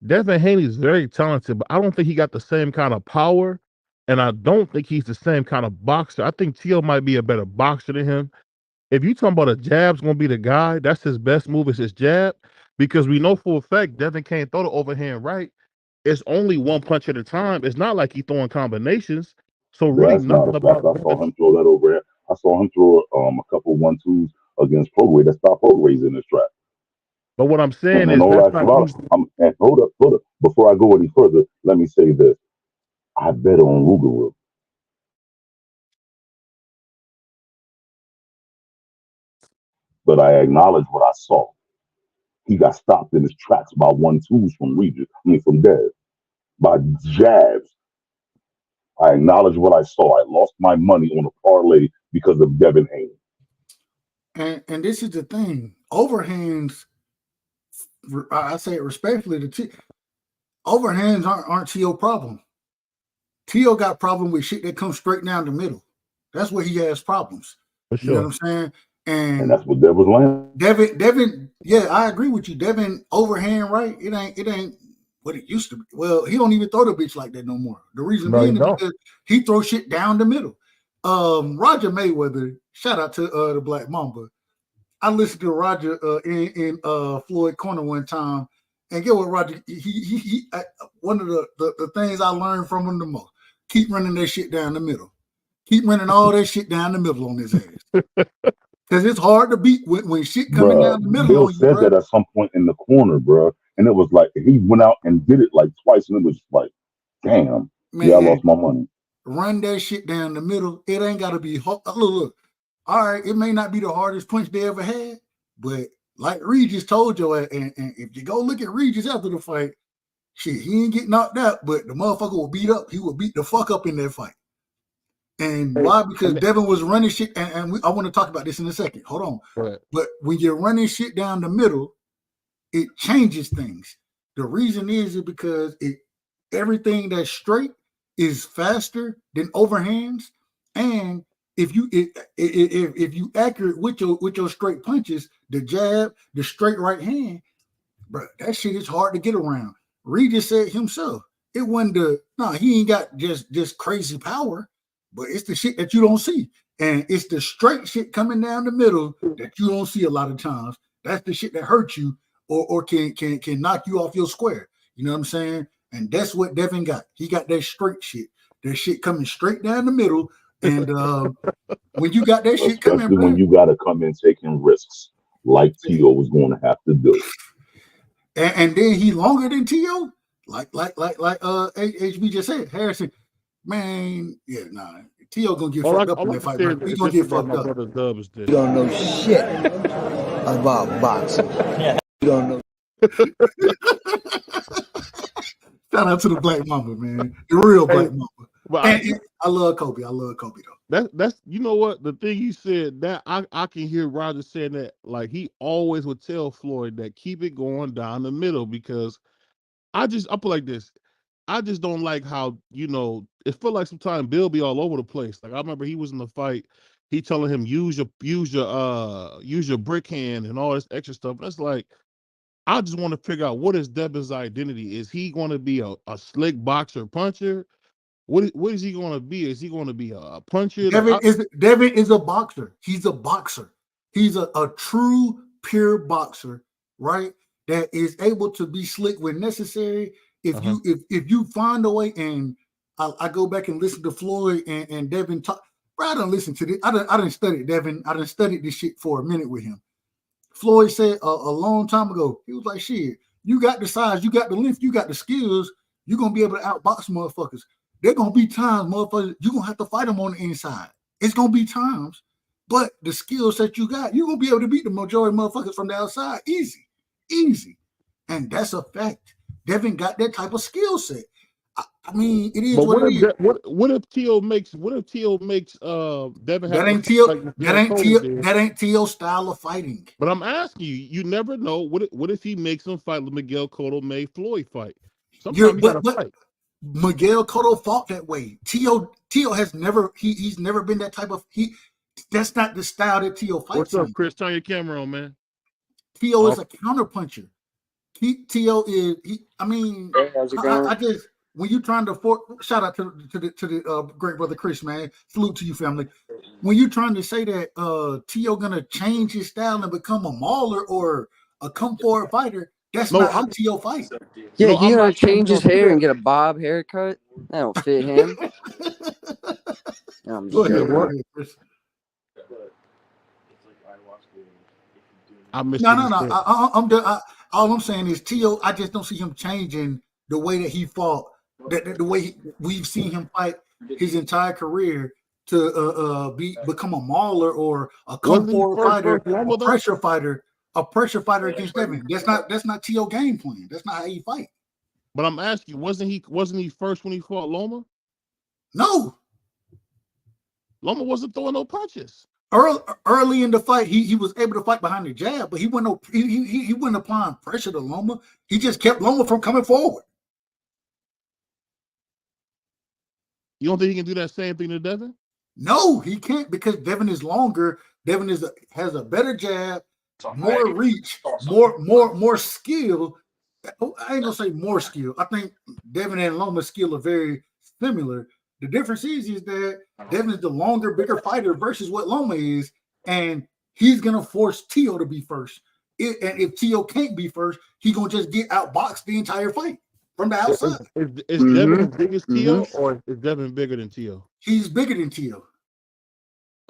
Devin Haney is very talented, but I don't think he got the same kind of power, and I don't think he's the same kind of boxer. I think Tio might be a better boxer than him. If you talking about a jab's gonna be the guy, that's his best move is his jab, because we know for a fact Devin can't throw the overhand right. It's only one punch at a time. It's not like he's throwing combinations. So really That's not nothing a fact. about I saw him throw that overhand. I saw him throw a couple 1-2s against Prograis that stopped Prograis in his trap. But what I'm saying And is all that's that not about, and hold up. Before I go any further, let me say this. I bet on Rugerud. But I acknowledge what I saw. He got stopped in his tracks by 1-2s from Dev, by jabs. I acknowledge what I saw. I lost my money on a parlay because of Devin Haney. And this is the thing. Overhands, I say it respectfully, overhands aren't Tio problem. Tio got problem with shit that comes straight down the middle. That's where he has problems. for You know sure. what I'm saying? And that's what Dev was landing. Devin, yeah, I agree with you. Devin overhand right, it ain't what it used to be. Well, he don't even throw the bitch like that no more. The reason No, he being is don't. because he throws shit down the middle. Roger Mayweather, shout out to the Black Mamba. I listened to Roger in Floyd Corner one time, and get what Roger he one of the things I learned from him the most: keep running that shit down the middle, keep running all that shit down the middle on his ass, because it's hard to beat when shit coming down the middle Bill on you, said bro. that at some point in the corner, bro, and it was like he went out and did it like twice, and it was just like, damn, Man, yeah, I lost my money. Run that shit down the middle. It ain't got to be hard. Look. All right, it may not be the hardest punch they ever had, but like Regis told you, and if you go look at Regis after the fight, shit, he ain't get knocked out, but the motherfucker will beat up. He will beat the fuck up in that fight. And why? Because Devin was running shit, and I want to talk about this in a second. Hold on. Right. But when you're running shit down the middle, it changes things. The reason is because everything that's straight is faster than overhands, and if you accurate with your straight punches, the jab, the straight right hand, bro, that shit is hard to get around. Regis said himself, it wasn't he ain't got just crazy power, but it's the shit that you don't see. And it's the straight shit coming down the middle that you don't see a lot of times. That's the shit that hurts you or can knock you off your square. You know what I'm saying? And that's what Devin got. He got that straight shit. That shit coming straight down the middle. And when you got that shit coming, especially when you got to come in taking risks like Tio was going to have to do. And then he longer than Tio, like HB just said, Harrison. Man, yeah, nah. Tio gonna get fucked up in that fight. He gonna get fucked up. You don't know shit about boxing. You don't know. Shout out to the Black Mamba, man. The real Black Mamba. But I love Kobe. I love Kobe though. That's you know what, the thing you said, that I can hear Roger saying that, like he always would tell Floyd that keep it going down the middle, because I put like this. I just don't like how, it felt like sometimes Bill be all over the place. Like I remember he was in the fight, he telling him use your brick hand and all this extra stuff. And it's like, I just want to figure out, what is Devin's identity? Is he going to be a slick boxer puncher? What is he going to be? Is he going to be a puncher? Devin is a boxer. He's a boxer. He's a true pure boxer, right? That is able to be slick when necessary. If you find a way, and I go back and listen to Floyd and Devin talk, bro, I don't listen to this. I didn't study Devin. I didn't study this shit for a minute with him. Floyd said a long time ago, he was like, shit, you got the size, you got the length, you got the skills, you're gonna be able to outbox motherfuckers. There gonna be times, motherfuckers, you're gonna have to fight them on the inside. It's gonna be times, but the skills that you got, you're gonna be able to beat the majority of motherfuckers from the outside. Easy. And that's a fact. Devin got that type of skill set. I mean, it is But what it is. what if T.O. makes Devin That ain't T.O.'s style of fighting. But I'm asking you never know. What if he makes him fight the Miguel Cotto May Floyd fight? Sometimes you gotta fight. Miguel Cotto fought that way. T.O. has never he's never been that type of that's not the style that T.O. fights. What's up, Chris? Turn your camera on, man. T.O. is a counterpuncher. T.O. is I mean, Hey, how's it going? I just when you're trying to shout out to the great brother Chris, man. Salute to you, family. When you're trying to say that T.O. gonna change his style and become a mauler or a come forward fighter, that's not how T.O. fights. Yeah, he gonna change his hair and get a bob haircut? That don't fit him. I'm Go ahead, sure. Chris. I missed No. I'm done. All I'm saying is T.O. I just don't see him changing the way that he fought, the way we've seen him fight his entire career to become a mauler or a come forward fighter, a pressure fighter against Devin. That's not T.O. game plan. That's not how he fight. But I'm asking you, wasn't he first when he fought Loma? No. Loma wasn't throwing no punches. Early in the fight, he was able to fight behind the jab, but he wasn't applying pressure to Loma. He just kept Loma from coming forward. You don't think he can do that same thing to Devin? No, he can't because Devin is longer. Devin has a better jab, more reach, more skill. I ain't gonna say more skill. I think Devin and Loma's skill are very similar. The difference is that Devin is the longer, bigger fighter versus what Loma is, and he's gonna force T.O. to be first. And if T.O. can't be first, he's gonna just get outboxed the entire fight from the outside. Is Devin as big as T.O. or is Devin bigger than T.O.? He's bigger than T.O.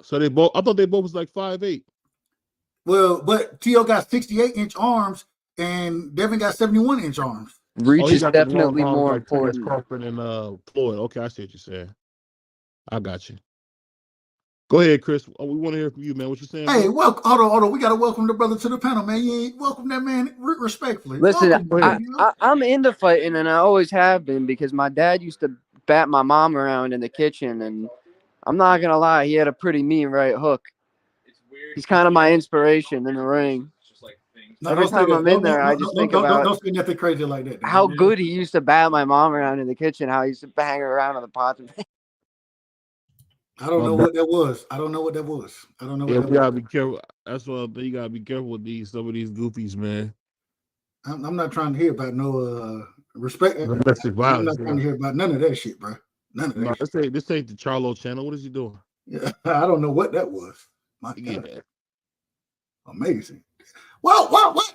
So they both. I thought they both was like 5'8". Well, but T.O. got 68-inch arms, and Devin got 71-inch arms. Reach is definitely more important. Crawford and Floyd. Okay, I see what you're saying. I got you. Go ahead, Chris. We want to hear from you, man. What you saying? Hey, bro? welcome. Hold on. We got to welcome the brother to the panel, man. You ain't welcome that man respectfully. Listen, I'm into fighting, and I always have been because my dad used to bat my mom around in the kitchen, and I'm not gonna lie, he had a pretty mean right hook. He's kind of my inspiration in the ring. Every time I'm in there, I just think about don't say nothing crazy like that. how good he used to bat my mom around in the kitchen, how he used to bang her around on the pots. I don't know what that was. I don't know what that was. You gotta be careful. That's why you gotta be careful with some of these goofies, man. I'm not trying to hear about no respect. Domestic violence. I'm not trying to hear about none of that shit, bro. None of that. No, this ain't the Charlo channel. What is he doing? Yeah, I don't know what that was. My God. Yeah. Amazing. Well,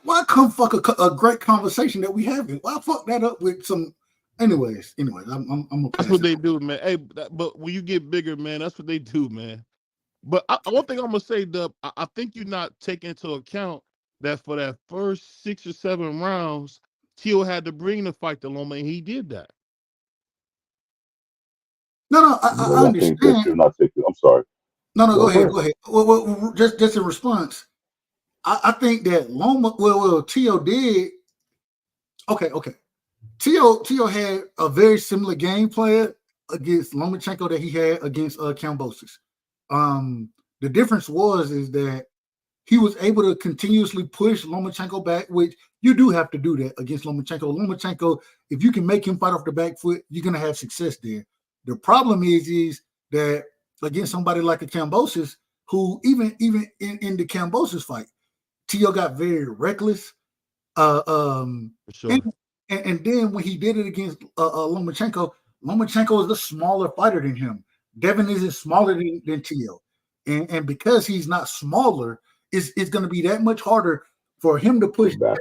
why come fuck a great conversation that we having? Why fuck that up with some? Anyways, I'm. That's what they do, man. Hey, but when you get bigger, man, that's what they do, man. But one thing I'm gonna say, Dub, I think you're not taking into account that for that first 6 or 7 rounds, T.O. had to bring the fight to Loma, and he did that. No, I understand. I'm sorry. No, go ahead. Well, just in response, I think that Loma, T.O. did. Okay. T.O. had a very similar game plan against Lomachenko that he had against Kambosos. The difference is that he was able to continuously push Lomachenko back, which you do have to do that against Lomachenko. Lomachenko, if you can make him fight off the back foot, you're gonna have success there. The problem is that against somebody like a Kambosos, who even in the Kambosos fight, T.O. got very reckless. Sure. And then when he did it against Lomachenko is the smaller fighter than him. Devin isn't smaller than T.O. And because he's not smaller, it's going to be that much harder for him to push back.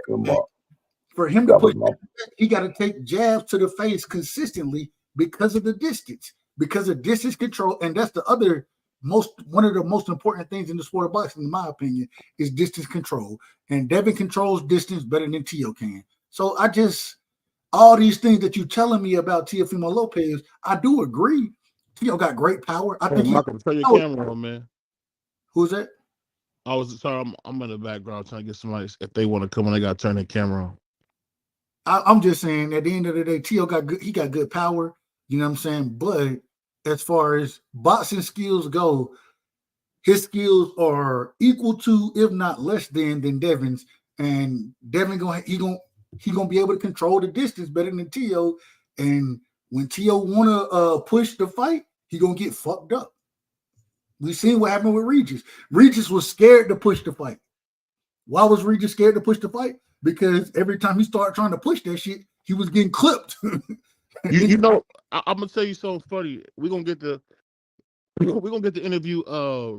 For him to push back, he got to take jabs to the face consistently because of the distance, because of distance control. And that's one of the most important things in the sport of boxing, in my opinion, is distance control. And Devin controls distance better than T.O. can. So I just all these things that you're telling me about Teofimo Lopez, I do agree. Tio got great power. I Hey, think Michael, turn your camera on, man. Who's that? I was sorry. I'm in the background trying to get somebody if they want to come on. They got to turn their camera on. I'm just saying at the end of the day, Tio got good. He got good power. You know what I'm saying? But as far as boxing skills go, his skills are equal to, if not less than Devin's. And Devin gonna be able to control the distance better than Tio. And when Tio wanna push the fight, he gonna get fucked up. We seen what happened with Regis. Regis was scared to push the fight. Why was Regis scared to push the fight? Because every time he started trying to push that shit, he was getting clipped. You know, I'm gonna tell you something funny. We're gonna get the interview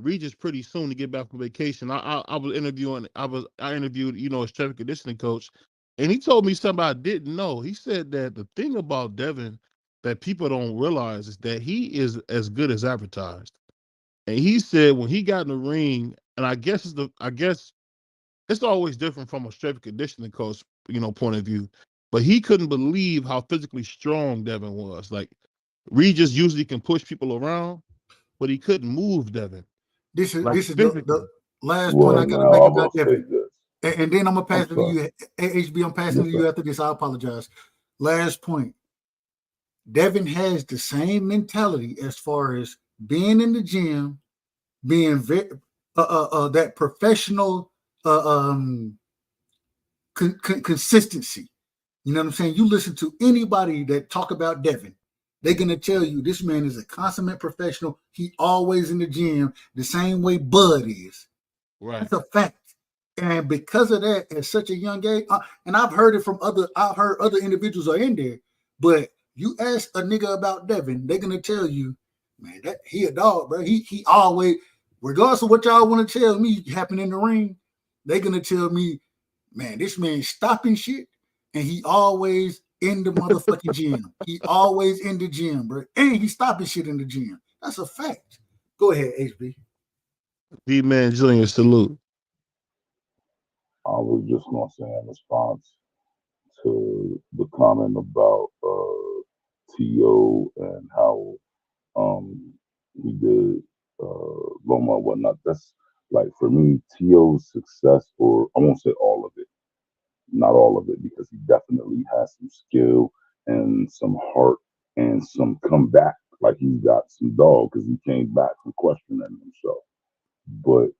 Regis pretty soon to get back from vacation. I was interviewing I interviewed, you know, a strength and conditioning coach, and he told me something I didn't know. He said that the thing about Devin that people don't realize is that he is as good as advertised. And he said when he got in the ring, and I guess it's always different from a strength and conditioning coach, you know, point of view. But he couldn't believe how physically strong Devin was. Like Regis usually can push people around, but he couldn't move Devin. This is Like the last point I gotta make about Devin. And then I'm gonna pass it to you. HB, I'm passing it to you after this. I apologize. Last point. Devin has the same mentality as far as being in the gym, being that professional consistency. You know what I'm saying? You listen to anybody that talk about Devin, they're gonna tell you this man is a consummate professional. He always in the gym, the same way Bud is. Right. That's a fact. And because of that, at such a young age, and I've heard it from I've heard other individuals are in there, but you ask a nigga about Devin, they're gonna tell you, man, that he a dog, bro. He always, regardless of what y'all want to tell me happen in the ring, they're gonna tell me, man, this man's stopping shit, and he always in the motherfucking gym. He always in the gym, bro, and he stopping shit in the gym. That's a fact. Go ahead, HB. D-Man Jr. salute. I was just gonna say in response to the comment about T.O. and how he did Loma and whatnot. That's like, for me, T.O.'s success, or I won't say all of it, not all of it, because he definitely has some skill and some heart and some comeback. Like, he's got some dog because he came back from questioning himself. But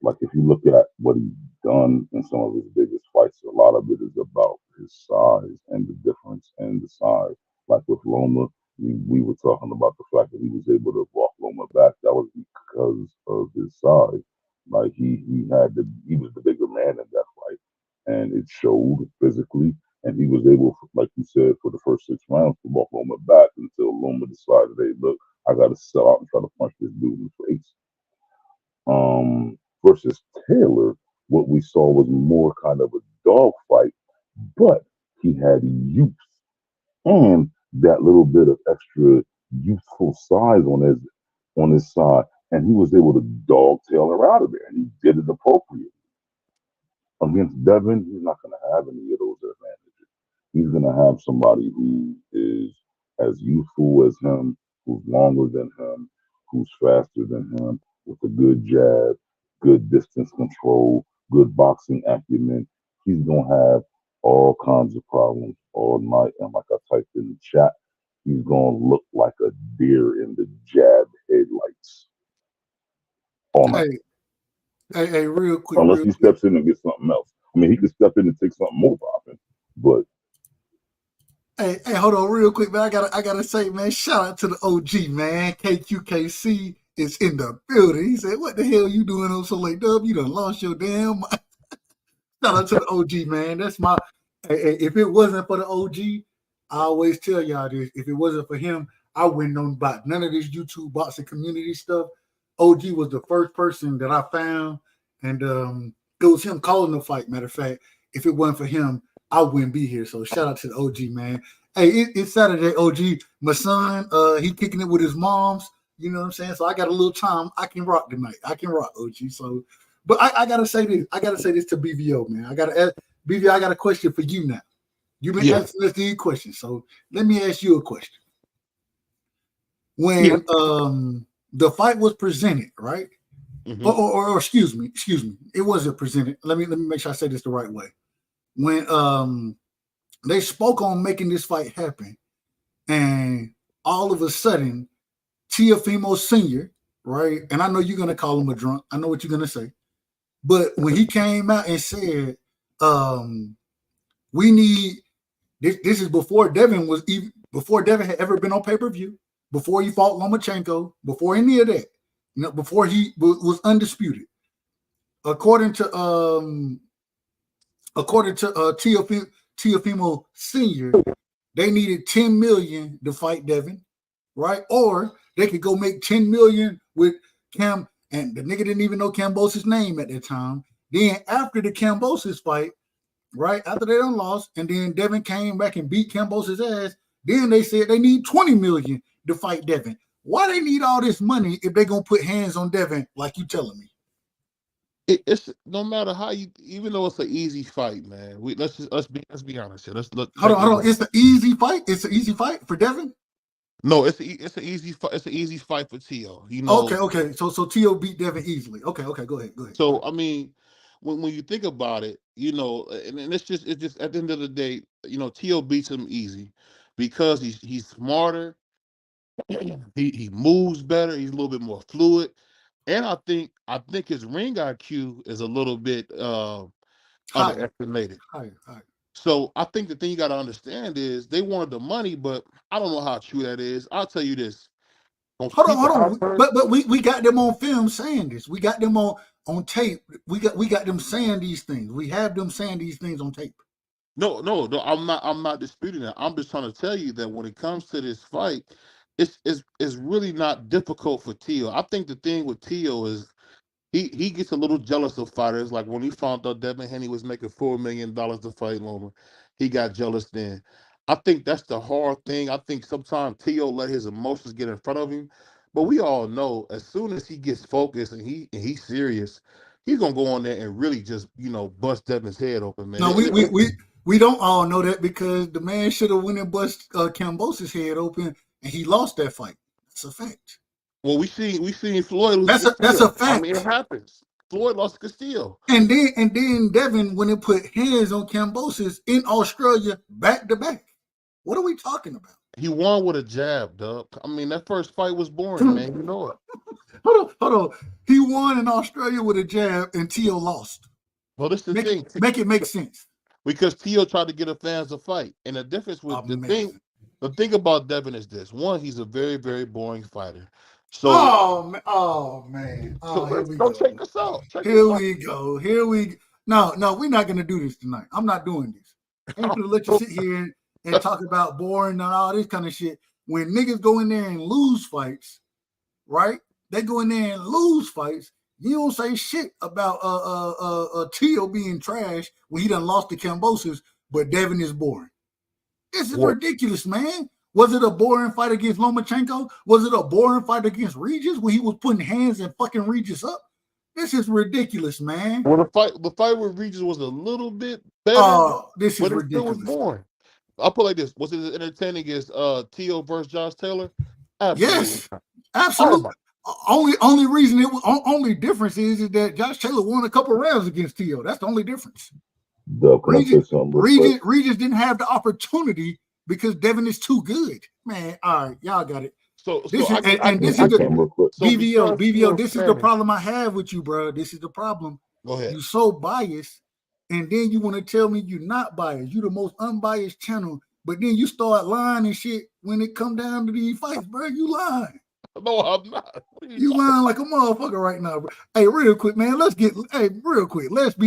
like, if you look at what he's done in some of his biggest fights, a lot of it is about his size and the difference in the size. Like with Loma, we were talking about the fact that he was able to walk Loma back. That was because of his size. Like, he was the bigger man in that fight, and it showed physically. And he was able, like you said, for the first 6 rounds to walk Loma back until Loma decided, hey, look, I got to sell out and try to punch this dude in the face. Versus Taylor, what we saw was more kind of a dog fight, but he had youth and that little bit of extra youthful size on his side, and he was able to dog tail her out of there, and he did it appropriately. Against Devin, he's not going to have any of those advantages. He's going to have somebody who is as youthful as him, who's longer than him, who's faster than him, with a good jab, good distance control, good boxing acumen. He's going to have all kinds of problems all night. And like I typed in the chat, he's going to look like a deer in the jab headlights all night. Hey, real quick. Unless he steps in and gets something else. I mean, he could step in and take something more popping, but. Hey, hold on real quick, man. I gotta say, man, shout out to the OG, man. KQKC is in the building. He said, what the hell you doing on so late, Dub? You done lost your damn mind. Shout out to the OG, man. That's my, if it wasn't for the OG, I always tell y'all this. If it wasn't for him, I wouldn't know about none of this YouTube boxing community stuff. OG was the first person that I found, and it was him calling the fight. Matter of fact, if it wasn't for him, I wouldn't be here. So shout out to the OG, man. Hey, it's Saturday, OG. My son, he kicking it with his moms. You know what I'm saying? So I got a little time. I can rock tonight. I can rock, OG. So, but I gotta say this. I gotta say this to BVO, man. I gotta ask BVO. I got a question for you now. You've been asking us these questions, so let me ask you a question. When the fight was presented, right? Mm-hmm. Or excuse me, it wasn't presented. Let me make sure I say this the right way. When they spoke on making this fight happen, and all of a sudden, Teofimo Sr., right? And I know you're gonna call him a drunk. I know what you're gonna say. But when he came out and said, we need this is before Devin had ever been on pay-per-view, before he fought Lomachenko, before any of that, before he was undisputed. According to Teofimo Sr., they needed 10 million to fight Devin, right? Or they could go make 10 million with Cam, and the nigga didn't even know Kambosos' name at that time. Then after the Kambosos fight, right, after they done lost, and then Devin came back and beat Kambosos' ass, then they said they need 20 million to fight Devin. Why they need all this money if they gonna put hands on Devin like you telling me? It's no matter how you, even though it's an easy fight, man. Let's be honest here. Let's look. Hold on. It's an easy fight. It's an easy fight for Devin. No, it's an easy fight. It's an easy fight for Tio. You know. Okay. So Tio beat Devin easily. Okay. Go ahead. So I mean, when you think about it, you know, and it's just at the end of the day, you know, Tio beats him easy because he's smarter. He moves better. He's a little bit more fluid. And I think his ring IQ is a little bit underestimated. Higher. So I think the thing you got to understand is they wanted the money, but I don't know how true that is. I'll tell you this. Hold on. But we got them on film saying this. We got them on tape. We got them saying these things. We have them saying these things on tape. No. I'm not disputing that. I'm just trying to tell you that when it comes to this fight, it's really not difficult for Tio. I think the thing with Tio is he gets a little jealous of fighters. Like when he found out Devin Haney was making $4 million to fight Loma, he got jealous then. I think that's the hard thing. I think sometimes Tio let his emotions get in front of him. But we all know as soon as he gets focused and he's serious, he's gonna go on there and really just, you know, bust Devin's head open, man. No, we don't all know that because the man should have went and bust Kambosos' head open and he lost that fight. That's a fact. Well, we seen Floyd lose. That's a fact. I mean, it happens. Floyd lost Castillo. And then Devin, when he put hands on Kambosos in Australia back to back. What are we talking about? He won with a jab, Doug. I mean, that first fight was boring, man. You know it. Hold on. He won in Australia with a jab and Tio lost. Well, this is the thing. Make it make sense. Because Tio tried to get the fans to fight. And the difference with the thing about Devin is this. One, he's a very, very boring fighter. So man. Here we go. Check this out. Here we go. No, we're not gonna do this tonight. I'm not doing this. I'm gonna let you sit here and talk about boring and all this kind of shit. When niggas go in there and lose fights, right? They go in there and lose fights. You don't say shit about Tio being trash when he done lost to Kambosos, but Devin is boring. This is ridiculous, man. Was it a boring fight against Lomachenko? Was it a boring fight against Regis when he was putting hands and fucking Regis up? This is ridiculous, man. Well, the fight with Regis was a little bit better. This is ridiculous. It still was boring. I'll put it like this. Was it as entertaining as Tio versus Josh Taylor? Absolutely. Yes, absolutely. Only reason only difference is that Josh Taylor won a couple rounds against Tio. That's the only difference. Regis didn't have the opportunity because Devin is too good. Man, all right, y'all got it. This is the problem I have with you, bro. This is the problem. Go ahead. You're so biased, and then you want to tell me you're not biased. You're the most unbiased channel, but then you start lying and shit when it come down to these fights, bro. You lying. No, I'm not. You lying like a motherfucker right now, bro. Hey, real quick, man. Let's be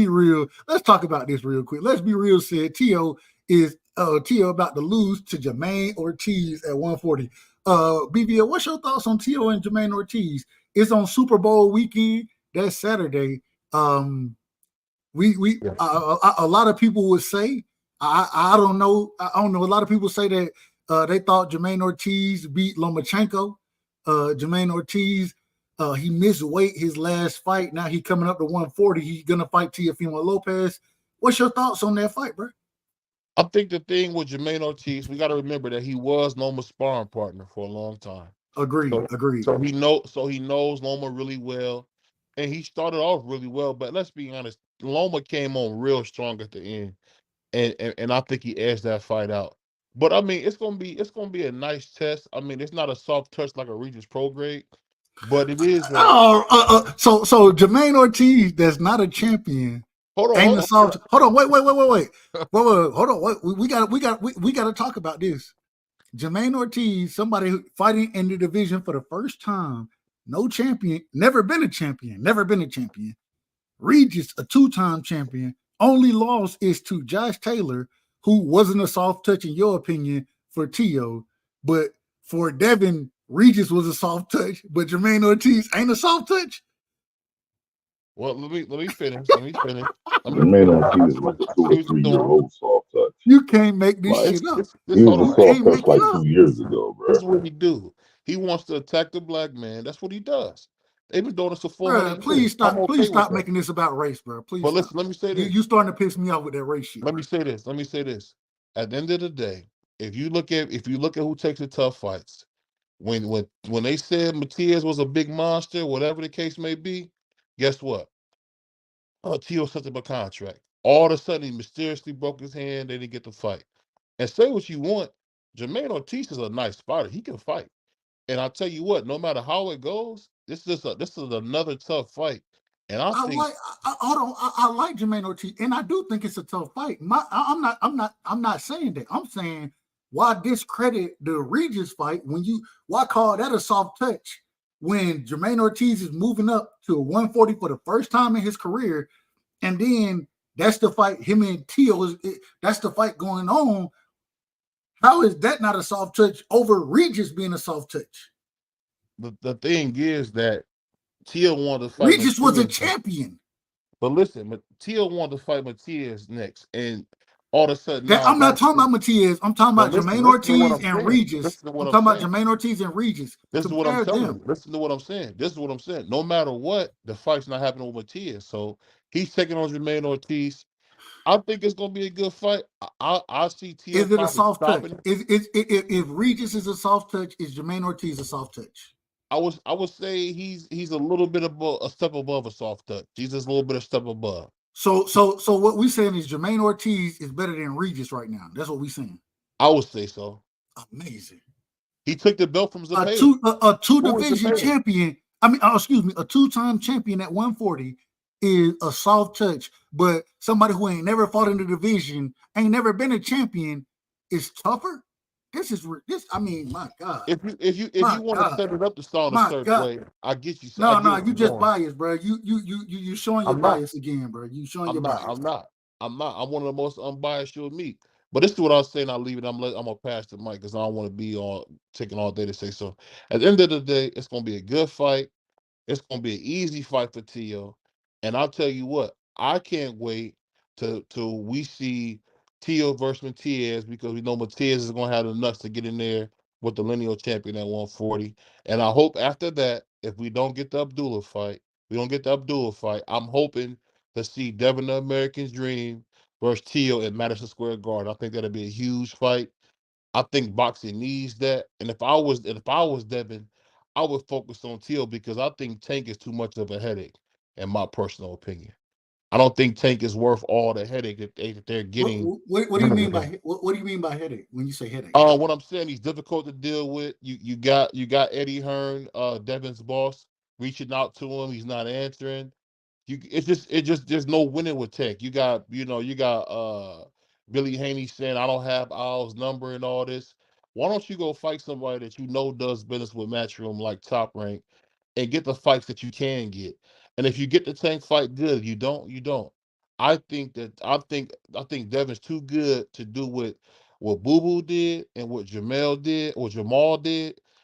real. Let's talk about this real quick. Let's be real. Said Tio about to lose to Jermaine Ortiz at 140. BBL, what's your thoughts on Tio and Jermaine Ortiz? It's on Super Bowl weekend. That's Saturday. A lot of people would say, I don't know. A lot of people say that they thought Jermaine Ortiz beat Lomachenko. Jermaine Ortiz, he missed weight his last fight. Now he coming up to 140. He's gonna fight Teofimo Lopez. What's your thoughts on that fight, bro? I think the thing with Jermaine Ortiz, we got to remember that he was Loma's sparring partner for a long time. Agreed. So, Agreed. so he knows Loma really well, and he started off really well. But let's be honest, Loma came on real strong at the end, and I think he edged that fight out. But I mean, it's gonna be a nice test. I mean, it's not a soft touch like a Regis Pro grade, but it is. So Jermaine Ortiz, that's not a champion. Hold on, ain't hold a on. soft. Hold on, wait. Hold on, wait. We got to talk about this. Jermaine Ortiz, somebody fighting in the division for the first time, no champion, never been a champion. Regis, a 2-time champion. Only loss is to Josh Taylor, who wasn't a soft touch in your opinion for Tio, but for Devin, Regis was a soft touch, but Jermaine Ortiz ain't a soft touch. Well, let me finish. Jermaine Ortiz was a 2 or 3-year-old soft touch. You can't make this shit up. He was a soft touch like 2 years ago, bro. This is what he do. He wants to attack the black man. That's what he does. They've been doing this for 400 years. Please stop making this about race, bro. Please. But listen, let me say this. You starting to piss me off with that race shit. Let me say this. At the end of the day, if you look at who takes the tough fights, when they said Matias was a big monster, whatever the case may be, guess what? Tio sent him a contract. All of a sudden, he mysteriously broke his hand. They didn't get the fight. And say what you want, Jermaine Ortiz is a nice fighter. He can fight. And I'll tell you what, no matter how it goes, this is another tough fight. And I like Jermaine Ortiz, and I do think it's a tough fight. I'm not saying that. I'm saying why discredit the Regis fight why call that a soft touch when Jermaine Ortiz is moving up to 140 for the first time in his career, and then that's the fight him and Tio that's the fight going on. How is that not a soft touch over Regis being a soft touch? The thing is that Tio wanted to fight. Regis was a champion. But listen, Tio wanted to fight Matias next, and all of a sudden, I'm not talking about Matias. I'm talking about Jermaine Ortiz and Regis. I'm talking about Jermaine Ortiz and Regis. This is what I'm telling you. Listen to what I'm saying. This is what I'm saying. No matter what, the fight's not happening with Matias. So he's taking on Jermaine Ortiz. I think it's going to be a good fight. I see Tio. Is it a soft touch? If Regis is a soft touch, is Jermaine Ortiz a soft touch? I would say he's a little bit above a step above a soft touch. He's just a little bit of step above. So what we saying is Jermaine Ortiz is better than Regis right now. That's what we saying. I would say so. Amazing. He took the belt from Zepeda. A two division champion. I mean, excuse me, a 2-time champion at 140 is a soft touch, but somebody who ain't never fought in the division, ain't never been a champion, is tougher. I mean, my God. If you want to set it up to start a certain way, I get you. No, you just biased, bro. You showing your bias again, bro. You showing your bias. I'm not. I'm one of the most unbiased you'll meet. But this is what I was saying. I'll leave it. I'm gonna pass the mic because I don't want to be taking all day to say so. At the end of the day, it's gonna be a good fight. It's gonna be an easy fight for Tio. And I'll tell you what, I can't wait till we see Tio versus Matias, because we know Matias is going to have the nuts to get in there with the lineal champion at 140. And I hope after that, if we don't get the Abdullah fight, I'm hoping to see Devin the American's Dream versus Tio at Madison Square Garden. I think that'll be a huge fight. I think boxing needs that. And if I was Devin, I would focus on Tio because I think Tank is too much of a headache, in my personal opinion. I don't think Tank is worth all the headache that they're getting. What do you mean by what do you mean by headache when you say headache? What I'm saying, he's difficult to deal with. You got Eddie Hearn, Devin's boss, reaching out to him. He's not answering. There's no winning with Tank. You got Billy Haney saying, I don't have Al's number and all this. Why don't you go fight somebody that you know does business with Matchroom like Top Rank and get the fights that you can get? And if you get the Tank fight, good. If you don't, you don't. I think Devin's too good to do what Boo Boo did and what Jamal did,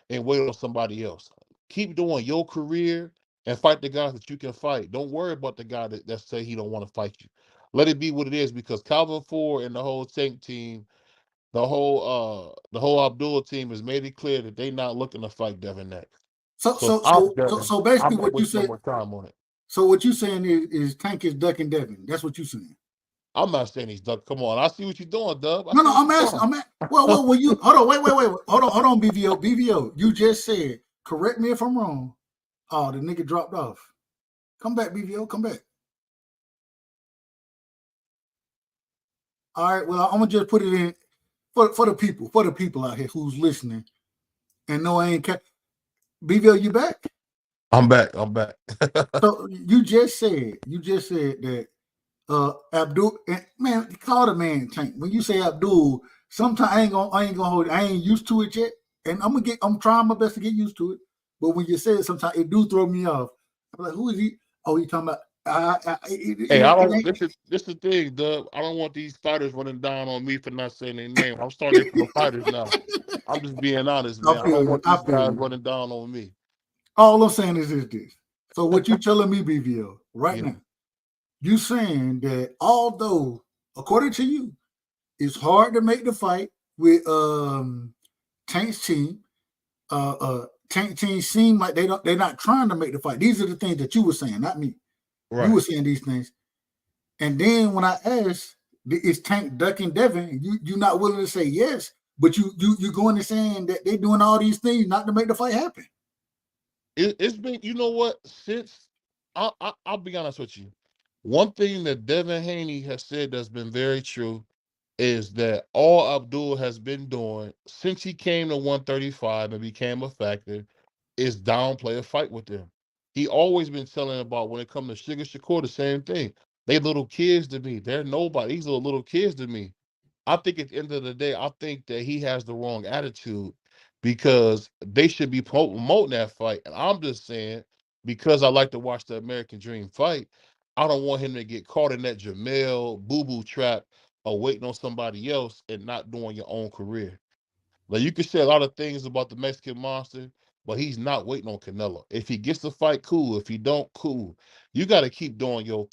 and wait on somebody else. Keep doing your career and fight the guys that you can fight. Don't worry about the guy that say he don't want to fight you. Let it be what it is, because Calvin Ford and the whole Tank team, the whole Abdullah team has made it clear that they're not looking to fight Devin next. So basically what you said. More time on it. So what you saying is Tank is ducking Devin. That's what you saying. I'm not saying he's Dub. Come on, I see what you're doing, Dub. No, I'm asking. Well, you hold on, wait. Hold on, BVO. You just said, correct me if I'm wrong. Oh, the nigga dropped off. Come back, BVO. Come back. All right. Well, I'm gonna just put it in for the people out here who's listening. And no, I ain't. BVO, you back? I'm back. So you just said that Abdul, man, call the man Tank. When you say Abdul, sometimes I ain't gonna hold it. I ain't used to it yet, and I'm trying my best to get used to it. But when you say it, sometimes it do throw me off. I'm like, who is he? Oh, he talking about. Hey, I don't. This the thing, Dub. I don't want these fighters running down on me for not saying their name. I'm starting from the fighters now. I'm just being honest, man. I don't want these guys running down on me. All I'm saying is this. So what you telling me, BVO, right now? You saying that although, according to you, it's hard to make the fight with Tank's team. Tank team seem like they're not trying to make the fight. These are the things that you were saying, not me. Right. You were saying these things. And then when I asked, is Tank ducking Devin? You're not willing to say yes, but you're going to saying that they're doing all these things not to make the fight happen. It's been, you know what, since I'll be honest with you. One thing that Devin Haney has said that's been very true is that all Abdul has been doing since he came to 135 and became a factor is downplay a fight with them. He always been telling about when it comes to Sugar Shakur, the same thing. They little kids to me. They're nobody. These are little kids to me. I think at the end of the day, I think that he has the wrong attitude because they should be promoting that fight. And I'm just saying, because I like to watch the American Dream fight, I don't want him to get caught in that Jamel boo-boo trap or waiting on somebody else and not doing your own career. Like, you can say a lot of things about the Mexican Monster, but he's not waiting on Canelo. If he gets the fight, cool. If he don't, cool. You got to keep doing your.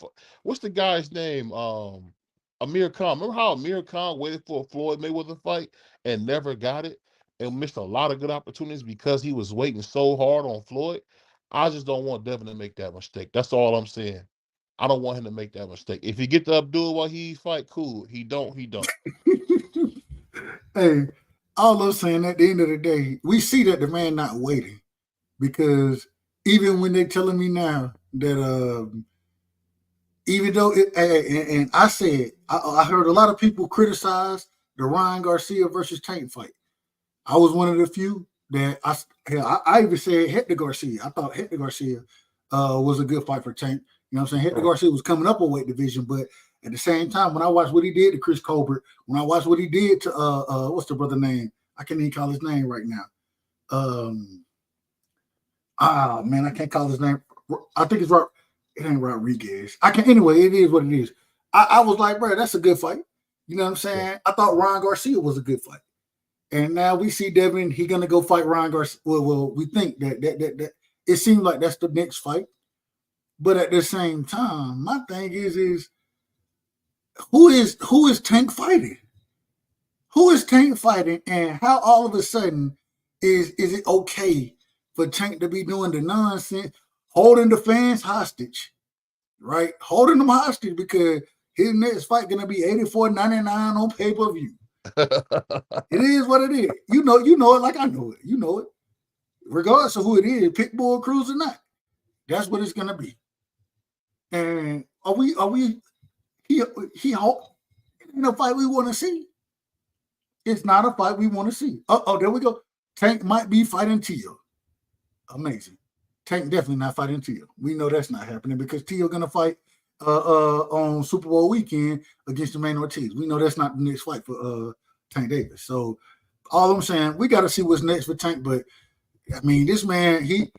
What's the guy's name? Amir Khan. Remember how Amir Khan waited for a Floyd Mayweather fight and never got it and missed a lot of good opportunities because he was waiting so hard on Floyd? I just don't want Devin to make that mistake. That's all I'm saying. I don't want him to make that mistake. If he get to Abdul while he fight, cool. He don't. Hey, all I'm saying, at the end of the day, we see that the man not waiting, because even when they're telling me now that even though and I said I heard a lot of people criticize the Ryan Garcia versus Tank fight. I was one of the few that I even said Hector Garcia. I thought Hector Garcia was a good fight for Tank. You know what I'm saying? Hector Garcia was coming up a weight division, but at the same time, when I watched what he did to Chris Colbert, when I watched what he did to what's the brother name? I can't even call his name right now. Man, I can't call his name. I think it's right. It ain't Rodriguez. I can anyway. It is what it is. I was like, bro, that's a good fight. You know what I'm saying? Yeah. I thought Ryan Garcia was a good fight, and now we see Devin. He gonna go fight Ryan Garcia. Well, we think that it seems like that's the next fight. But at the same time, my thing is who is Tank fighting? Who is Tank fighting, and how all of a sudden is it okay for Tank to be doing the nonsense, holding the fans hostage, right? Holding them hostage because his next fight gonna be $84.99 on pay-per-view. It is what it is. You know it like I know it. You know it. Regardless of who it is, Pitbull Cruz or not. That's what it's gonna be. And he hope it ain't a fight we want to see. It's not a fight we want to see. Oh, there we go. Tank might be fighting Teal. Amazing. Tank definitely not fighting Teal. We know that's not happening because Teal gonna fight on Super Bowl weekend against Jermaine Ortiz. We know that's not the next fight for Tank Davis. So all I'm saying, we got to see what's next for Tank. But I mean, this man, he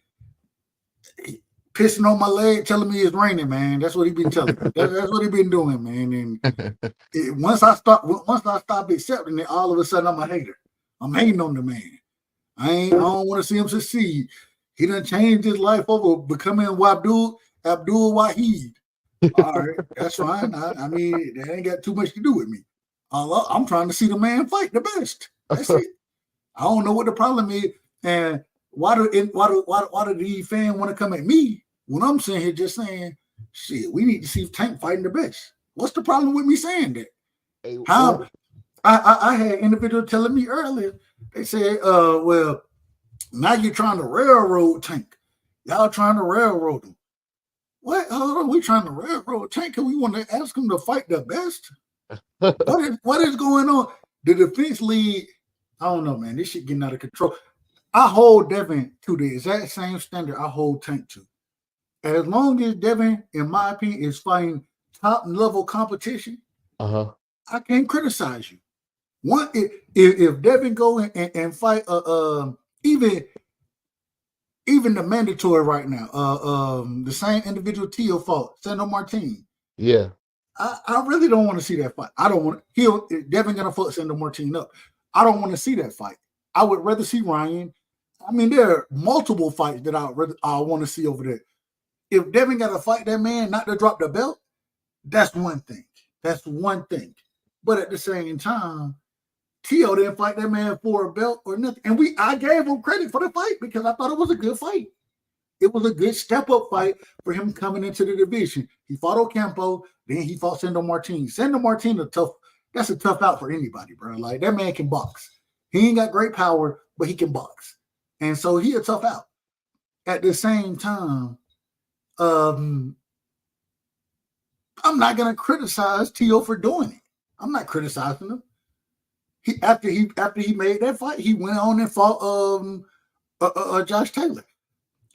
pissing on my leg, telling me it's raining, man. That's what he been telling me. That's what he been doing, man. And once I stop accepting it, all of a sudden I'm a hater. I'm hating on the man. I don't want to see him succeed. He done changed his life over becoming Abdul Wahid. All right, that's fine. I mean, that ain't got too much to do with me. I'm trying to see the man fight the best. That's it. I don't know what the problem is, and why do the fans want to come at me when I'm sitting here just saying, shit, we need to see Tank fighting the best. What's the problem with me saying that? Hey, How I had individual telling me earlier, they said, well, now you're trying to railroad Tank. Y'all trying to railroad him. What? Hold on, we trying to railroad Tank because we want to ask him to fight the best? What is going on? The defense league, I don't know, man. This shit getting out of control. I hold Devin to the exact same standard I hold Tank to. As long as Devin, in my opinion, is fighting top level competition, I can't criticize you. One, if Devin go and fight, even the mandatory right now, the same individual Tio fought, Sandor Martin. Yeah. I really don't want to see that fight. I don't want Devin gonna fuck Sandor Martin up. I don't want to see that fight. I would rather see Ryan. I mean, there are multiple fights that I want to see over there. If Devin got to fight that man not to drop the belt, that's one thing. That's one thing. But at the same time, Tio didn't fight that man for a belt or nothing. And I gave him credit for the fight because I thought it was a good fight. It was a good step-up fight for him coming into the division. He fought Ocampo, then he fought Sandor Martin. Sandor Martin, that's a tough out for anybody, bro. Like, that man can box. He ain't got great power, but he can box. And so he a tough out. At the same time, I'm not going to criticize Tio for doing it. I'm not criticizing him. After he made that fight, he went on and fought Josh Taylor.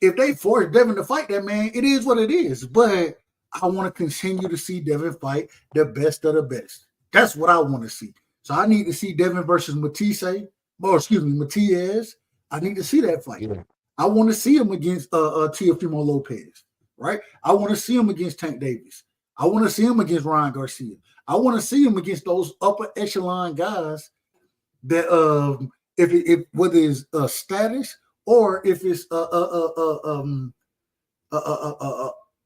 If they force Devin to fight that man, it is what it is. But I want to continue to see Devin fight the best of the best. That's what I want to see. So I need to see Devin versus Matias. I need to see that fight. Yeah. I want to see him against Teofimo Lopez, right? I want to see him against Tank Davis. I want to see him against Ryan Garcia. I want to see him against those upper echelon guys that if whether it's status or if it's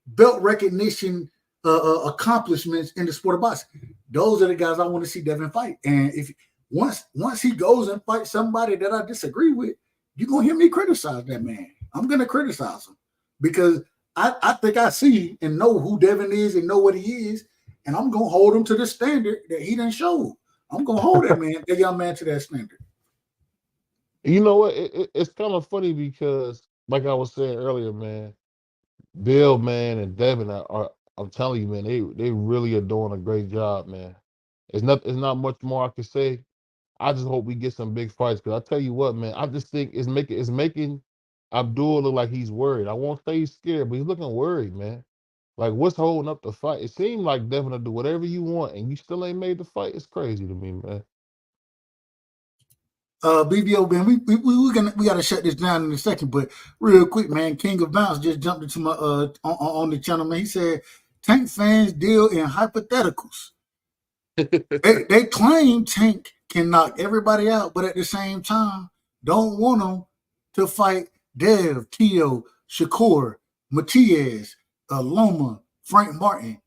belt recognition accomplishments in the sport of boxing. Those are the guys I want to see Devin fight. And if once he goes and fights somebody that I disagree with, you're gonna hear me criticize that man. I'm gonna criticize him because I think I see and know who Devin is and know what he is, and I'm gonna hold him to the standard that he didn't show. I'm gonna hold that young man to that standard. You know what? It's kind of funny because, like I was saying earlier, man, Bill, man, and Devin are I'm telling you, man, they really are doing a great job, man. It's not much more I can say. I just hope we get some big fights because I tell you what, man, I just think it's making Abdul look like he's worried. I won't say he's scared, but he's looking worried, man. Like, what's holding up the fight? It seemed like Devin will do whatever you want, and you still ain't made the fight. It's crazy to me, man. BBO, man, we gotta shut this down in a second, but real quick, man, King of Bounce just jumped into my on the channel, man. He said Tank fans deal in hypotheticals. they claim Tank can knock everybody out, but at the same time, don't want him to fight Dev, Tio, Shakur, Matias, Loma, Frank Martin.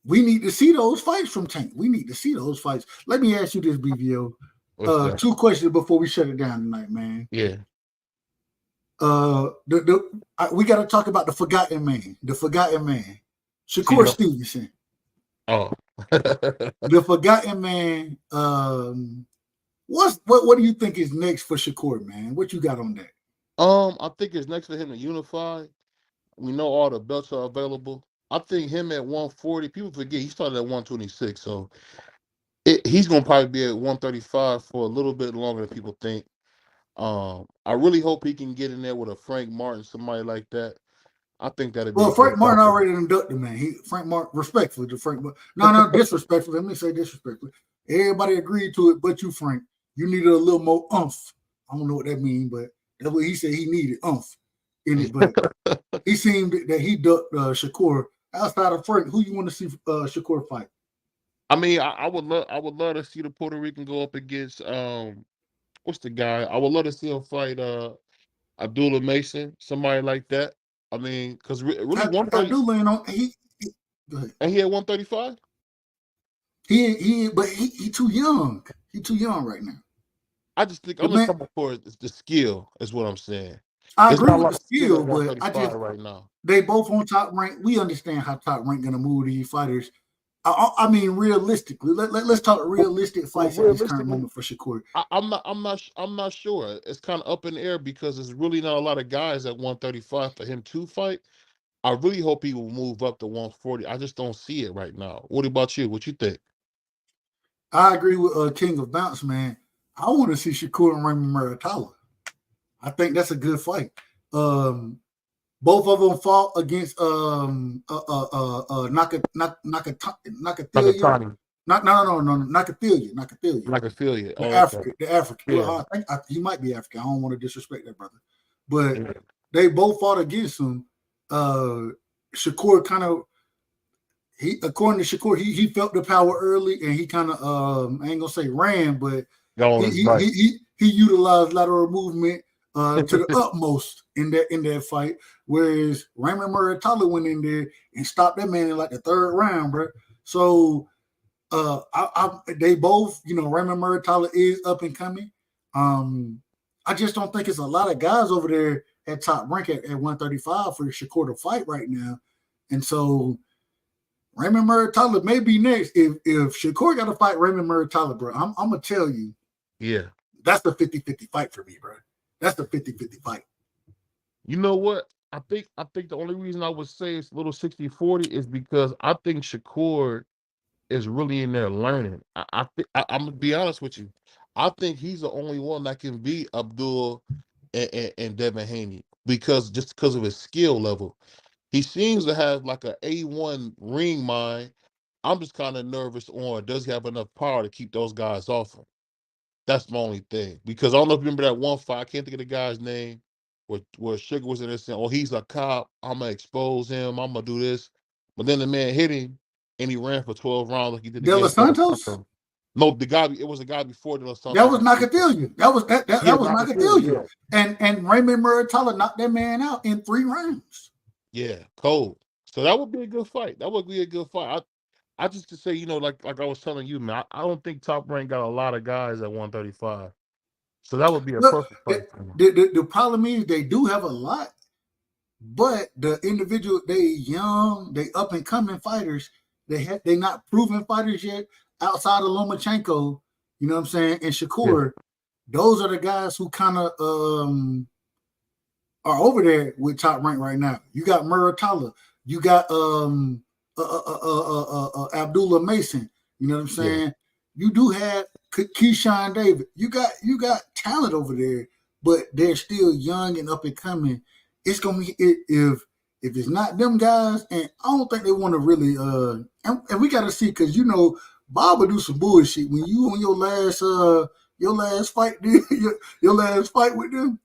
We need to see those fights from Tank. We need to see those fights. Let me ask you this, BVO. Two questions before we shut it down tonight, man. Yeah. We got to talk about the forgotten man. The forgotten man. Shakur Stevenson. Oh. The forgotten man. What do you think is next for Shakur, man? What you got on that? I think it's next for him to unify. We know all the belts are available. I think him at 140, people forget he started at 126, so he's gonna probably be at 135 for a little bit longer than people think. I really hope he can get in there with a Frank Martin, somebody like that. I think that'd be Frank Martin already inducted, man. Frank Martin, respectfully to Frank. No, disrespectfully. Let me say disrespectfully. Everybody agreed to it, but you, Frank. You needed a little more umph. I don't know what that means, but that's what he said. He needed umph in it, but he seemed that he ducked Shakur. Outside of Frank, who you want to see Shakur fight? I mean, I would love to see the Puerto Rican go up against what's the guy? I would love to see him fight Abdullah Mason, somebody like that. I mean, because really, Abdullah, he and he at 135. But he too young. He too young right now. I just think I'm just talking for the skill is what I'm saying. I It's agree not a with lot the of skill skill, at but I 135 just right now. they both on Top Rank. We understand how Top Rank gonna move these fighters. I mean, realistically, let's talk realistic Well, fights at this current realistically, moment for Shakur. I'm not sure. It's kind of up in the air because there's really not a lot of guys at 135 for him to fight. I really hope he will move up to 140. I just don't see it right now. What about you? What you think? I agree with King of Bounce, man. I want to see Shakur and Raymond Muratalla. I think that's a good fight. Both of them fought against Nakathilia. Nakatani. Nakathilia. Nakathilia. The Oh, okay. African. Yeah. Well, I think he might be African. I don't want to disrespect that brother, but Yeah. they both fought against him. Shakur kind of according to Shakur, he felt the power early, and he kind of I ain't gonna say ran, but he utilized lateral movement to the utmost in that fight. Whereas Raymond Muratalla went in there and stopped that man in like the third round, bro. So they both, Raymond Muratalla is up and coming. I just don't think it's a lot of guys over there at Top Rank at 135 for Shakur to fight right now, and so. Raymond Muratalla may be next. If Shakur got to fight Raymond Muratalla, bro, I'm going to tell you. Yeah. That's the 50-50 fight for me, bro. That's the 50-50 fight. You know what? I think the only reason I would say it's a little 60-40 is because I think Shakur is really in there learning. I'm going to be honest with you. I think he's the only one that can beat Abdul and Devin Haney because of his skill level. He seems to have like an A1 ring mind. I'm just kind of nervous on does he have enough power to keep those guys off him? That's my only thing. Because I don't know if you remember that one fight. I can't think of the guy's name where Sugar was in there saying, oh, he's a cop. I'm going to expose him. I'm going to do this. But then the man hit him and he ran for 12 rounds like he did De Los Santos? No, it was the guy before De Los Santos. That was Nakathilia. That was Nakathilia. Yeah. And Raymond Muratalla knocked that man out in 3 rounds. Yeah, cold. So that would be a good fight. That would be a good fight. I just to say, like I was telling you, man, I don't think Top Rank got a lot of guys at 135. So that would be a perfect fight. The problem is they do have a lot, but the individual, they young, they up and coming fighters. They not proven fighters yet outside of Lomachenko. You know what I'm saying? And Shakur, those are the guys who kind of are over there with Top Rank right now. You got Muratalla, you got Abdullah Mason. You know what I'm saying? Yeah. You do have Keyshawn David. You got talent over there, but they're still young and up and coming. It's gonna be if it's not them guys, and I don't think they want to really and we gotta see because Bob will do some bullshit when you on your last fight, your last fight with them.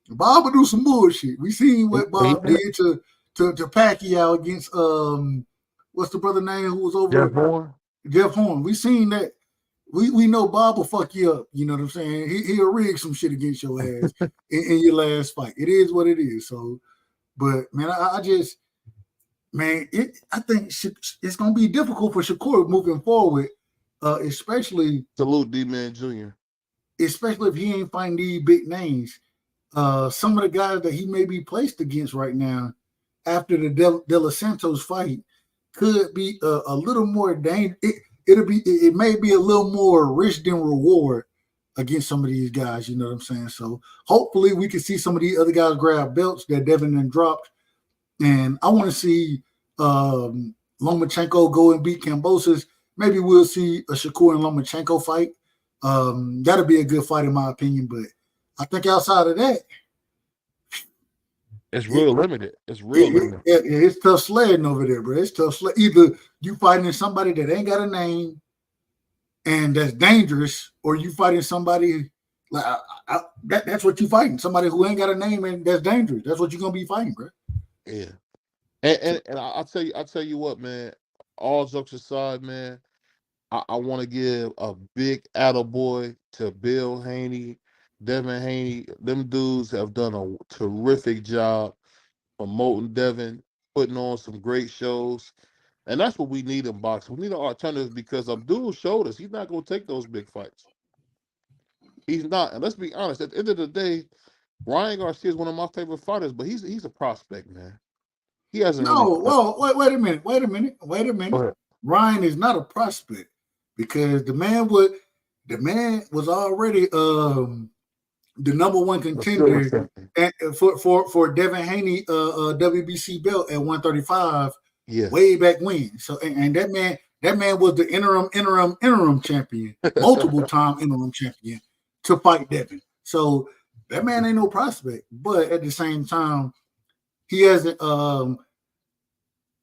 Bob will do some bullshit. We seen what Bob did to Pacquiao against what's the brother name who was over Jeff Horn. We seen that. We know Bob will fuck you up. You know what I'm saying? He'll rig some shit against your ass in your last fight. It is what it is. So, but man, I think it's gonna be difficult for Shakur moving forward, especially salute D-Man Jr. Especially if he ain't fighting these big names. Some of the guys that he may be placed against right now after the De Los Santos fight could be a little more dangerous. It may be a little more risk than reward against some of these guys. You know what I'm saying? So hopefully we can see some of these other guys grab belts that Devin then dropped. And I want to see Lomachenko go and beat Kambosos. Maybe we'll see a Shakur and Lomachenko fight. That'll be a good fight in my opinion. But I think outside of that, it's real limited. It's real limited. It's tough sledding over there, bro. It's tough sled. Either you fighting somebody that ain't got a name and that's dangerous, or you fighting somebody like that's what you fighting. Somebody who ain't got a name and that's dangerous. That's what you're gonna be fighting, bro. Yeah. And I'll tell you what, man. All jokes aside, man, I want to give a big attaboy to Bill Haney, Devin Haney. Them dudes have done a terrific job promoting Devin, putting on some great shows. And that's what we need in boxing. We need an alternative because Abdul showed us he's not going to take those big fights. He's not. And let's be honest, at the end of the day, Ryan Garcia is one of my favorite fighters, but he's a prospect, man. He hasn't really. No, well, wait a minute. Go ahead. Ryan is not a prospect because the man was already the number one contender for Devin Haney WBC belt at 135 way back when. So and that man was the interim champion, multiple time interim champion to fight Devin. So that man ain't no prospect, but at the same time, he hasn't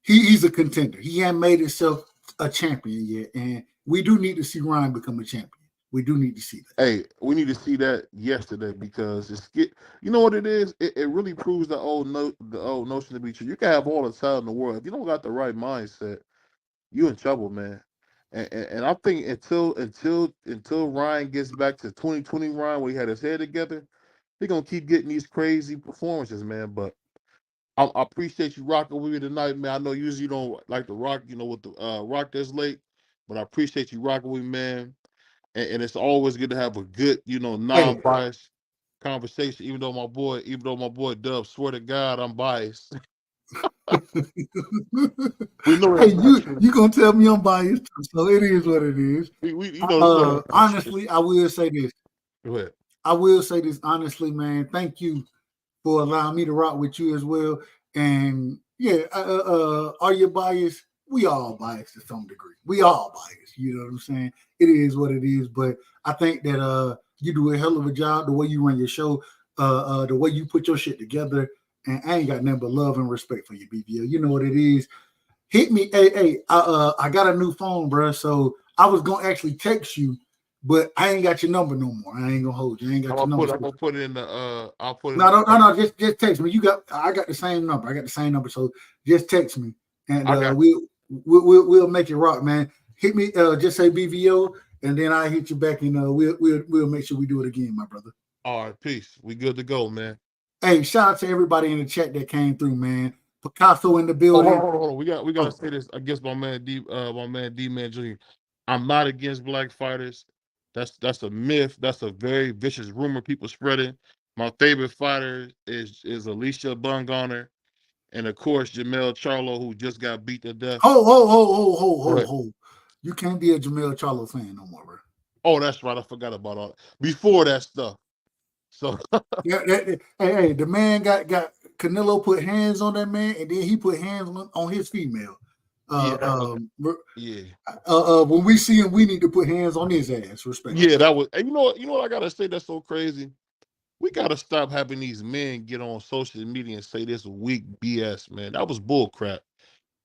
he's a contender. He hasn't made himself a champion yet, and we do need to see Ryan become a champion. We do need to see that. Hey, we need to see that yesterday because you know what it is? It really proves the old notion to be true. You can have all the talent in the world. If you don't got the right mindset, you in trouble, man. And I think until Ryan gets back to 2020 Ryan where he had his head together, he's gonna keep getting these crazy performances, man. But I appreciate you rocking with me tonight, man. I know usually you don't like to rock, with the rock this late, but I appreciate you rocking with me, man. And it's always good to have a good, non-biased conversation. Even though my boy Dub, swear to God, I'm biased. We know hey, you gonna tell me I'm biased, so it is what it is. Honestly, I will say this. Go ahead. I will say this honestly, man. Thank you for allowing me to rock with you as well. And yeah, are you biased? We all biased to some degree. We all biased. You know what I'm saying? It is what it is. But I think that you do a hell of a job the way you run your show, the way you put your shit together. And I ain't got nothing but love and respect for you, BBL. You know what it is. Hit me. Hey, I got a new phone, bro. So I was gonna actually text you, but I ain't got your number no more. I ain't gonna hold you. I ain't got your number. I'm gonna put it in the. I'll put it. No. Just text me. I got the same number. I got the same number. So just text me, and we'll make it rock, man. Hit me. Just say BVO, and then I hit you back, and we'll make sure we do it again, my brother. All right, peace. We good to go, man. Hey, shout out to everybody in the chat that came through, man. Picasso in the building. Hold on. We gotta say this against my man D-Man Jr. I'm not against black fighters. That's a myth. That's a very vicious rumor people spreading. My favorite fighter is Alicia Bunggarner, and of course Jermell Charlo, who just got beat to death. Oh. You can't be a Jermell Charlo fan no more, bro. Oh, that's right. I forgot about all that. Before that stuff. So hey, the man got Canelo put hands on that man, and then he put hands on his female. When we see him, we need to put hands on his ass. Respect. Yeah, that was. And you know what I gotta say? That's so crazy. We gotta stop having these men get on social media and say this weak BS, man. That was bull crap.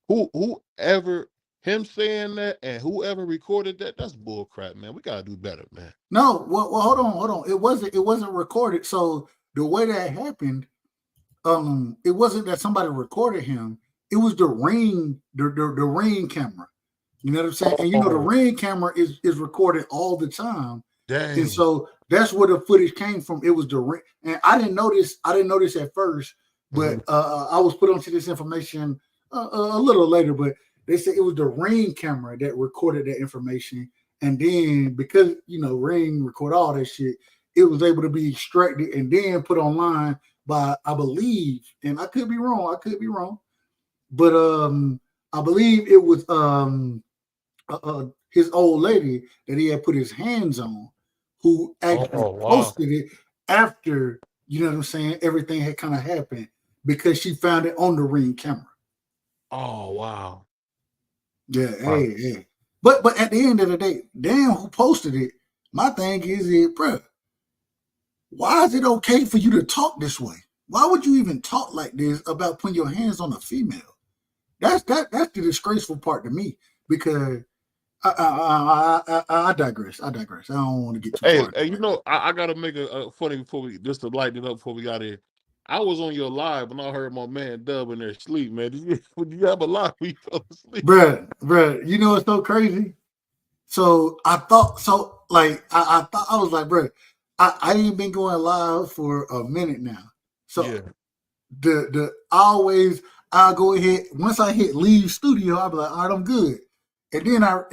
Whoever him saying that and whoever recorded that, that's bull crap, man. We gotta do better, man. No, well, hold on. It wasn't recorded. So the way that happened, it wasn't that somebody recorded him. It was the ring camera. You know what I'm saying? And the ring camera is recorded all the time. Dang. And so that's where the footage came from. It was the ring, and I didn't notice at first, but I was put onto this information a little later. But they said it was the ring camera that recorded that information. And then because, Ring record all that shit, it was able to be extracted and then put online by, I believe, and I could be wrong, but I believe it was his old lady that he had put his hands on, who actually posted it after, everything had kind of happened because she found it on the Ring camera. Oh, wow. Yeah, hey. But at the end of the day, damn who posted it. My thing is, bro, why is it okay for you to talk this way? Why would you even talk like this about putting your hands on a female? That's the disgraceful part to me, because I digress. I don't want to get too far. Hey, I gotta make a funny just to lighten it up before we got in. I was on your live and I heard my man Dub in there sleep, man. Did you have a live where you fell asleep? Bruh, you know it's so crazy. So I thought, I thought, I was like, bruh, I ain't been going live for a minute now. So yeah. I'll go ahead, once I hit leave studio, I'll be like, all right, I'm good. And then I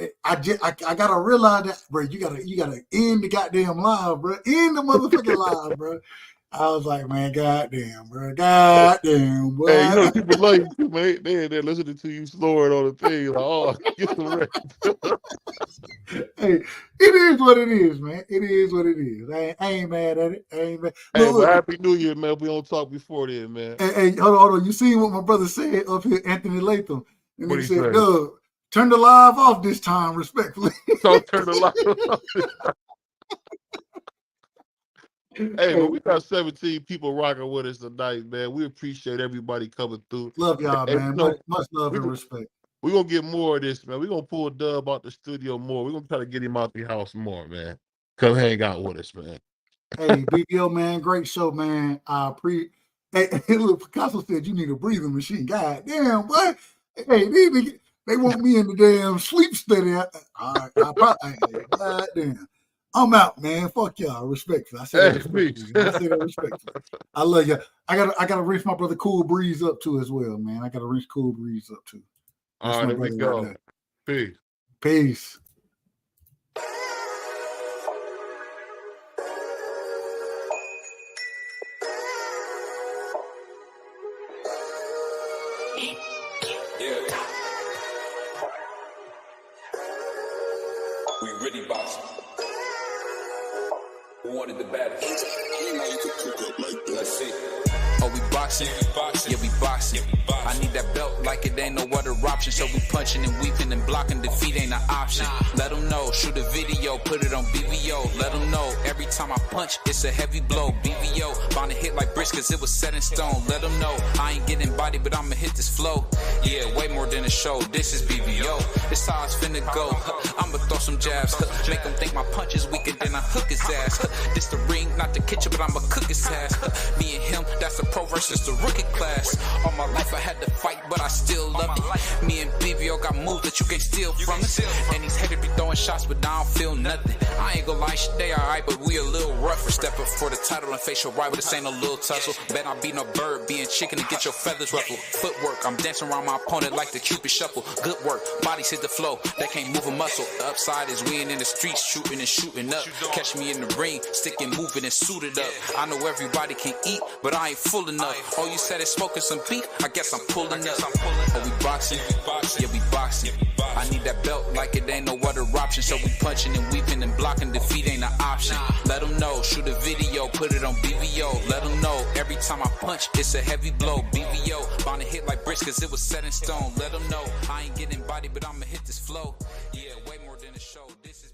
gotta realize that, bro, you gotta end the goddamn live, bro. End the motherfucking live, bro. I was like, man, goddamn, bro, goddamn, boy. Hey, you know people love you too, man. They're listening to you snoring on the thing. Like, oh, get some rest. Hey, it is what it is, man. It is what it is. I ain't mad at it. I ain't mad. Hey, Look, but Happy New Year, man. We don't talk before then, man. hey, hold on. You seen what my brother said up here, Anthony Latham? And What he he said, say? Doug, turn the live off this time, respectfully. Don't turn the light off. Hey, but we got 17 people rocking with us tonight, man. We appreciate everybody coming through. Love y'all, And, man. you know, Much love and respect. We're going to get more of this, man. We're going to pull Dub out the studio more. We're going to try to get him out the house more, man. Come hang out with us, man. Hey, BBO, man, great show, man. Hey, look, Picasso said you need a breathing machine. God damn, what? Hey, they want me in the damn sleep study. God damn. I'm out, man. Fuck y'all. Respectfully. I say that respectfully. I love you. I gotta rinse my brother Cool Breeze up too as well, man. I gotta rinse Cool Breeze up too. All right, there we go. Peace. Peace. We really boxing. Who wanted the baddest? Let's see. Oh, we boxing? Yeah, we boxing. I need that belt like it ain't no other option. So we punching and weaving and blocking. Defeat ain't an option. Let them know. Shoot a video, put it on BVO. Let them know. Every time I punch, it's a heavy blow. BVO. Bound to hit like bricks cause it was set in stone. Let them know. I ain't getting body, but I'ma hit this flow. Yeah, way more than a show. This is BVO. This how it's finna go. I'ma throw some jabs. Make them think my punch is weaker than I hook his ass. This the ring, not the kitchen, but I'ma cook his ass. Me and him, that's the pro versus the rookie class. All my life I had to fight, but I still love it. Me and BVO got moves that you can't steal from us. And these haters be throwing shots, but I don't feel nothing. I ain't gonna lie, shit, they alright, but we a little rough. We're stepping for the title and facial rival. This ain't no little tussle. Bet I be no bird, being chicken to get your feathers ruffled. Footwork, I'm dancing around my opponent like the Cupid shuffle. Good work, bodies hit the flow, they can't move a muscle. The upside is we ain't in the streets shooting and shooting up. Catch me in the ring, sticking, moving and suited up. I know everybody can eat, but I ain't full enough. Oh, you said it's smoking some beef? I guess I'm pulling up. Oh, we boxing? Yeah, we boxing. I need that belt like it ain't no other option. So we punching and weaving and blocking. Defeat ain't an option. Let them know. Shoot a video, put it on BVO. Let them know. Every time I punch, it's a heavy blow. BVO. Bound to hit like bricks cause it was set in stone. Let them know. I ain't getting body, but I'ma hit this flow. Yeah, way more than a show. This is